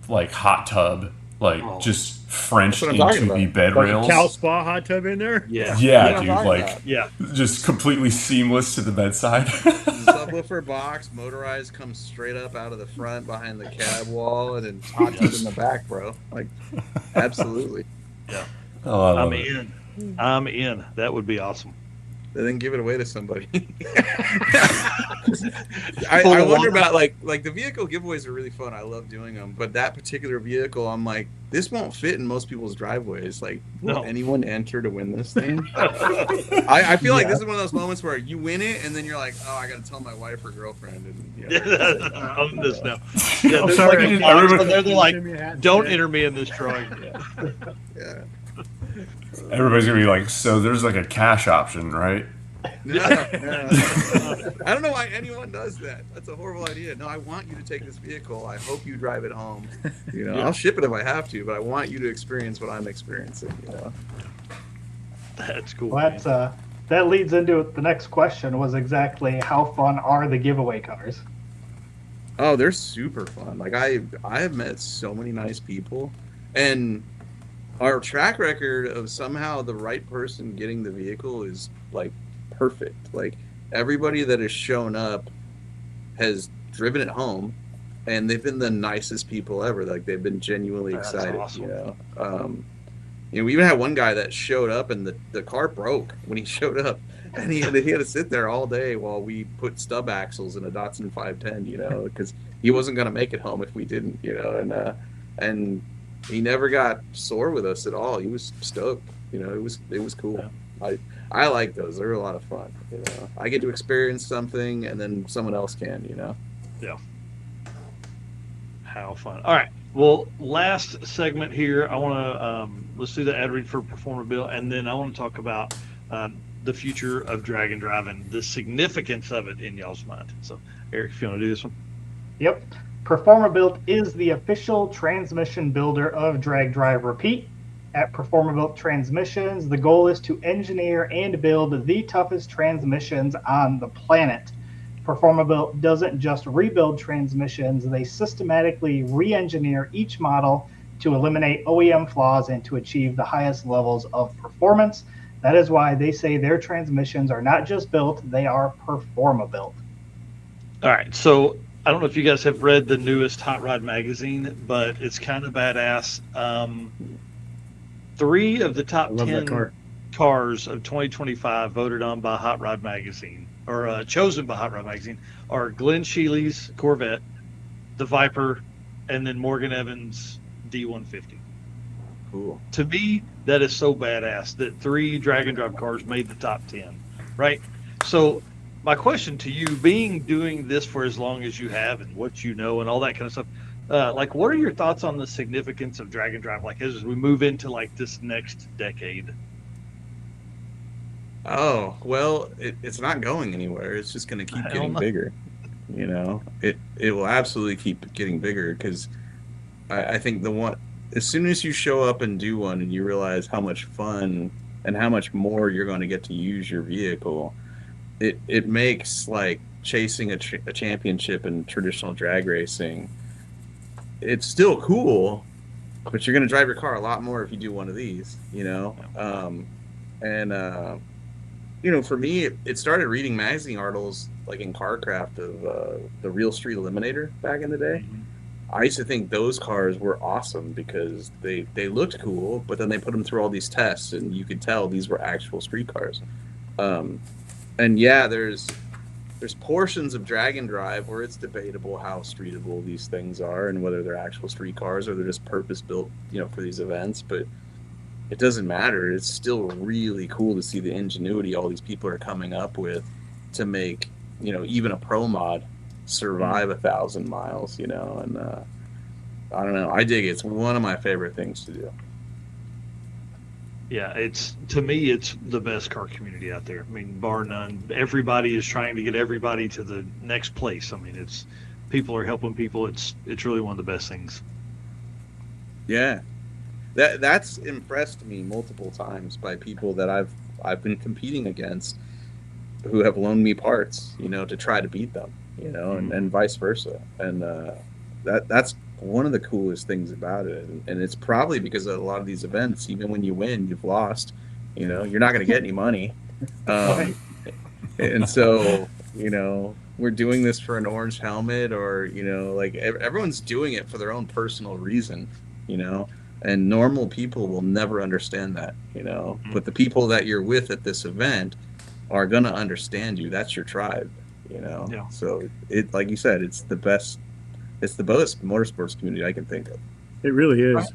like hot tub, like just French That's what I'm talking into the about. bed Like rails? a Cal Spa hot tub in there? Yeah. Yeah, I'm dude, talking like about. Yeah. just completely seamless to the bedside. Subwoofer box, motorized, comes straight up out of the front behind the cab wall, and then hot tub in the back, bro. Like, absolutely. Yeah. Oh, I love I'm it. in. I'm in. That would be awesome. And then give it away to somebody. I wonder about like the vehicle giveaways are really fun. I love doing them, but that particular vehicle, I'm like, this won't fit in most people's driveways. Like, will anyone enter to win this thing? I feel like this is one of those moments where you win it, and then you're like, oh, I got to tell my wife or girlfriend. And, Own this now. Yeah, I'm there's sorry, like a box everybody- where they're like, Send me a hat don't today. enter me in this drawing. yeah. Everybody's gonna be like, so there's like a cash option, right? No. I don't know why anyone does that. That's a horrible idea. No, I want you to take this vehicle. I hope you drive it home. You know, I'll ship it if I have to, but I want you to experience what I'm experiencing. You know, That's cool. Well, that leads into the next question. Was exactly how fun are the giveaway cars? oh, they're super fun. Like I have met so many nice people, and our track record of somehow the right person getting the vehicle is like perfect. Like everybody that has shown up has driven it home, and they've been the nicest people ever. Like they've been genuinely That's excited. awesome. We even had one guy that showed up, and the car broke when he showed up, and he had to sit there all day while we put stub axles in a Datsun 510. You know, because he wasn't going to make it home if we didn't. You know, and he never got sore with us at all. He was stoked. You know, it was cool. Yeah. I like those. They're a lot of fun. You know, I get to experience something, and then someone else can. You know. Yeah. How fun. All right. Well, last segment here, I want to let's do the ad read for Performer Bill, and then I want to talk about the future of drag and drive and the significance of it in y'all's mind. So, Eric, if you want to do this one. Yep. Performer Built is the official transmission builder of Drag Drive Repeat. At Performer Built Transmissions, the goal is to engineer and build the toughest transmissions on the planet. Performer Built doesn't just rebuild transmissions, they systematically re-engineer each model to eliminate OEM flaws and to achieve the highest levels of performance. That is why they say their transmissions are not just built, they are Performa Built. All right. So, I don't know if you guys have read the newest Hot Rod magazine, but it's kind of badass. 3 of the top 10 cars of 2025 voted on by Hot Rod magazine, or chosen by Hot Rod magazine, are Glenn Shealy's Corvette, the Viper, and then Morgan Evans' D150. Cool. To me, that is so badass that 3 drag and drive cars made the top 10, right? So my question to you, doing this for as long as you have and what you know and all that kind of stuff, like, what are your thoughts on the significance of drag and drive? Like, as we move into like this next decade. Oh, well, it's not going anywhere. It's just going to keep getting bigger. You know, it will absolutely keep getting bigger because I think as soon as you show up and do one and you realize how much fun and how much more you're going to get to use your vehicle, it makes like chasing a championship in traditional drag racing. It's still cool, but you're going to drive your car a lot more if you do one of these, you know? You know, for me, it started reading magazine articles like in CarCraft of the Real Street Eliminator back in the day. Mm-hmm. I used to think those cars were awesome because they looked cool, but then they put them through all these tests, and you could tell these were actual street cars. And yeah, there's portions of Drag and Drive where it's debatable how streetable these things are and whether they're actual street cars or they're just purpose built, you know, for these events. But it doesn't matter. It's still really cool to see the ingenuity all these people are coming up with to make, you know, even a pro mod survive 1,000 miles, you know. And I don't know, I dig it. It's one of my favorite things to do. Yeah, to me it's the best car community out there. I mean, bar none. Everybody is trying to get everybody to the next place. I mean, people are helping people. It's really one of the best things. Yeah, that's impressed me multiple times by people that I've been competing against who have loaned me parts, you know, to try to beat them, you know, and vice versa. And that's one of the coolest things about it. And it's probably because at a lot of these events, even when you win, you've lost, you know, you're not going to get any money. And so, you know, we're doing this for an orange helmet, or, you know, like everyone's doing it for their own personal reason, you know, and normal people will never understand that, you know, but the people that you're with at this event are going to understand you. That's your tribe, you know? Yeah. So it, like you said, it's the best motorsports community I can think of. It really is. Right.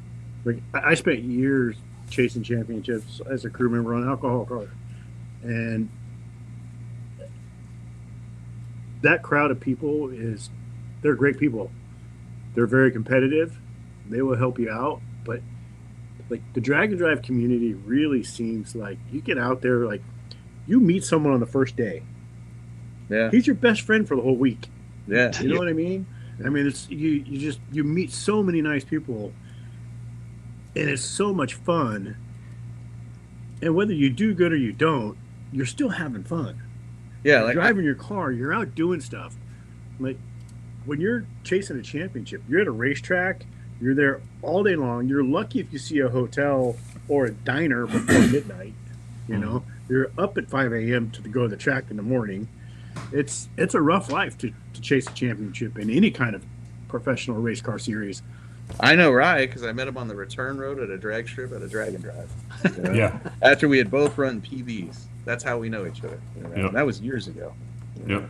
Like, I spent years chasing championships as a crew member on alcohol cars, and that crowd of people they're great people. They're very competitive. They will help you out, but like the drag and drive community really seems like you get out there, like you meet someone on the first day. Yeah. He's your best friend for the whole week. Yeah. You know what I mean? I mean, it's you meet so many nice people, and it's so much fun. And whether you do good or you don't, you're still having fun. Yeah, you're like driving your car, you're out doing stuff. Like when you're chasing a championship, you're at a racetrack, you're there all day long. You're lucky if you see a hotel or a diner before midnight. You know, you're up at 5 a.m. to go to the track in the morning. It's a rough life to chase a championship in any kind of professional race car series. I know Ry because I met him on the return road at a drag strip at a Drag and Drive. You know? Yeah. After we had both run PBs. That's how we know each other. You know? Yep. That was years ago. Yep.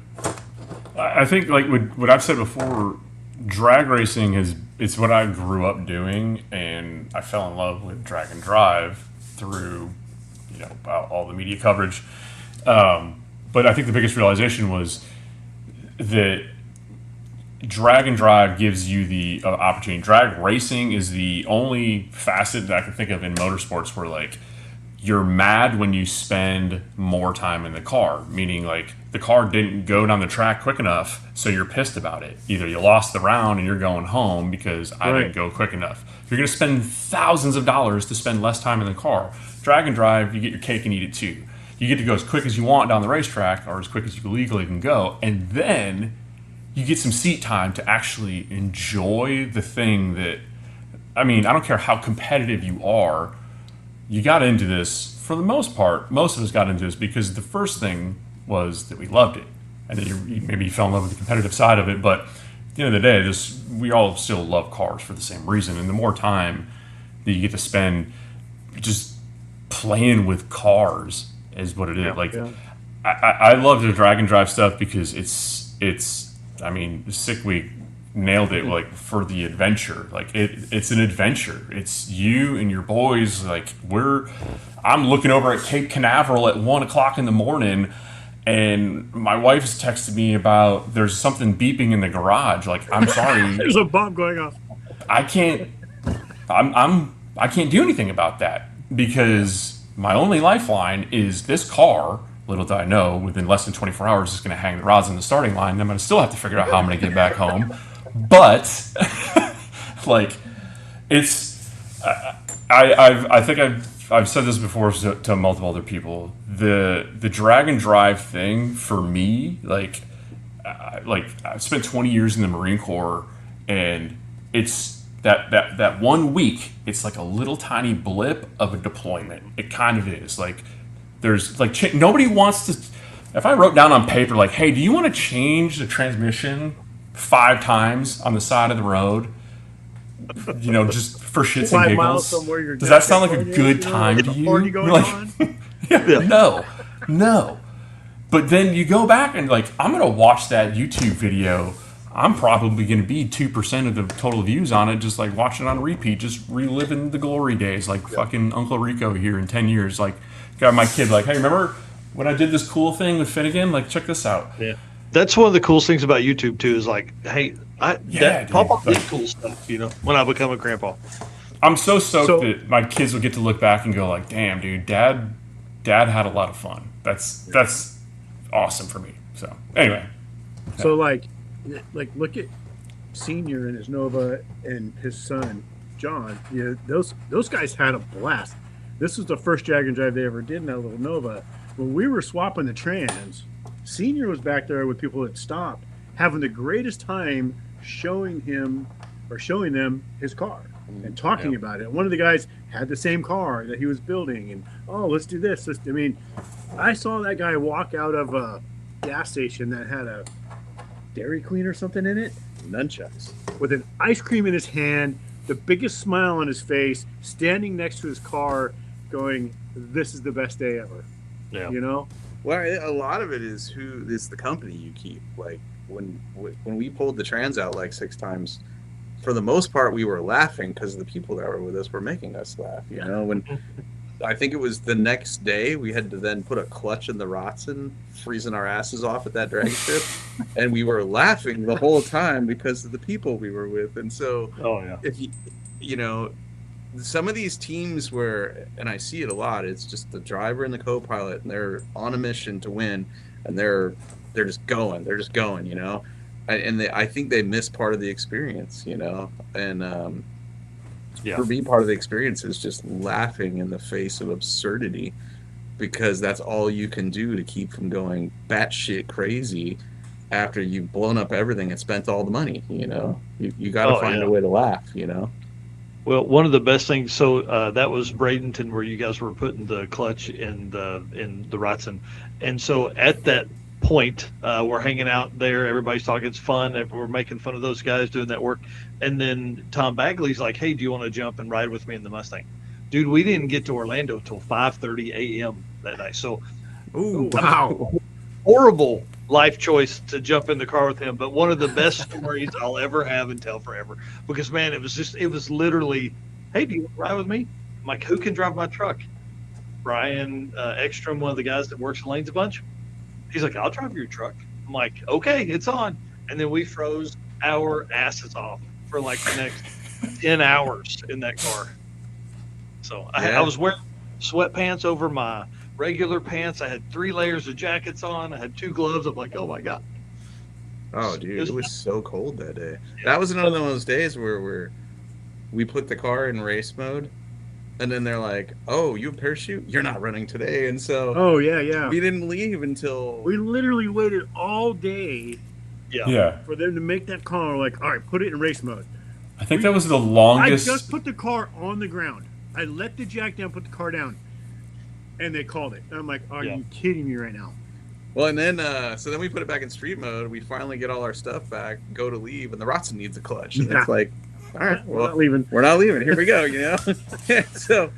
I think like what I've said before, drag racing it's what I grew up doing, and I fell in love with Drag and Drive through, you know, all the media coverage. But I think the biggest realization was that Drag and Drive gives you the opportunity. Drag racing is the only facet that I can think of in motorsports where, like, you're mad when you spend more time in the car, meaning, like, the car didn't go down the track quick enough, so you're pissed about it. Either you lost the round and you're going home because I didn't go quick enough. You're going to spend thousands of dollars to spend less time in the car. Drag and Drive, you get your cake and eat it too. You get to go as quick as you want down the racetrack, or as quick as you legally can go, and then you get some seat time to actually enjoy the thing that, I mean, I don't care how competitive you are, you got into this, for the most part, most of us got into this because the first thing was that we loved it, and then maybe you fell in love with the competitive side of it, but at the end of the day, we all still love cars for the same reason, and the more time that you get to spend just playing with cars is what it is. I love the Drag and Drive stuff because it's I mean, Sick Week nailed it, like, for the adventure. Like, it's an adventure. It's you and your boys. Like, I'm looking over at Cape Canaveral at 1 o'clock in the morning, And my wife's texted me about there's something beeping in the garage. Like, I'm sorry, There's a bomb going off. I can't do anything about that because my only lifeline is this car. Little did I know, within less than 24 hours, it's going to hang the rods in the starting line. And I'm going to still have to figure out how I'm going to get back home. But like, it's I think I've said this before to multiple other people. The drag and drive thing for me, like I've spent 20 years in the Marine Corps, and it's that 1 week. It's like a little tiny blip of a deployment. It kind of is like. There's like nobody wants to. If I wrote down on paper like, "Hey, do you want to change the transmission 5 times on the side of the road?" You know, just for shits and 5 miles giggles. from where your Does that sound like a good time to you? Party going on? No. But then you go back and like, I'm gonna watch that YouTube video. I'm probably gonna be 2% of the total views on it, just like watching it on repeat, just reliving the glory days, like fucking Uncle Rico here in 10 years, like. Got my kid like, hey, remember when I did this cool thing with Finnegan? Like, check this out. Yeah, that's one of the coolest things about YouTube too. Is like, hey, Papa did cool stuff. You know, when I become a grandpa, I'm so stoked that my kids will get to look back and go like, damn, dude, Dad had a lot of fun. That's awesome for me. So anyway, so like look at Senior and his Nova and his son John. Yeah, those guys had a blast. This was the first drag and drive they ever did in that little Nova. When we were swapping the trans, Senior was back there with people that stopped, having the greatest time showing them his car and talking about it. One of the guys had the same car that he was building, and let's do this. I mean, I saw that guy walk out of a gas station that had a Dairy Queen or something in it, nunchucks, with an ice cream in his hand, the biggest smile on his face, standing next to his car, going, "This is the best day ever." Yeah. You know? Well, a lot of it is who is the company you keep. Like when we pulled the trans out like 6 times, for the most part we were laughing because the people that were with us were making us laugh. You know, when I think it was the next day we had to then put a clutch in the Rotson, freezing our asses off at that drag strip, and we were laughing the whole time because of the people we were with. And so, if you know. Some of these teams where, and I see it a lot, it's just the driver and the co-pilot, and they're on a mission to win, and they're just going, you know, and I think they miss part of the experience, you know, and for me, part of the experience is just laughing in the face of absurdity, because that's all you can do to keep from going batshit crazy after you've blown up everything and spent all the money, you know. You got to find a way to laugh, you know. Well, one of the best things, so that was Bradenton where you guys were putting the clutch in the Rotson. And so at that point, we're hanging out there, everybody's talking, it's fun, we're making fun of those guys doing that work. And then Tom Bagley's like, hey, do you want to jump and ride with me in the Mustang? Dude, we didn't get to Orlando till 5:30 a.m. that night. So, wow. Horrible life choice to jump in the car with him, but one of the best stories I'll ever have and tell forever, because man, it was literally, hey, do you want to ride with me? I'm like, who can drive my truck? Brian Ekstrom, one of the guys that works in Lanes a bunch. He's like, I'll drive your truck. I'm like, okay, it's on. And then we froze our asses off for like the next 10 hours in that car. So I was wearing sweatpants over my regular pants. I had 3 layers of jackets on. I had 2 gloves. I'm like, oh my God. Oh, dude, it was so cold that day. Yeah. That was another one of those days where we put the car in race mode, and then they're like, oh, you have a parachute? You're not running today. And so we didn't leave until... We literally waited all day for them to make that call. We're like, all right, put it in race mode. I think that was the longest... I just put the car on the ground. I let the jack down, put the car down. And they called it. And I'm like, are you kidding me right now? Well, and then, so then we put it back in street mode. We finally get all our stuff back, go to leave, and the Rotson needs a clutch. And it's like, all right, well, we're not leaving. We're not leaving. Here we go, you know? So,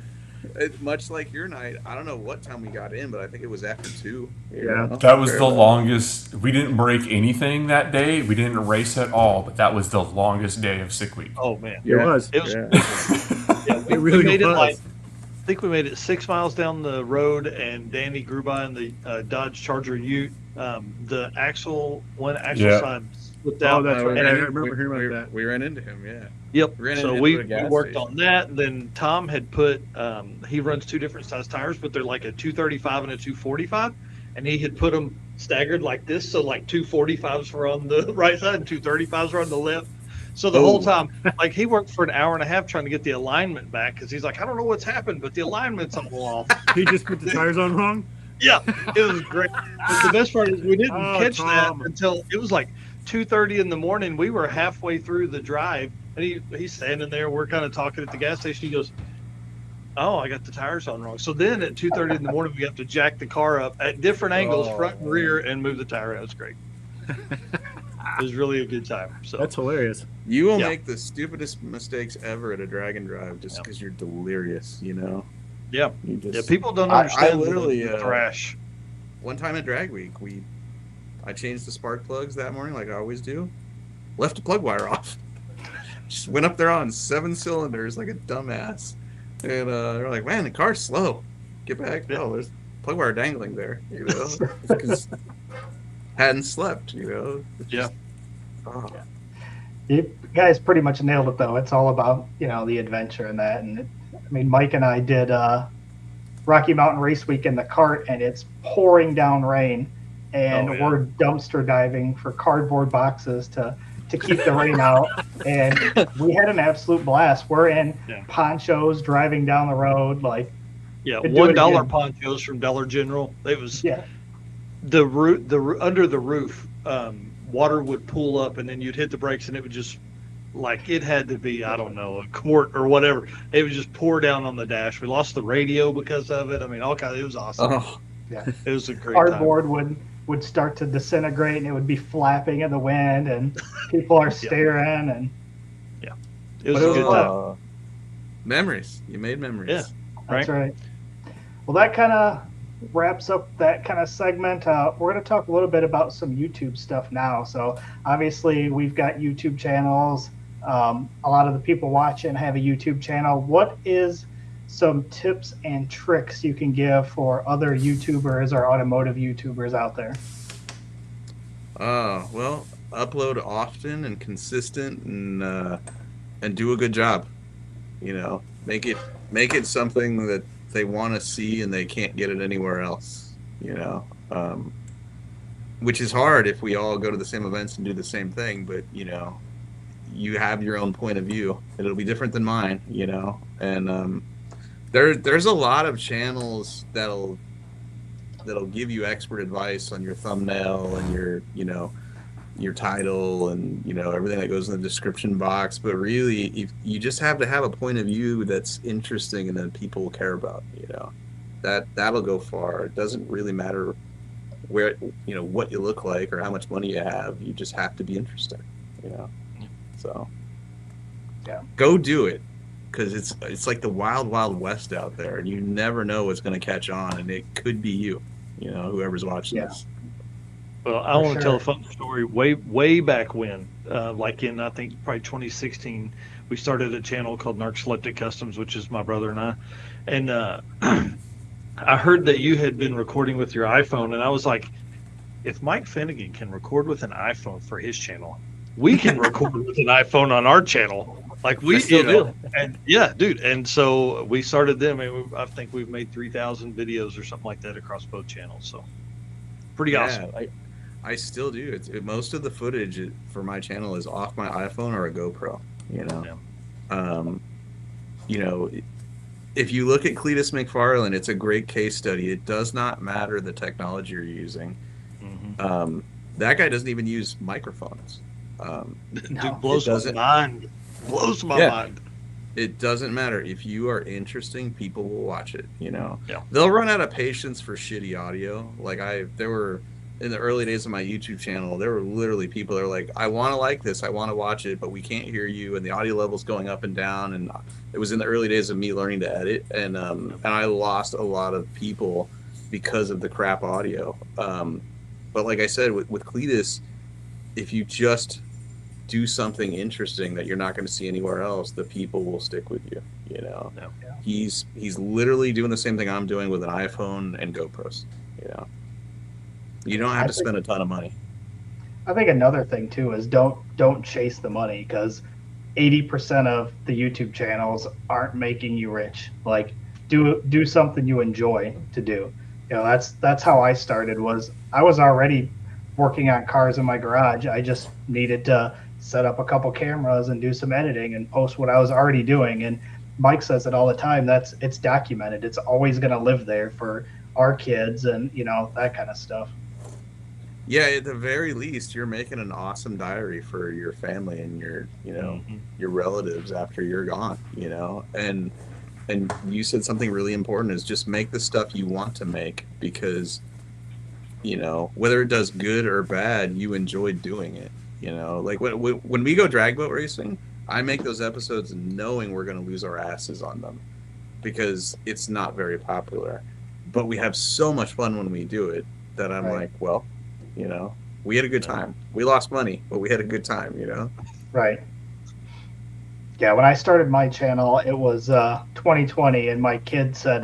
much like your night, I don't know what time we got in, but I think it was after 2. You know? That was the longest. We didn't break anything that day. We didn't race at all, but that was the longest day of sick week. Oh, man. It was. It was. We really made it like think we made it 6 miles down the road, and Danny grew by in the Dodge Charger Ute. The one axle Yeah. side slipped out. Oh, that's right. And I it- remember hearing about that. We ran into him, yeah. Yep. Ran So into we a gas worked station. on that. And then Tom had put, he runs 2 different size tires, but they're like a 235 and a 245. And he had put them staggered like this. So like 245s were on the right side and 235s were on the left. So the whole time, like he worked for an hour and a half trying to get the alignment back because he's like, I don't know what's happened, but the alignment's a little off. He just put the tires on wrong. Yeah, it was great. But the best part is we didn't catch Tom. that until it was like 2:30 in the morning. We were halfway through the drive, and he's standing there. We're kind of talking at the gas station. He goes, "Oh, I got the tires on wrong." So then at 2:30 in the morning, we have to jack the car up at different angles, front and rear, and move the tire out. It was great. It was really a good time. So That's hilarious. You will Yeah. make the stupidest mistakes ever at a drag and drive just because you're delirious, you know? yeah, You just, yeah. People don't I understand literally, the thrash. One time at drag week, I changed the spark plugs that morning like I always do. Left the plug wire off. Just went up there on 7 cylinders like a dumbass. And they're like, man, the car's slow. Get back. No, there's plug wire dangling there, you know? Because hadn't slept, you know? It's Yeah. just- oh. You guys pretty much nailed it, though. It's all about, the adventure and that. And Mike and I did Rocky Mountain Race Week in the cart, and it's pouring down rain, and Oh, yeah. we're dumpster diving for cardboard boxes to keep the rain out. And we had an absolute blast. We're in Yeah. ponchos driving down the road, like, Yeah, Could do it $1 again. ponchos from Dollar General. It was yeah, the under the roof. Water would pool up, and then you'd hit the brakes, and it would just it had to be, I don't know, a quart or whatever. It would just pour down on the dash. We lost the radio because of it. I mean, all kinds. It was awesome. Oh. yeah. It was a great time. Cardboard would start to disintegrate, and it would be flapping in the wind, and people are staring, and It was But a good time. Memories. You made memories. Yeah. that's right. Well, that kind of wraps up that kind of segment. We're going to talk a little bit about some YouTube stuff now. So obviously we've got YouTube channels. A lot of the people watching have a YouTube channel. What is some tips and tricks you can give for other YouTubers or automotive YouTubers out there? Well, upload often and consistent, and do a good job. You know, make it something that they want to see and they can't get it anywhere else. You know, which is hard if we all go to the same events and do the same thing. But you have your own point of view. It'll be different than mine. You know, and there's a lot of channels that'll give you expert advice on your thumbnail and your title and everything that goes in the description box. But really, if you just have to have a point of view that's interesting and that people care about, that'll go far. It doesn't really matter where what you look like or how much money you have. You just have to be interesting. So Yeah. go do it, because it's like the wild west out there, and you never know what's going to catch on, and it could be you, whoever's watching Yeah. this. Well, I For want to tell a sure. fun story. Way back when, like in, I think, probably 2016, we started a channel called Narcoleptic Customs, which is my brother and I. And I heard that you had been recording with your iPhone, and I was like, if Mike Finnegan can record with an iPhone for his channel, we can record with an iPhone on our channel. Like we still do. And yeah, dude. And so we started them, and I think we've made 3,000 videos or something like that across both channels. So pretty awesome. I still do. Most of the footage for my channel is off my iPhone or a GoPro. If you look at Cletus McFarland, it's a great case study. It does not matter the technology you're using. Mm-hmm. That guy doesn't even use microphones. Dude, blows my doesn't- mind. Blows my Yeah. mind. It doesn't matter. If you are interesting, people will watch it. Yeah. They'll run out of patience for shitty audio. There were, in the early days of my YouTube channel, there were literally people that were like, I want to like this, I want to watch it, but we can't hear you, and the audio level's going up and down. And it was in the early days of me learning to edit, and I lost a lot of people because of the crap audio. But like I said, with Cletus, if you just do something interesting that you're not going to see anywhere else, the people will stick with you. You know, Yeah. he's literally doing the same thing I'm doing with an iPhone and GoPros. You know, you don't have to spend a ton of money. I think another thing too is don't chase the money, because 80% of the YouTube channels aren't making you rich. Like, do something you enjoy to do. You know, that's how I started. I was already working on cars in my garage. I just needed to set up a couple cameras and do some editing and post what I was already doing. And Mike says it all the time. It's documented. It's always going to live there for our kids and, you know, that kind of stuff. Yeah, at the very least, you're making an awesome diary for your family and your, you know, your relatives after you're gone, you know. And you said something really important, is just make the stuff you want to make, because, you know, whether it does good or bad, you enjoy doing it. You know, like when we go drag boat racing, I make those episodes knowing we're going to lose our asses on them, because it's not very popular, but we have so much fun when we do it that I'm like, well, you know, we had a good time. We lost money, but we had a good time, you know? Right. Yeah, when I started my channel, it was 2020, and my kid said,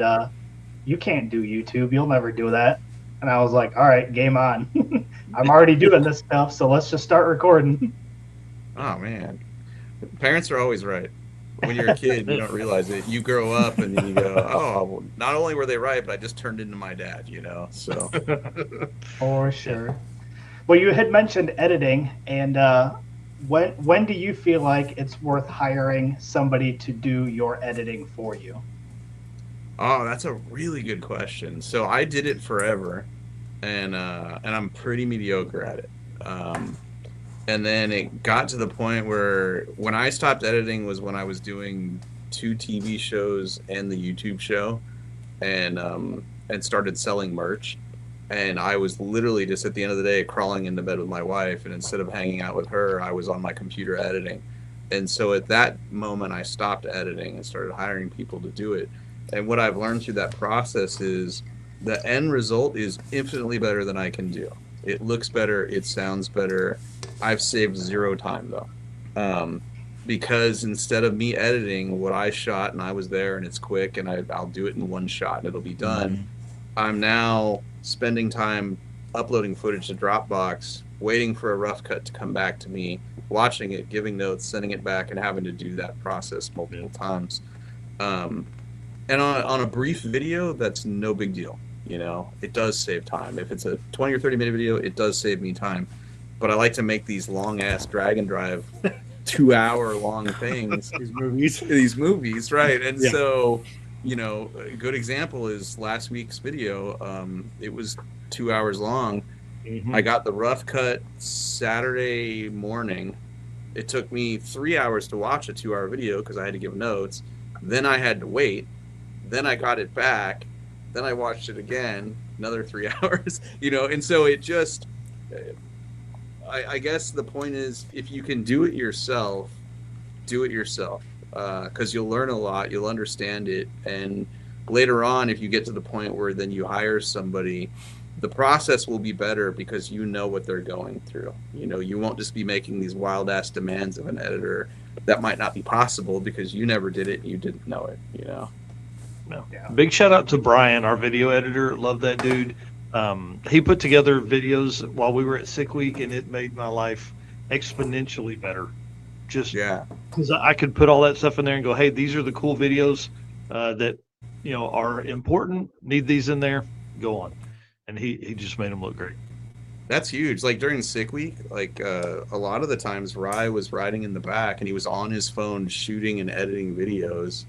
you can't do YouTube. You'll never do that. And I was like, all right, game on. I'm already doing this stuff, so let's just start recording. Oh, man. Parents are always right. When you're a kid, you don't realize it. You grow up and then you go, oh, well, not only were they right, but I just turned into my dad, you know? So. For sure. Well, you had mentioned editing, and when do you feel like it's worth hiring somebody to do your editing for you? Oh, that's a really good question. So I did it forever, and I'm pretty mediocre at it. And then it got to the point where when I stopped editing was when I was doing 2 TV shows and the YouTube show, and started selling merch. And I was literally just at the end of the day crawling into bed with my wife, and instead of hanging out with her, I was on my computer editing. And so at that moment, I stopped editing and started hiring people to do it. And what I've learned through that process is the end result is infinitely better than I can do. It looks better. It sounds better. I've saved 0 time, though. Because instead of me editing what I shot and I was there and it's quick and I'll do it in one shot and it'll be done, I'm now spending time uploading footage to Dropbox, waiting for a rough cut to come back to me, watching it, giving notes, sending it back, and having to do that process multiple times. And on a brief video, that's no big deal. You know, it does save time. If it's a 20 or 30-minute video, it does save me time. But I like to make these long-ass drag and drive 2-hour-long things. These movies, right? And so, you know, a good example is last week's video. It was 2 hours long. I got the rough cut Saturday morning. It took me 3 hours to watch a 2-hour video because I had to give notes. Then I had to wait. Then I got it back. Then I watched it again, another 3 hours, you know, and so it just, I guess the point is, if you can do it yourself, do it yourself, because you'll learn a lot, you'll understand it, and later on, if you get to the point where then you hire somebody, the process will be better because you know what they're going through. You know, you won't just be making these wild-ass demands of an editor that might not be possible because you never did it and you didn't know it, you know. No. Yeah. Big shout out to Brian, our video editor. Love that dude. He put together videos while we were at Sick Week, and it made my life exponentially better. Just because I could put all that stuff in there and go, hey, these are the cool videos that, you know, are important. Need these in there. Go on. And he just made them look great. That's huge. Like during Sick Week, like a lot of the times Ry was riding in the back and he was on his phone shooting and editing videos.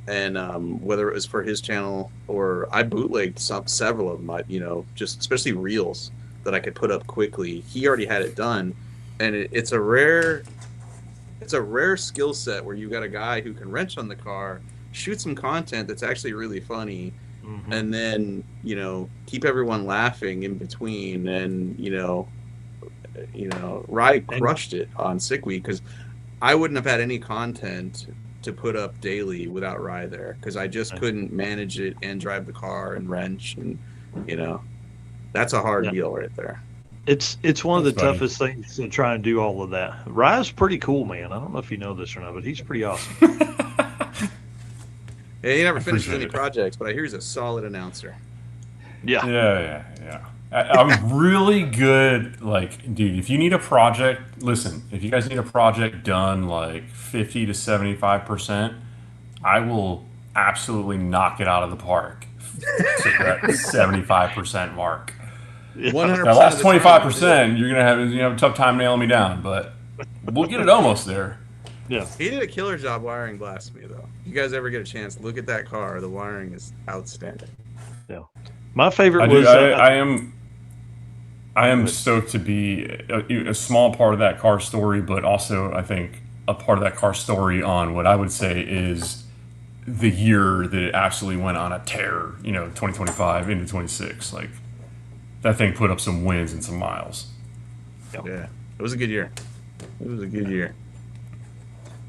And whether it was for his channel or I bootlegged several of them, you know, just especially reels that I could put up quickly. He already had it done, and it's a rare skill set where you got a guy who can wrench on the car, shoot some content that's actually really funny, and then, you know, keep everyone laughing in between. And you know, Ry crushed it on Sick Week because I wouldn't have had any content to put up daily without Ry there, because I just couldn't manage it and drive the car and wrench, and you know, that's a hard deal right there. It's one of the Thanks, buddy. toughest things to try and do all of that. Ry's pretty cool, man. I don't know if you know this or not, but he's pretty awesome. Yeah, he never finishes appreciate any it. projects, but I hear he's a solid announcer. Yeah. Yeah. I'm really good. Like, dude, if you need a project, listen, if you guys need a project done like 50 to 75%, I will absolutely knock it out of the park to that 75% mark. 100%. That last of the time, 25%, you're gonna have a tough time nailing me down, but we'll get it almost there. Yeah. He did a killer job wiring Blasphemi, though. If you guys ever get a chance, look at that car. The wiring is outstanding. Yeah. My favorite I was am stoked to be a small part of that car story, but also I think a part of that car story on what I would say is the year that it absolutely went on a tear. 2025 into 26. Like that thing put up some wins and some miles. Yeah, it was a good year. It was a good year.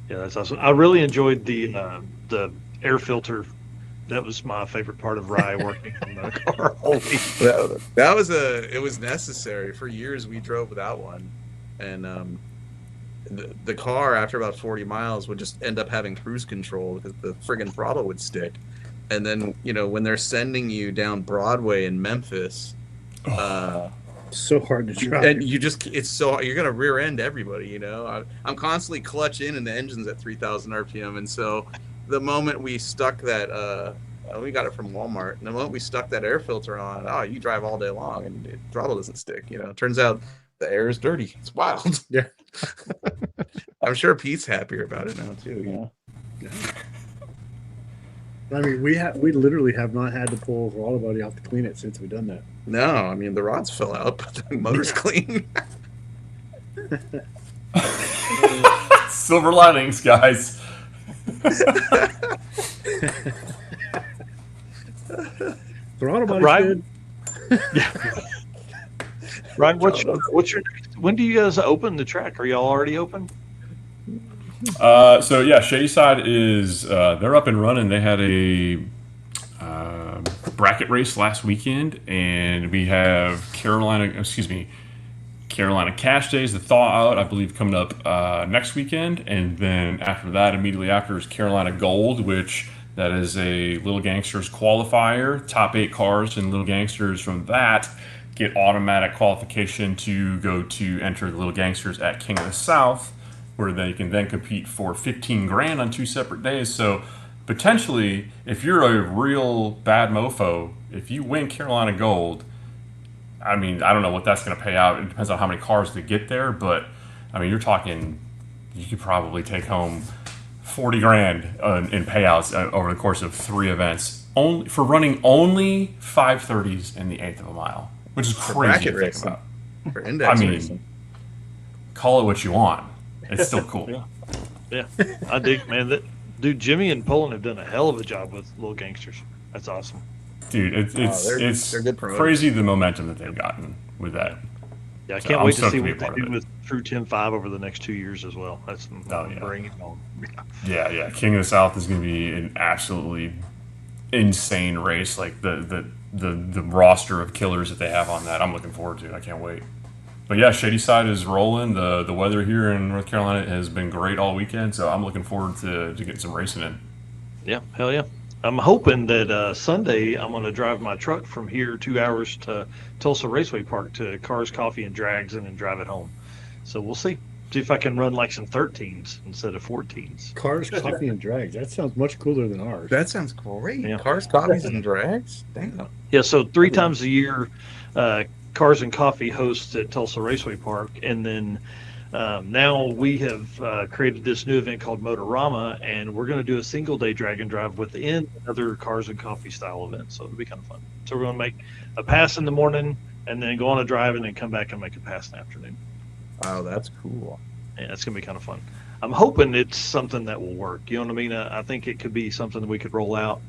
Yeah, that's awesome. I really enjoyed the air filter. That was my favorite part of Ry working on the car. It was necessary. For years we drove without one, and the car after about 40 miles would just end up having cruise control because the friggin' throttle would stick. And then when they're sending you down Broadway in Memphis, So hard to drive. and you're gonna rear end everybody. I'm constantly clutch in and the engine's at 3,000 RPM, and so the moment we stuck that we got it from Walmart, and the moment we stuck that air filter on, you drive all day long and the throttle doesn't stick. It turns out the air is dirty. It's wild. Yeah. I'm sure Pete's happier about it now too. I mean, we literally have not had to pull the throttle body off to clean it since we've done that. No, I mean the rods fell out, but the motor's clean. Silver linings, guys. Throttle body's Right. good. Ryan, what's your when do you guys open the track? Are y'all already open? So yeah, Shady Side is they're up and running. They had a bracket race last weekend, and we have Carolina Cash Days, the thaw out, I believe, coming up next weekend, and then after that, immediately after, is Carolina Gold, which that is a Little Gangsters qualifier. Top 8 cars in Little Gangsters from that get automatic qualification to go to enter the Little Gangsters at King of the South, where they can then compete for 15 grand on 2 separate days. So potentially, if you're a real bad mofo, if you win Carolina Gold, I mean, I don't know what that's going to pay out. It depends on how many cars they get there, but I mean, you're talking, you could probably take home 40 grand in payouts over the course of 3 events, only for running only 530s in the 1/8 of a mile, which is crazy to think about. For index I mean, racing. call it what you want. It's still cool. Yeah, I dig, man. Dude, Jimmy and Poland have done a hell of a job with Little Gangsters. That's awesome. Dude, it's they're good promoters. crazy the momentum that they've gotten with that. Yeah, I So can't I'm wait to stoked see to be what a they part do of it. with True 10-5 over the next 2 years as well. That's yeah. bring it on. Yeah. King of the South is going to be an absolutely insane race. Like the roster of killers that they have on that, I'm looking forward to. I can't wait. But yeah, Shady Side is rolling. The weather here in North Carolina has been great all weekend, so I'm looking forward to getting some racing in. Yeah, hell yeah. I'm hoping that Sunday I'm going to drive my truck from here 2 hours to Tulsa Raceway Park to Cars, Coffee, and Drags, and then drive it home. So we'll see. See if I can run like some 13s instead of 14s. Cars, coffee, and drags. That sounds much cooler than ours. That sounds great. Yeah. Cars, coffees, and drags. Damn. Yeah, so 3 times a year, Cars and Coffee hosts at Tulsa Raceway Park, and then now we have created this new event called Motorama, and we're going to do a single-day drag and drive within another Cars and Coffee style event. So it'll be kind of fun. So we're going to make a pass in the morning, and then go on a drive, and then come back and make a pass in the afternoon. Wow, that's cool. Yeah, it's going to be kind of fun. I'm hoping it's something that will work. You know what I mean? I think it could be something that we could roll out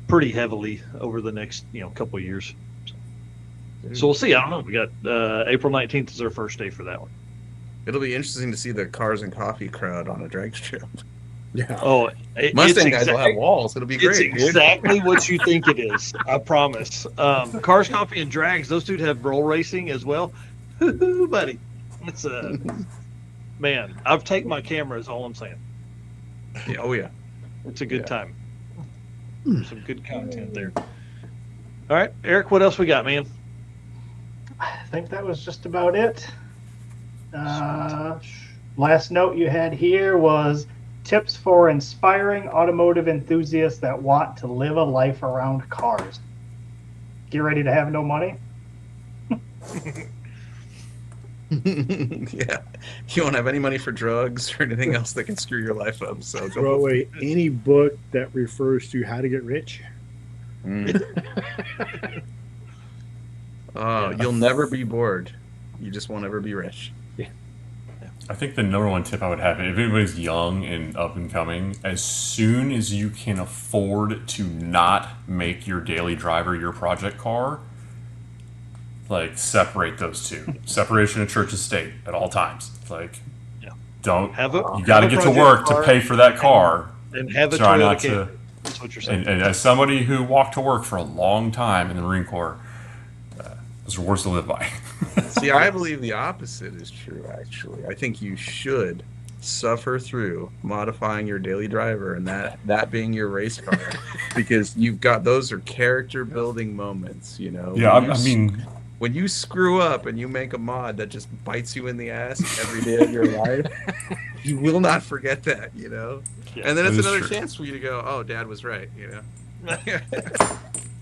pretty heavily over the next couple of years. So we'll see. I don't know. We got April 19th is our first day for that one. It'll be interesting to see the Cars and Coffee crowd on a drag strip. Yeah. Oh, Mustang guys will have walls. It'll be It's great. exactly what you think it is. I promise. Cars, Coffee, and Drags, those two have roll racing as well. buddy. It's man. I've taken my camera. Is all I'm saying. Yeah, oh yeah. It's a good time. Some good content there. All right, Eric. What else we got, man? I think that was just about it. Last note you had here was tips for inspiring automotive enthusiasts that want to live a life around cars. Get ready to have no money. Yeah, you won't have any money for drugs or anything else that can screw your life up. So Throw away any book that refers to how to get rich. You'll never be bored. You just won't ever be rich. I think the number one tip I would have, if anybody's young and up and coming, as soon as you can afford to not make your daily driver your project car, like separate those two. Separation of church and state at all times. Like, don't Have a you got to get to work to pay for that car. and have a Try Toyota not Camry. to. That's what you're saying. And as somebody who walked to work for a long time in the Marine Corps, those are words to live by. See, I believe the opposite is true, actually. I think you should suffer through modifying your daily driver and that being your race car, because you've got, those are character building moments, you know. Yeah, I mean, when you screw up and you make a mod that just bites you in the ass every day of your life, you will not forget that, you know. Yeah, and then it's that is another true. chance for you to go, oh, Dad was right, you know.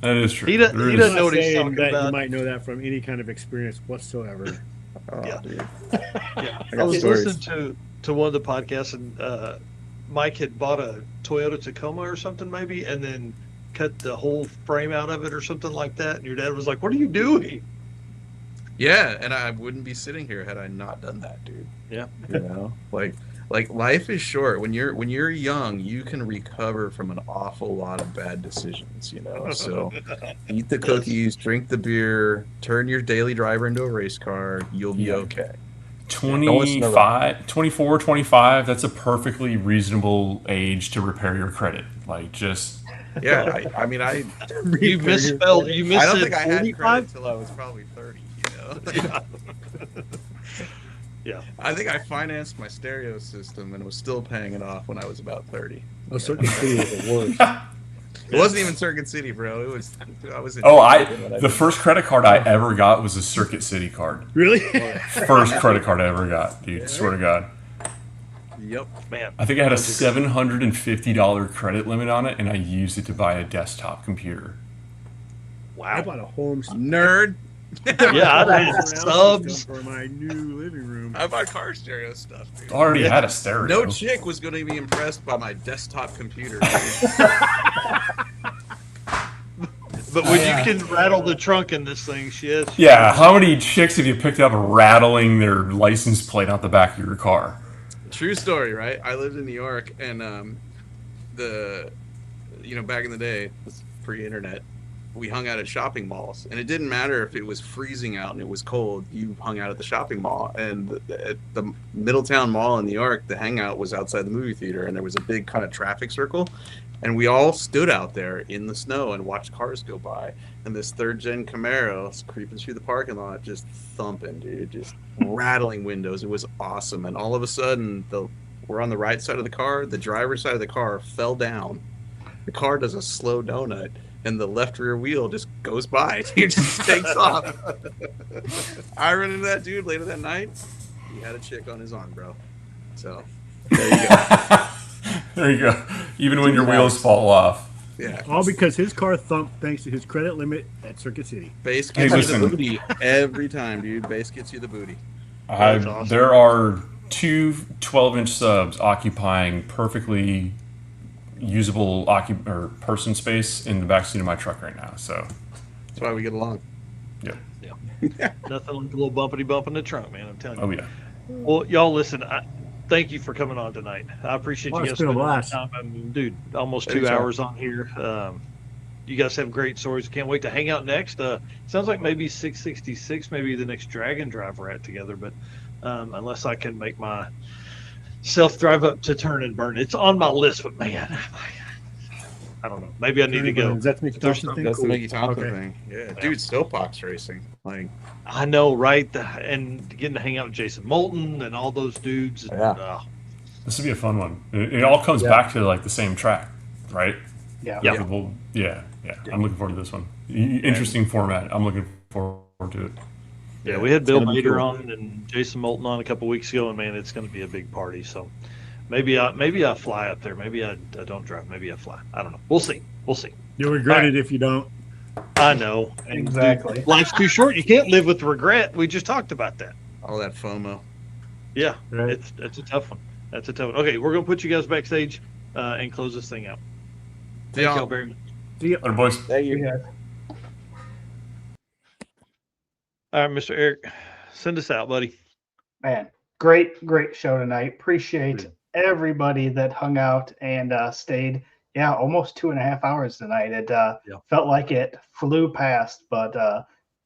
that is true. He doesn't There is- know what he's Saying talking that about. You might know that from any kind of experience whatsoever. Oh, Yeah. dude. Yeah. I I got was stories. listening to one of the podcasts, and Mike had bought a Toyota Tacoma or something maybe, and then cut the whole frame out of it or something like that. And your dad was like, "What are you doing?" Yeah, and I wouldn't be sitting here had I not done that, dude. Yeah. You know, like life is short. When you're young, you can recover from an awful lot of bad decisions, you know. So eat the cookies, drink the beer, turn your daily driver into a race car, you'll be okay. 25, 24, 25, that's a perfectly reasonable age to repair your credit. Like, just... Yeah, I mean, You misspelled. You I don't missaid think I had 45. credit until I was probably 30, you know. Yeah. I think I financed my stereo system and was still paying it off when I was about 30. Oh, Circuit City was the worst. It wasn't even Circuit City, bro. I was. the first credit card I ever got was a Circuit City card. Really? First credit card I ever got, dude. Swear to God. Yep. Man. I think I had a $750 credit limit on it, and I used it to buy a desktop computer. I Wow. bought a home Nerd. Yeah, I had surround subs. system for my new living room. I bought car stereo stuff, dude. Already had a stereo. No chick was going to be impressed by my desktop computer. But when you can rattle the trunk in this thing, shit. Yeah, how many chicks have you picked up rattling their license plate out the back of your car? True story, right? I lived in New York, and back in the day, this pre-internet, we hung out at shopping malls, and it didn't matter if it was freezing out and it was cold. You hung out at the shopping mall, and at the Middletown Mall in New York, the hangout was outside the movie theater, and there was a big kind of traffic circle, and we all stood out there in the snow and watched cars go by, and this third-gen Camaro was creeping through the parking lot, just thumping, dude, just rattling windows. It was awesome, and all of a sudden, we're on the right side of the car. The driver's side of the car fell down. The car does a slow donut, and the left rear wheel just goes by. It just takes off. I ran into that dude later that night. He had a chick on his arm, bro. So, there you go. There you go. Even when your wheels fall off. Yeah. All because his car thumped thanks to his credit limit at Circuit City. Base Hey, gets you the listen. booty every time, dude. Base gets you the booty. That's awesome. There are two 12-inch subs occupying perfectly usable person space in the backseat of my truck right now. So, That's why we get along. yeah. Nothing like a little bumpity bump in the trunk, man. I'm telling you. Oh, yeah. Well, y'all listen. Thank you for coming on tonight. I appreciate Oh, you it's guys been a spending blast. time. I mean, dude, almost 2 Anytime. hours on here. You guys have great stories. Can't wait to hang out next. Sounds like maybe 666, maybe the next Dragon Drive we're at together. But unless I can make my self drive up to Turn and Burn, it's on my list. But man, I don't know. Maybe I need to go. That's Mickey There's Thompson something thing? That's the Mickey Thompson Okay. thing. Yeah, Yeah. dude, Stillbox racing. Like, I know, right? And getting to hang out with Jason Moulton and all those dudes. And, Yeah. This would be a fun one. It all comes back to like the same track, right? Yeah. Yeah. Yeah. I'm looking forward to this one. Interesting format. I'm looking forward to it. Yeah, we had Bill gonna be Bader cool. on and Jason Moulton on a couple weeks ago, and man, it's going to be a big party. So maybe I fly up there. Maybe I don't drive. Maybe I fly. I don't know. We'll see. You'll regret it if you don't. I know. And Exactly. dude, life's too short. You can't live with regret. We just talked about that. all that FOMO. Yeah, Right. That's a tough one. That's a tough one. Okay, we're gonna put you guys backstage and close this thing out. Thank Yeah. y'all very much. Later, boys. Thank you. Yeah. All right, Mr. Eric, send us out, buddy. Man, great show tonight. Appreciate everybody that hung out and stayed. Yeah, almost 2.5 hours tonight. It felt like it flew past, but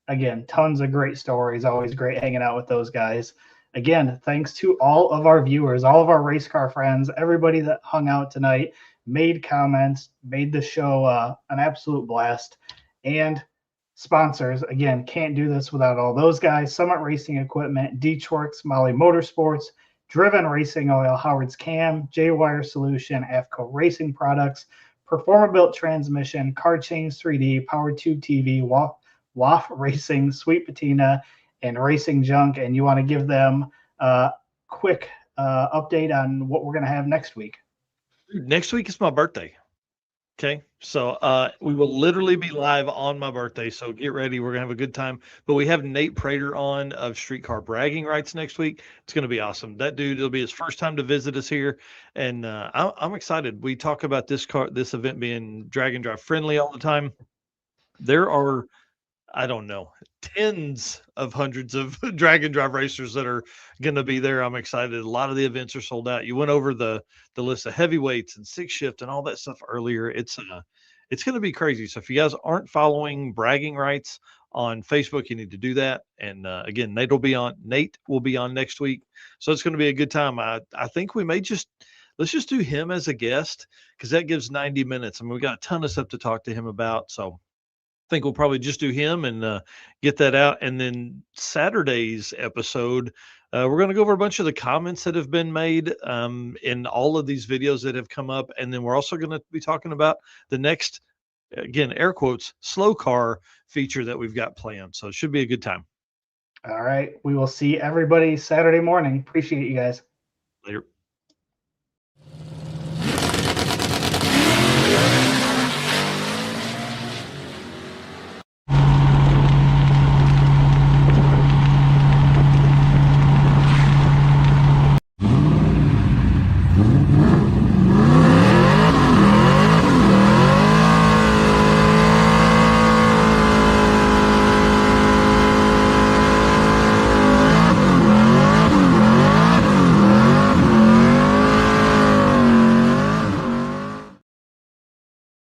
again, tons of great stories. Always great hanging out with those guys. Again, thanks to all of our viewers, all of our race car friends, everybody that hung out tonight, made comments, made the show an absolute blast. And sponsors, again, can't do this without all those guys. Summit Racing Equipment, Deechworks, Molly Motorsports, Driven Racing Oil, Howard's Cam, J-Wire Solution, AFCO Racing Products, Performer Built Transmission, Car Change 3D, Power Tube TV, WAF Racing, Sweet Patina, and Racing Junk. And you want to give them a quick update on what we're going to have next week. Next week is my birthday. Okay, so we will literally be live on my birthday, so get ready. We're gonna have a good time. But we have Nate Prater on of Streetcar Bragging Rights next week. It's gonna be awesome. That dude, it'll be his first time to visit us here, and I'm excited. We talk about this event being drag and drive friendly all the time. There are, I don't know, tens of hundreds of drag and drive racers that are going to be there. I'm excited. A lot of the events are sold out. You went over the list of heavyweights and six shift and all that stuff earlier. It's going to be crazy. So if you guys aren't following Bragging Rights on Facebook, you need to do that. And again, Nate will be on next week. So it's going to be a good time. I think we may let's just do him as a guest, because that gives 90 minutes. I mean, we got a ton of stuff to talk to him about. So I think we'll probably just do him and get that out. And then Saturday's episode, we're going to go over a bunch of the comments that have been made in all of these videos that have come up. And then we're also going to be talking about the next, again, air quotes, slow car feature that we've got planned. So it should be a good time. All right. We will see everybody Saturday morning. Appreciate you guys. Later.